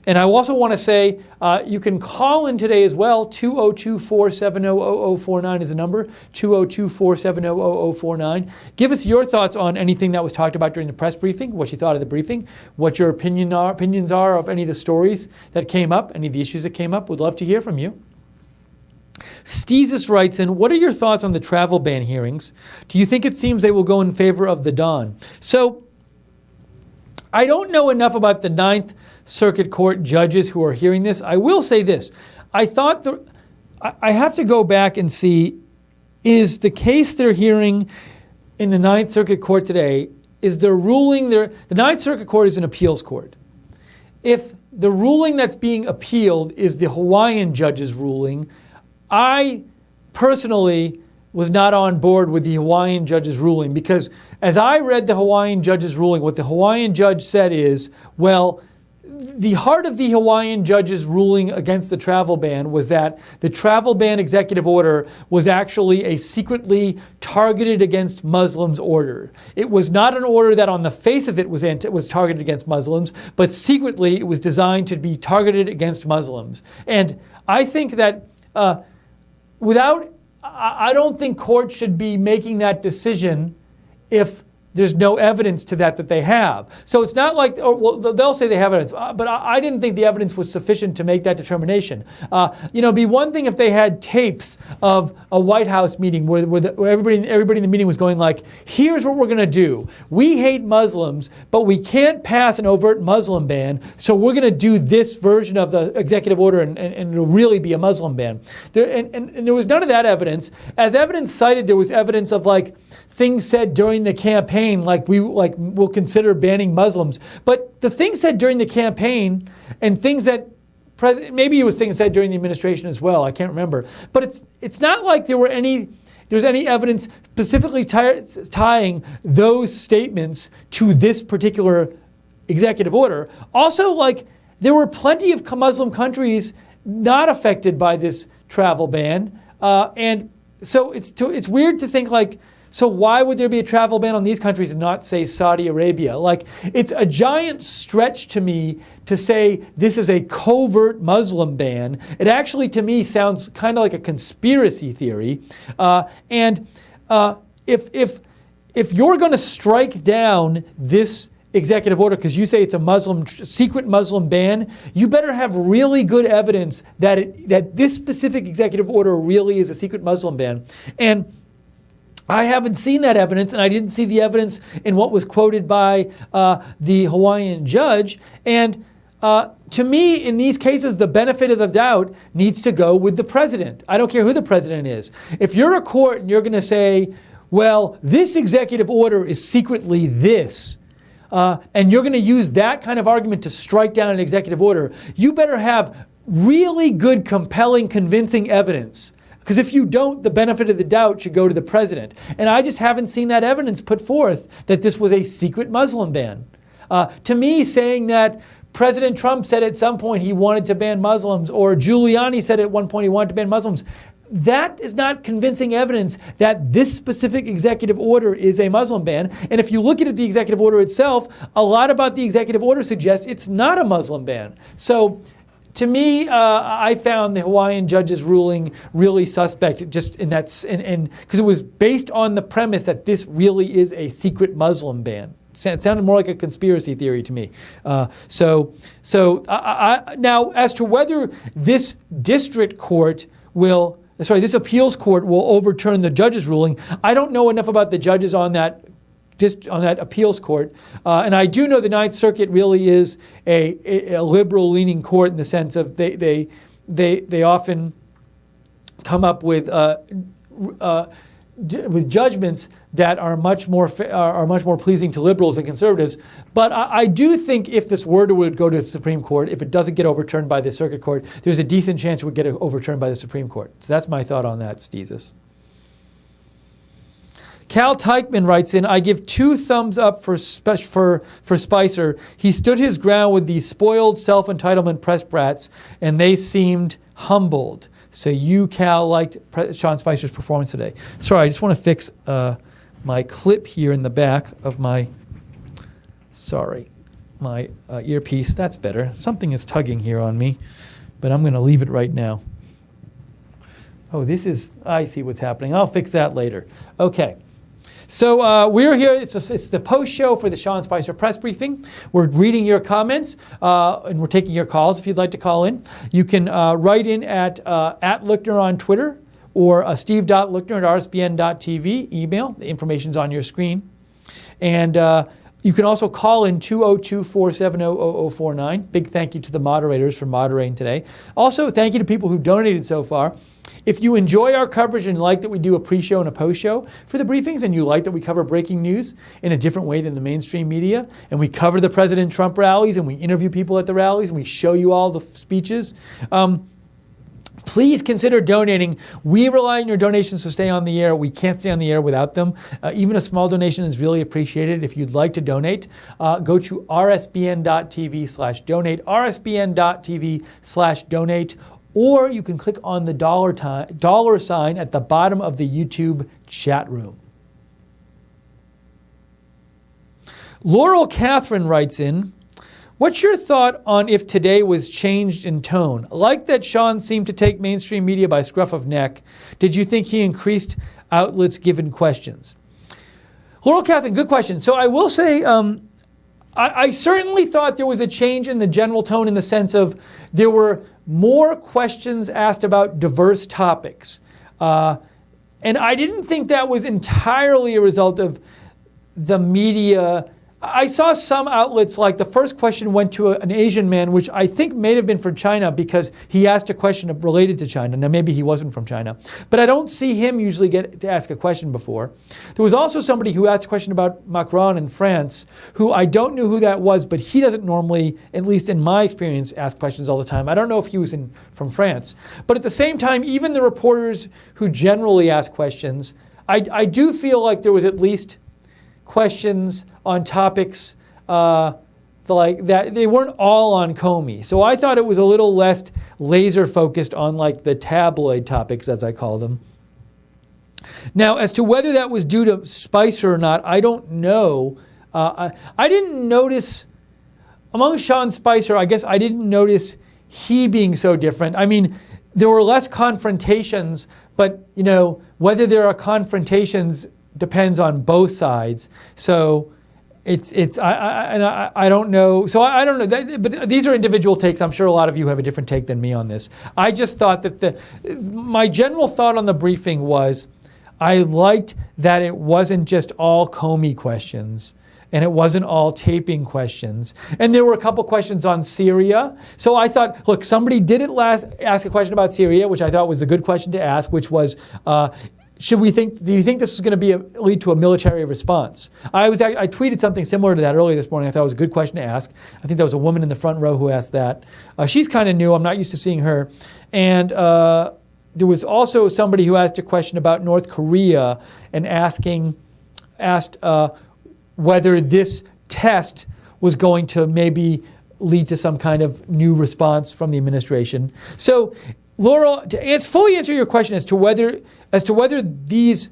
And I also want to say you can call in today as well. 202-470-0049 is the number. 202-470-0049. Give us your thoughts on anything that was talked about during the press briefing, what you thought of the briefing, what your opinions are of any of the stories that came up, any of the issues that came up. We'd love to hear from you. Steezus writes in, what are your thoughts on the travel ban hearings? Do you think it seems they will go in favor of the Don? So I don't know enough about the Ninth Circuit Court judges who are hearing this. I will say this. I have to go back and see, is the case they're hearing in the Ninth Circuit Court today, is the ruling there? The Ninth Circuit Court is an appeals court. If the ruling that's being appealed is the Hawaiian judge's ruling, I personally was not on board with the Hawaiian judge's ruling, because as I read the Hawaiian judge's ruling, what the Hawaiian judge said is, well, the heart of the Hawaiian judge's ruling against the travel ban was that the travel ban executive order was actually a secretly targeted against Muslims order. It was not an order that on the face of it was targeted against Muslims, but secretly it was designed to be targeted against Muslims. And I think that I don't think courts should be making that decision if there's no evidence to that they have. So it's not like, they'll say they have evidence, but I didn't think the evidence was sufficient to make that determination. It'd be one thing if they had tapes of a White House meeting where everybody in the meeting was going like, here's what we're going to do. We hate Muslims, but we can't pass an overt Muslim ban, so we're going to do this version of the executive order, and it'll really be a Muslim ban. And there was none of that evidence. As evidence cited, there was evidence of like things said during the campaign, we'll consider banning Muslims. But the things said during the campaign and things that maybe it was things said during the administration as well. I can't remember. But it's not like there's any evidence specifically tying those statements to this particular executive order. Also, there were plenty of Muslim countries not affected by this travel ban, and so it's weird to think so why would there be a travel ban on these countries and not, say, Saudi Arabia? It's a giant stretch to me to say this is a covert Muslim ban. It actually, to me, sounds kind of like a conspiracy theory. And if you're going to strike down this executive order because you say it's a secret Muslim ban, you better have really good evidence that this specific executive order really is a secret Muslim ban. And I haven't seen that evidence, and I didn't see the evidence in what was quoted by the Hawaiian judge. And to me, in these cases, the benefit of the doubt needs to go with the president. I don't care who the president is. If you're a court and you're going to say, well, this executive order is secretly this, and you're going to use that kind of argument to strike down an executive order, you better have really good, compelling, convincing evidence. Because if you don't, the benefit of the doubt should go to the president. And I just haven't seen that evidence put forth that this was a secret Muslim ban. To me, saying that President Trump said at some point he wanted to ban Muslims, or Giuliani said at one point he wanted to ban Muslims, that is not convincing evidence that this specific executive order is a Muslim ban. And if you look at the executive order itself, a lot about the executive order suggests it's not a Muslim ban. So to me, I found the Hawaiian judge's ruling really suspect, just in that, because it was based on the premise that this really is a secret Muslim ban. It sounded more like a conspiracy theory to me. Now, as to whether this this appeals court will overturn the judge's ruling, I don't know enough about the judges on that appeals court. And I do know the Ninth Circuit really is a liberal-leaning court in the sense of they often come up with judgments that are much more pleasing to liberals than conservatives. But I do think if this were to go to the Supreme Court, if it doesn't get overturned by the Circuit Court, there's a decent chance it would get overturned by the Supreme Court. So that's my thought on that, Steezus. Cal Teichman writes in, I give 2 thumbs up for Spicer. He stood his ground with these spoiled self-entitlement press brats, and they seemed humbled. So you, Cal, liked Sean Spicer's performance today. Sorry, I just want to fix my clip here in the back of my earpiece. That's better. Something is tugging here on me, but I'm going to leave it right now. Oh, I see what's happening. I'll fix that later. Okay. So we're here. It's the post show for the Sean Spicer press briefing. We're reading your comments and we're taking your calls if you'd like to call in. You can write in at Lookner on Twitter or steve.lookner@rsbn.tv. Email. The information's on your screen. And you can also call in 202-470-0049. Big thank you to the moderators for moderating today. Also, thank you to people who've donated so far. If you enjoy our coverage and like that we do a pre-show and a post-show for the briefings, and you like that we cover breaking news in a different way than the mainstream media, and we cover the President Trump rallies, and we interview people at the rallies, and we show you all the speeches, please consider donating. We rely on your donations to stay on the air. We can't stay on the air without them. Even a small donation is really appreciated. If you'd like to donate, go to rsbn.tv/donate, rsbn.tv/donate, or you can click on the dollar sign at the bottom of the YouTube chat room. Laurel Catherine writes in, what's your thought on if today was changed in tone? Like that Sean seemed to take mainstream media by scruff of neck. Did you think he increased outlets given questions? Laurel Catherine, good question. So I will say, I certainly thought there was a change in the general tone in the sense of there were more questions asked about diverse topics. And I didn't think that was entirely a result of the media. I saw some outlets, like the first question went to an Asian man, which I think may have been from China because he asked a question related to China. Now, maybe he wasn't from China. But I don't see him usually get to ask a question before. There was also somebody who asked a question about Macron in France, who I don't know who that was, but he doesn't normally, at least in my experience, ask questions all the time. I don't know if he was from France. But at the same time, even the reporters who generally ask questions, I do feel like there was at least questions on topics like that. They weren't all on Comey. So I thought it was a little less laser focused on like the tabloid topics, as I call them. Now, as to whether that was due to Spicer or not, I don't know. I didn't notice, among Sean Spicer, I guess I didn't notice he being so different. I mean, there were less confrontations, but whether there are confrontations depends on both sides. So I don't know. So I don't know. But these are individual takes. I'm sure a lot of you have a different take than me on this. I just thought that my general thought on the briefing was, I liked that it wasn't just all Comey questions, and it wasn't all taping questions. And there were a couple questions on Syria. So I thought, look, somebody did ask a question about Syria, which I thought was a good question to ask, which was, do you think this is going to lead to a military response? I tweeted something similar to that earlier this morning. I thought it was a good question to ask. I think there was a woman in the front row who asked that. She's kind of new. I'm not used to seeing her. And there was also somebody who asked a question about North Korea and asked whether this test was going to maybe lead to some kind of new response from the administration. So, Laurel, to fully answer your question as to whether the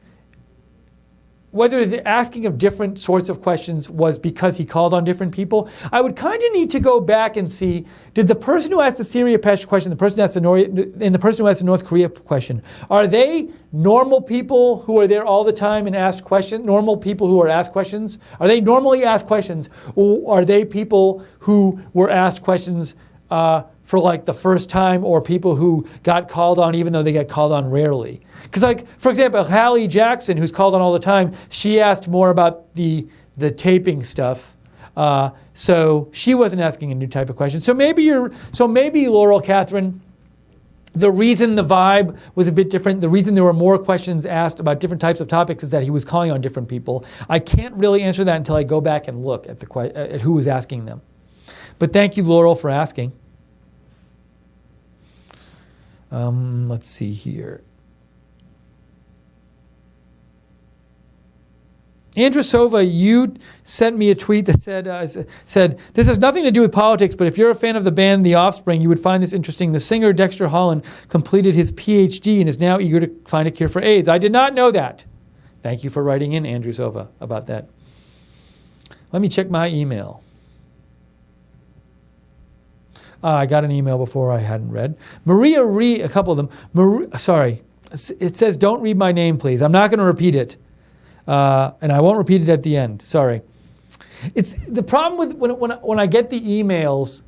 asking of different sorts of questions was because he called on different people, I would kind of need to go back and see, did the person who asked the Syria question, the person who asked the North Korea question, are they normal people who are there all the time and asked questions, normal people who are asked questions? Are they normally asked questions, or are they people who were asked questions for like the first time, or people who got called on even though they get called on rarely? Because, like, for example, Hallie Jackson, who's called on all the time, she asked more about the taping stuff. So she wasn't asking a new type of question. So maybe Laurel, Catherine, the reason the vibe was a bit different, the reason there were more questions asked about different types of topics is that he was calling on different people. I can't really answer that until I go back and look at who was asking them. But thank you, Laurel, for asking. Let's see here. Andrew Sova, you sent me a tweet that said, this has nothing to do with politics, but if you're a fan of the band The Offspring, you would find this interesting. The singer Dexter Holland completed his PhD and is now eager to find a cure for AIDS. I did not know that. Thank you for writing in, Andrew Sova, about that. Let me check my email. I got an email before I hadn't read. Maria Ree, a couple of them. Sorry. It says, don't read my name, please. I'm not going to repeat it. And I won't repeat it at the end. Sorry. It's the problem with when I get the emails,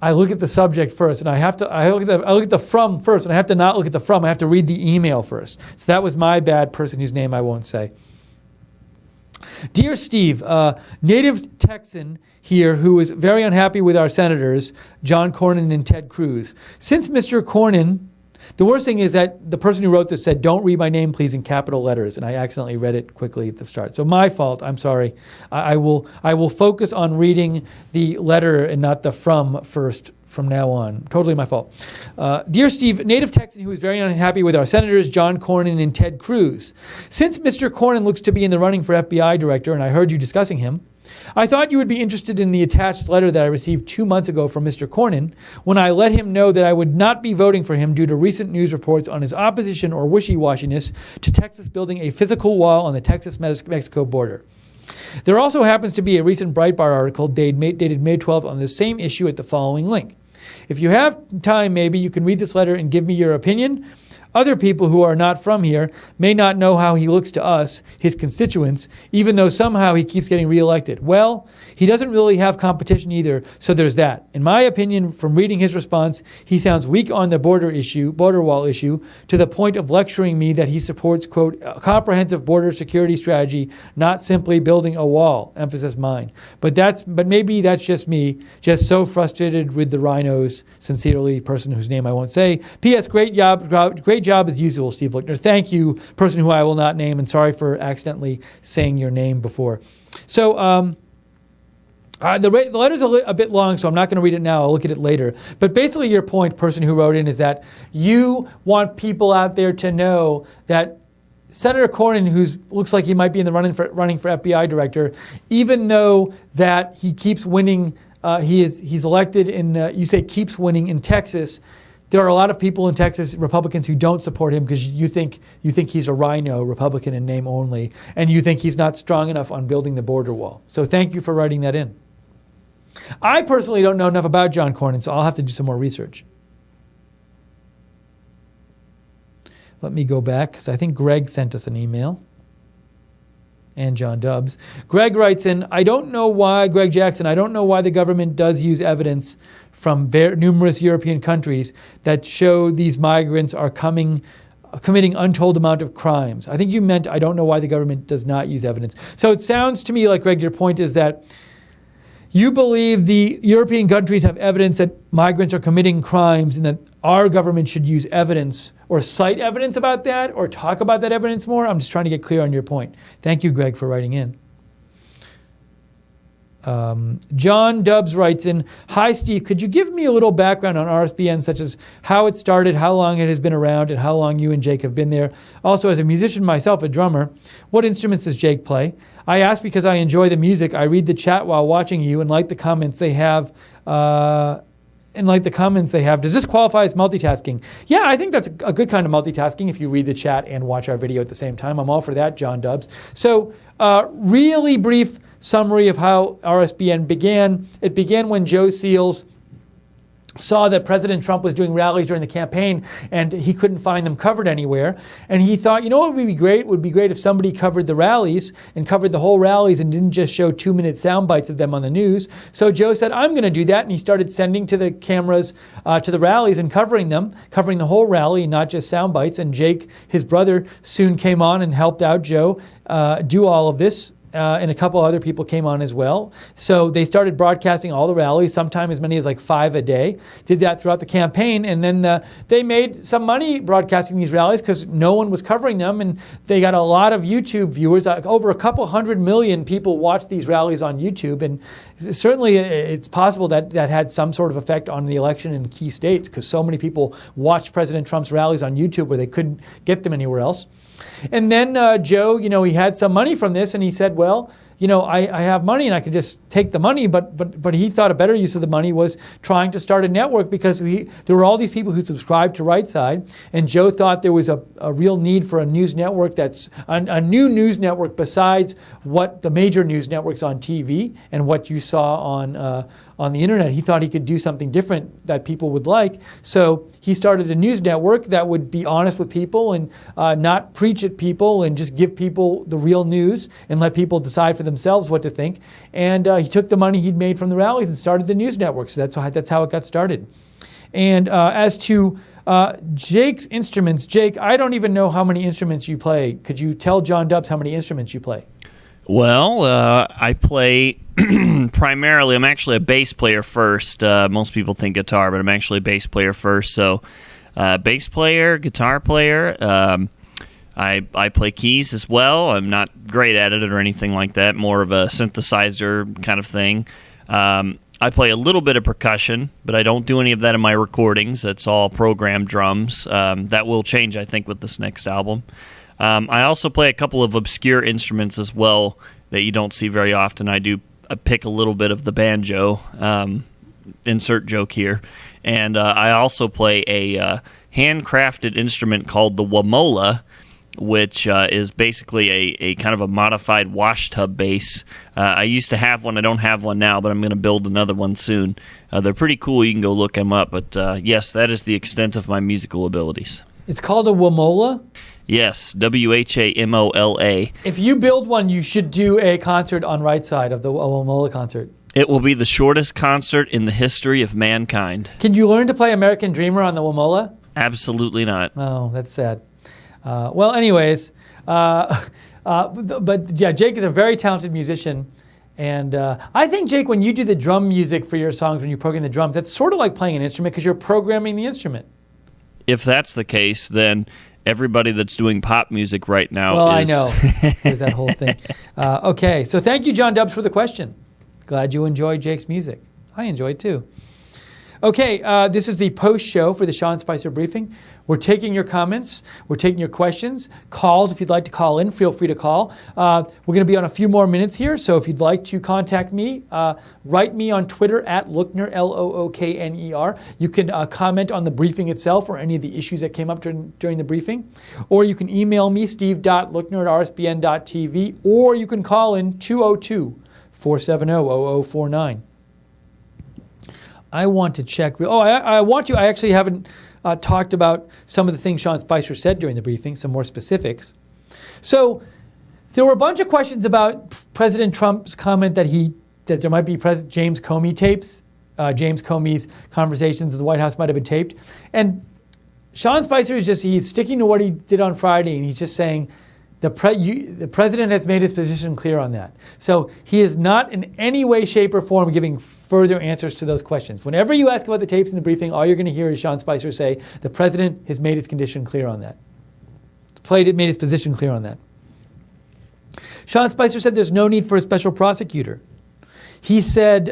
I look at the subject first, and I look at the from first, and I have to not look at the from. I have to read the email first. So that was my bad, person whose name I won't say. Dear Steve, native Texan here who is very unhappy with our senators, John Cornyn and Ted Cruz. Since Mr. Cornyn, the worst thing is that the person who wrote this said, don't read my name, please, in capital letters, and I accidentally read it quickly at the start. So my fault, I'm sorry. I will focus on reading the letter and not the from first from now on. Totally my fault. Dear Steve, native Texan who is very unhappy with our senators, John Cornyn and Ted Cruz. Since Mr. Cornyn looks to be in the running for FBI director, and I heard you discussing him, I thought you would be interested in the attached letter that I received 2 months ago from Mr. Cornyn when I let him know that I would not be voting for him due to recent news reports on his opposition or wishy-washiness to Texas building a physical wall on the Texas-Mexico border. There also happens to be a recent Breitbart article dated May 12th on the same issue at the following link. If you have time, maybe you can read this letter and give me your opinion. Other people who are not from here may not know how he looks to us, his constituents, even though somehow he keeps getting reelected. Well, he doesn't really have competition either, so there's that. In my opinion, from reading his response, he sounds weak on the border wall issue, to the point of lecturing me that he supports, quote, a comprehensive border security strategy, not simply building a wall, emphasis mine. But maybe that's just me, just so frustrated with the rhinos. Sincerely, person whose name I won't say. P.S. Great job as usual, Steve Lichtner. Thank you, person who I will not name, and sorry for accidentally saying your name before. So the letter's a bit long, so I'm not going to read it now. I'll look at it later. But basically your point, person who wrote in, is that you want people out there to know that Senator Cornyn, who looks like he might be in the running for FBI director, even though that he keeps winning, he's elected in, you say keeps winning in Texas, there are a lot of people in Texas, Republicans, who don't support him because you think he's a rhino, Republican in name only, and you think he's not strong enough on building the border wall. So thank you for writing that in. I personally don't know enough about John Cornyn, so I'll have to do some more research. Let me go back, because I think Greg sent us an email. And John Dubs. Greg writes in, Greg Jackson, I don't know why the government does use evidence from numerous European countries that show these migrants are coming committing untold amount of crimes. I think you meant, I don't know why the government does not use evidence. So it sounds to me like, Greg, your point is that you believe the European countries have evidence that migrants are committing crimes and that our government should use evidence or cite evidence about that or talk about that evidence more. I'm just trying to get clear on your point. Thank you, Greg, for writing in. John Dubbs writes in, "Hi, Steve, could you give me a little background on RSBN, such as how it started, how long it has been around, and how long you and Jake have been there? Also, as a musician myself, a drummer, what instruments does Jake play? I ask because I enjoy the music. I read the chat while watching you and like the comments they have. Does this qualify as multitasking?" Yeah, I think that's a good kind of multitasking if you read the chat and watch our video at the same time. I'm all for that, John Dubbs. So, really brief summary of how RSBN began. It began when Joe Seals saw that President Trump was doing rallies during the campaign and he couldn't find them covered anywhere. And he thought, you know what would be great? It would be great if somebody covered the rallies and covered the whole rallies and didn't just show 2-minute sound bites of them on the news. So Joe said, I'm going to do that. And he started sending to the cameras to the rallies and covering them, covering the whole rally, not just sound bites. And Jake, his brother, soon came on and helped out Joe do all of this. And a couple other people came on as well. So they started broadcasting all the rallies, sometimes as many as like 5 a day. Did that throughout the campaign. And then they made some money broadcasting these rallies because no one was covering them. And they got a lot of YouTube viewers. Over a couple 100 million people watched these rallies on YouTube. And certainly it's possible that that had some sort of effect on the election in key states because so many people watched President Trump's rallies on YouTube where they couldn't get them anywhere else. And then Joe, he had some money from this and he said, well, I have money and I could just take the money, but he thought a better use of the money was trying to start a network because there were all these people who subscribed to Right Side, and Joe thought there was a real need for a news network that's a new news network besides what the major news networks on TV and what you saw on the internet. He thought he could do something different that people would like. So he started a news network that would be honest with people and not preach at people and just give people the real news and let people decide for themselves what to think. And he took the money he'd made from the rallies and started the news network. So that's how it got started. And as to Jake's instruments, Jake, I don't even know how many instruments you play. Could you tell John Dubbs how many instruments you play? Well, I play primarily, I'm actually a bass player first. Most people think guitar, but I'm actually a bass player first. So bass player, guitar player. I play keys as well. I'm not great at it or anything like that, more of a synthesizer kind of thing. I play a little bit of percussion, but I don't do any of that in my recordings. That's all programmed drums. That will change, I think, with this next album. I also play a couple of obscure instruments as well that you don't see very often. I pick a little bit of the banjo, insert joke here. And I also play a handcrafted instrument called the wamola, which is basically a kind of a modified wash tub bass. I used to have one. I don't have one now, but I'm going to build another one soon. They're pretty cool. You can go look them up. But yes, that is the extent of my musical abilities. It's called a wamola? Yes, WHAMOLA. If you build one, you should do a concert on Right Side of the wamola concert. It will be the shortest concert in the history of mankind. Can you learn to play American Dreamer on the wamola? Absolutely not. Oh, that's sad. Well, anyways, but yeah, Jake is a very talented musician. And I think, Jake, when you do the drum music for your songs, when you program the drums, that's sort of like playing an instrument because you're programming the instrument. If that's the case, then everybody that's doing pop music right now well, is... I know. There's that whole thing. Okay, so thank you, John Dubbs, for the question. Glad you enjoyed Jake's music. I enjoyed too. Okay, this is the post show for the Sean Spicer Briefing. We're taking your comments. We're taking your questions. Calls, if you'd like to call in, feel free to call. We're going to be on a few more minutes here, so if you'd like to contact me, write me on Twitter at Lookner, Lookner. You can comment on the briefing itself or any of the issues that came up during the briefing. Or you can email me, steve.lookner@rsbn.tv, or you can call in 202-470-0049. I want to check. I actually haven't talked about some of the things Sean Spicer said during the briefing, some more specifics. So there were a bunch of questions about President Trump's comment that there might be James Comey tapes. James Comey's conversations at the White House might have been taped. And Sean Spicer he's sticking to what he did on Friday, and he's just saying the president has made his position clear on that. So he is not in any way, shape, or form giving further answers to those questions. Whenever you ask about the tapes in the briefing, all you're going to hear is Sean Spicer say, the president has made his condition clear on that. Made his position clear on that. Sean Spicer said there's no need for a special prosecutor. He said,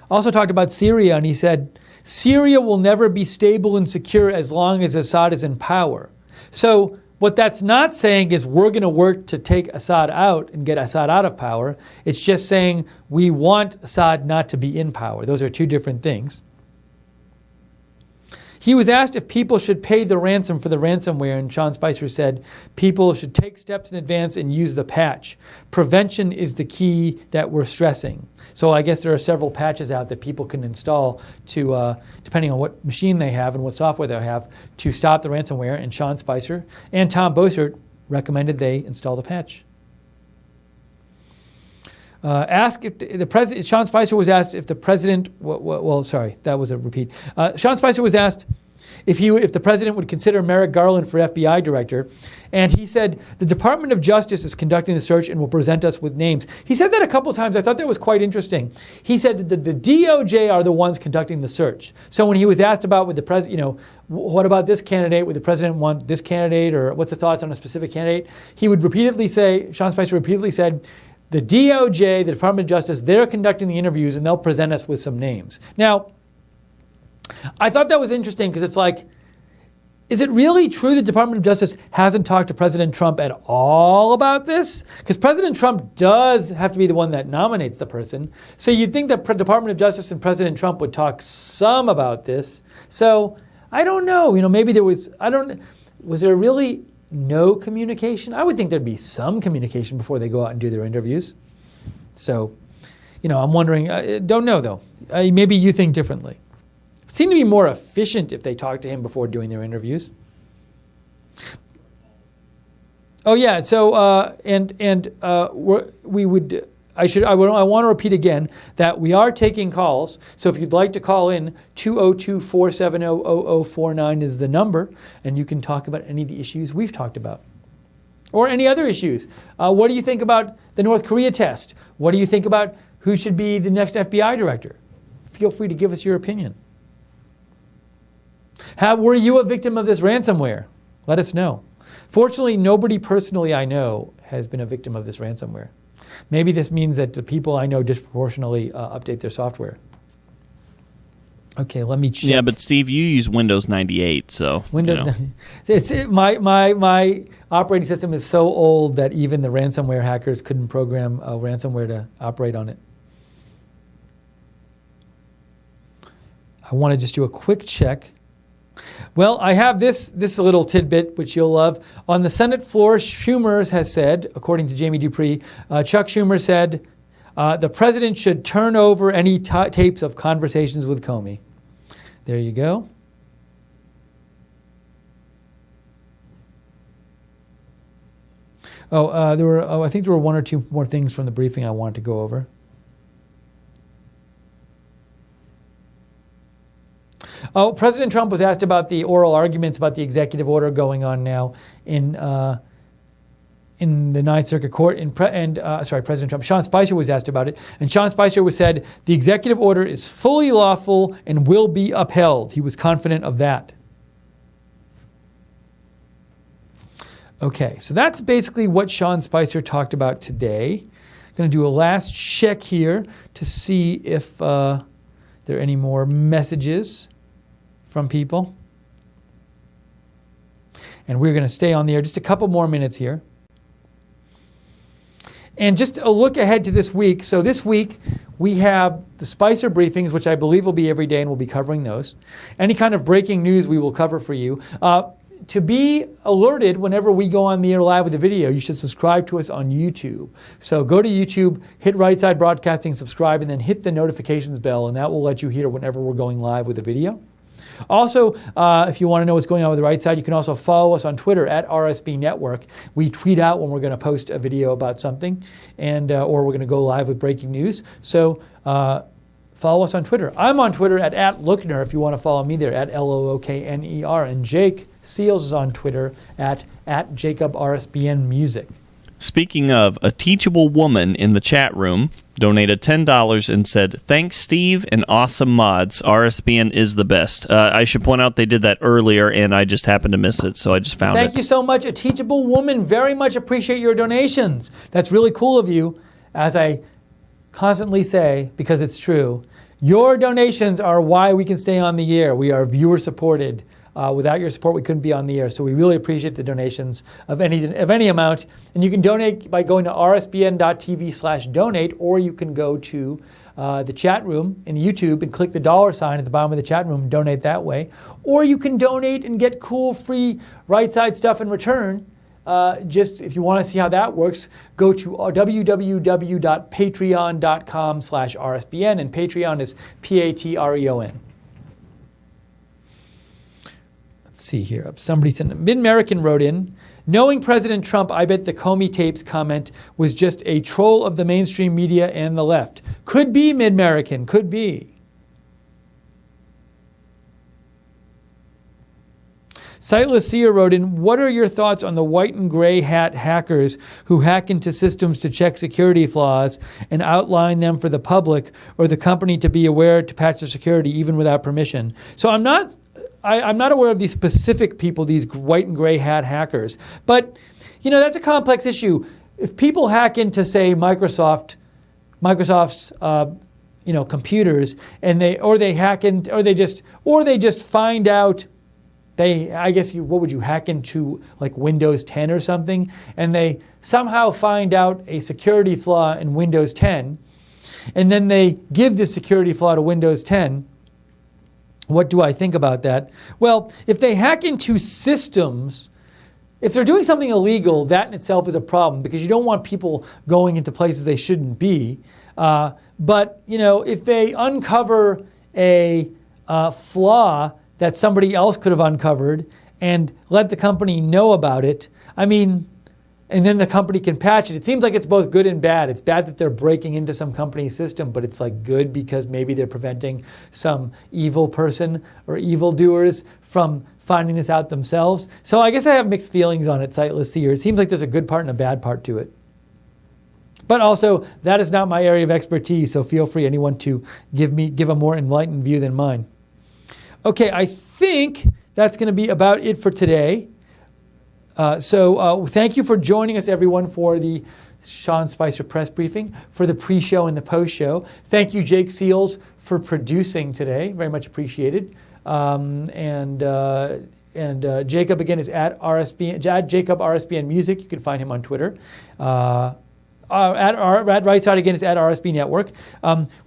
also talked about Syria, and he said, Syria will never be stable and secure as long as Assad is in power. So what that's not saying is we're going to work to take Assad out and get Assad out of power. It's just saying we want Assad not to be in power. Those are two different things. He was asked if people should pay the ransom for the ransomware, and Sean Spicer said people should take steps in advance and use the patch. Prevention is the key that we're stressing. So I guess there are several patches out that people can install to, depending on what machine they have and what software they have, to stop the ransomware. And Sean Spicer and Tom Bossert recommended they install the patch. Ask if the president. Sean Spicer was asked if the president. Sorry, that was a repeat. Sean Spicer was asked if the president would consider Merrick Garland for FBI director, and he said the Department of Justice is conducting the search and will present us with names. He said that a couple times. I thought that was quite interesting. He said that the DOJ are the ones conducting the search. So when he was asked about with the president, what about this candidate? Would the president want this candidate, or what's the thoughts on a specific candidate? He would repeatedly say. Sean Spicer repeatedly said, the DOJ, the Department of Justice, they're conducting the interviews and they'll present us with some names. Now, I thought that was interesting because it's like, is it really true the Department of Justice hasn't talked to President Trump at all about this? Because President Trump does have to be the one that nominates the person. So you'd think that Department of Justice and President Trump would talk some about this. So I don't know. Maybe there was, was there really no communication? I would think there'd be some communication before they go out and do their interviews. So, I'm wondering, don't know though. Maybe you think differently. It seemed to be more efficient if they talked to him before doing their interviews. Oh yeah, so, I want to repeat again that we are taking calls. So if you'd like to call in, 202-470-0049 is the number, and you can talk about any of the issues we've talked about. Or any other issues. What do you think about the North Korea test? What do you think about who should be the next FBI director? Feel free to give us your opinion. Were you a victim of this ransomware? Let us know. Fortunately, nobody personally I know has been a victim of this ransomware. Maybe this means that the people I know disproportionately update their software. Okay, let me check. Yeah, but Steve, you use Windows 98, so Windows. My operating system is so old that even the ransomware hackers couldn't program ransomware to operate on it. I want to just do a quick check. Well, I have this little tidbit, which you'll love. On the Senate floor, Schumer has said, according to Jamie Dupree, Chuck Schumer said, the president should turn over any tapes of conversations with Comey. There you go. I think there were one or two more things from the briefing I wanted to go over. Oh, President Trump was asked about the oral arguments about the executive order going on now in the Ninth Circuit Court. President Trump. Sean Spicer was asked about it, and Sean Spicer said the executive order is fully lawful and will be upheld. He was confident of that. Okay, so that's basically what Sean Spicer talked about today. I'm going to do a last check here to see if there are any more messages from people. And we're going to stay on the air just a couple more minutes here. And just a look ahead to this week. So this week we have the Spicer briefings, which I believe will be every day, and we'll be covering those. Any kind of breaking news we will cover for you. To be alerted whenever we go on the air live with a video, you should subscribe to us on YouTube. So go to YouTube, hit Right Side Broadcasting, subscribe, and then hit the notifications bell, and that will let you hear whenever we're going live with a video. Also, if you want to know what's going on with the Right Side, you can also follow us on Twitter at RSB Network. We tweet out when we're going to post a video about something, and or we're going to go live with breaking news. So follow us on Twitter. I'm on Twitter at @Lookner if you want to follow me there, at LOOKNER. And Jake Seals is on Twitter at JacobRSBNmusic. Speaking of, a teachable woman in the chat room donated $10 and said, "Thanks, Steve, and awesome mods. RSBN is the best." I should point out they did that earlier, and I just happened to miss it, so I just found it. Thank you so much, a teachable woman. Very much appreciate your donations. That's really cool of you. As I constantly say, because it's true, your donations are why we can stay on the air. We are viewer supported. Without your support, we couldn't be on the air. So we really appreciate the donations of any amount. And you can donate by going to rsbn.tv/donate, or you can go to the chat room in YouTube and click the $sign at the bottom of the chat room and donate that way. Or you can donate and get cool, free Right Side stuff in return. Just if you want to see how that works, go to www.patreon.com/RSBN, and Patreon is Patreon. Let's see here. Somebody sent, Mid-American wrote in, knowing President Trump, I bet the Comey tapes comment was just a troll of the mainstream media and the left. Could be, Mid-American, could be. Sightless Seer wrote in, what are your thoughts on the white and gray hat hackers who hack into systems to check security flaws and outline them for the public or the company to be aware to patch the security even without permission? So I'm not aware of these specific people, these white and gray hat hackers. But, that's a complex issue. If people hack into, say, Microsoft's computers, and they just find out, what would you hack into, like Windows 10 or something, and they somehow find out a security flaw in Windows 10, and then they give this security flaw to Windows 10. What do I think about that? Well, if they hack into systems, if they're doing something illegal, that in itself is a problem because you don't want people going into places they shouldn't be. But if they uncover a flaw that somebody else could have uncovered and let the company know about it, and then the company can patch it. It seems like it's both good and bad. It's bad that they're breaking into some company's system, but it's like good because maybe they're preventing some evil person or evildoers from finding this out themselves. So I guess I have mixed feelings on it, Sightless Seer. It seems like there's a good part and a bad part to it. But also, that is not my area of expertise, so feel free, anyone, to give a more enlightened view than mine. Okay, I think that's going to be about it for today. So thank you for joining us, everyone, for the Sean Spicer press briefing, for the pre-show and the post-show. Thank you, Jake Seals, for producing today. Very much appreciated. And Jacob, again, is at Jacob RSBN Music. You can find him on Twitter. At Right Side, again, is at RSB Network.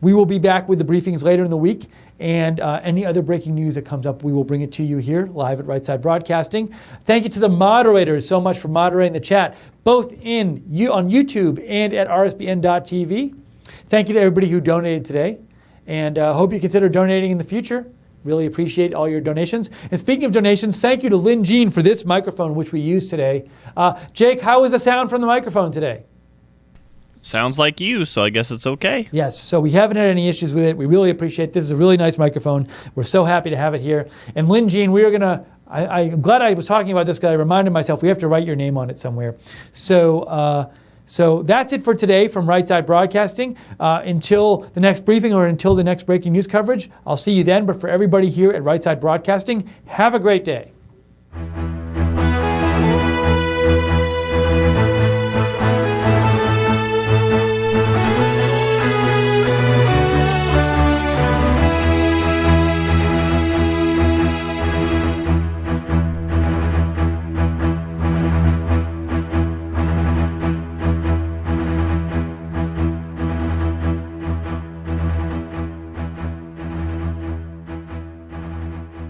We will be back with the briefings later in the week. And any other breaking news that comes up, we will bring it to you here live at Right Side Broadcasting. Thank you to the moderators so much for moderating the chat, both on YouTube and at rsbn.tv. Thank you to everybody who donated today. And hope you consider donating in the future. Really appreciate all your donations. And speaking of donations, thank you to Lynn Jean for this microphone, which we use today. Jake, how was the sound from the microphone today? Sounds like you, so I guess it's okay. Yes, so we haven't had any issues with it. We really appreciate it. This is a really nice microphone. We're so happy to have it here. And Lynn Jean, we are going to, I'm glad I was talking about this because I reminded myself we have to write your name on it somewhere. So that's it for today from Right Side Broadcasting. Until the next briefing or until the next breaking news coverage, I'll see you then. But for everybody here at Right Side Broadcasting, have a great day.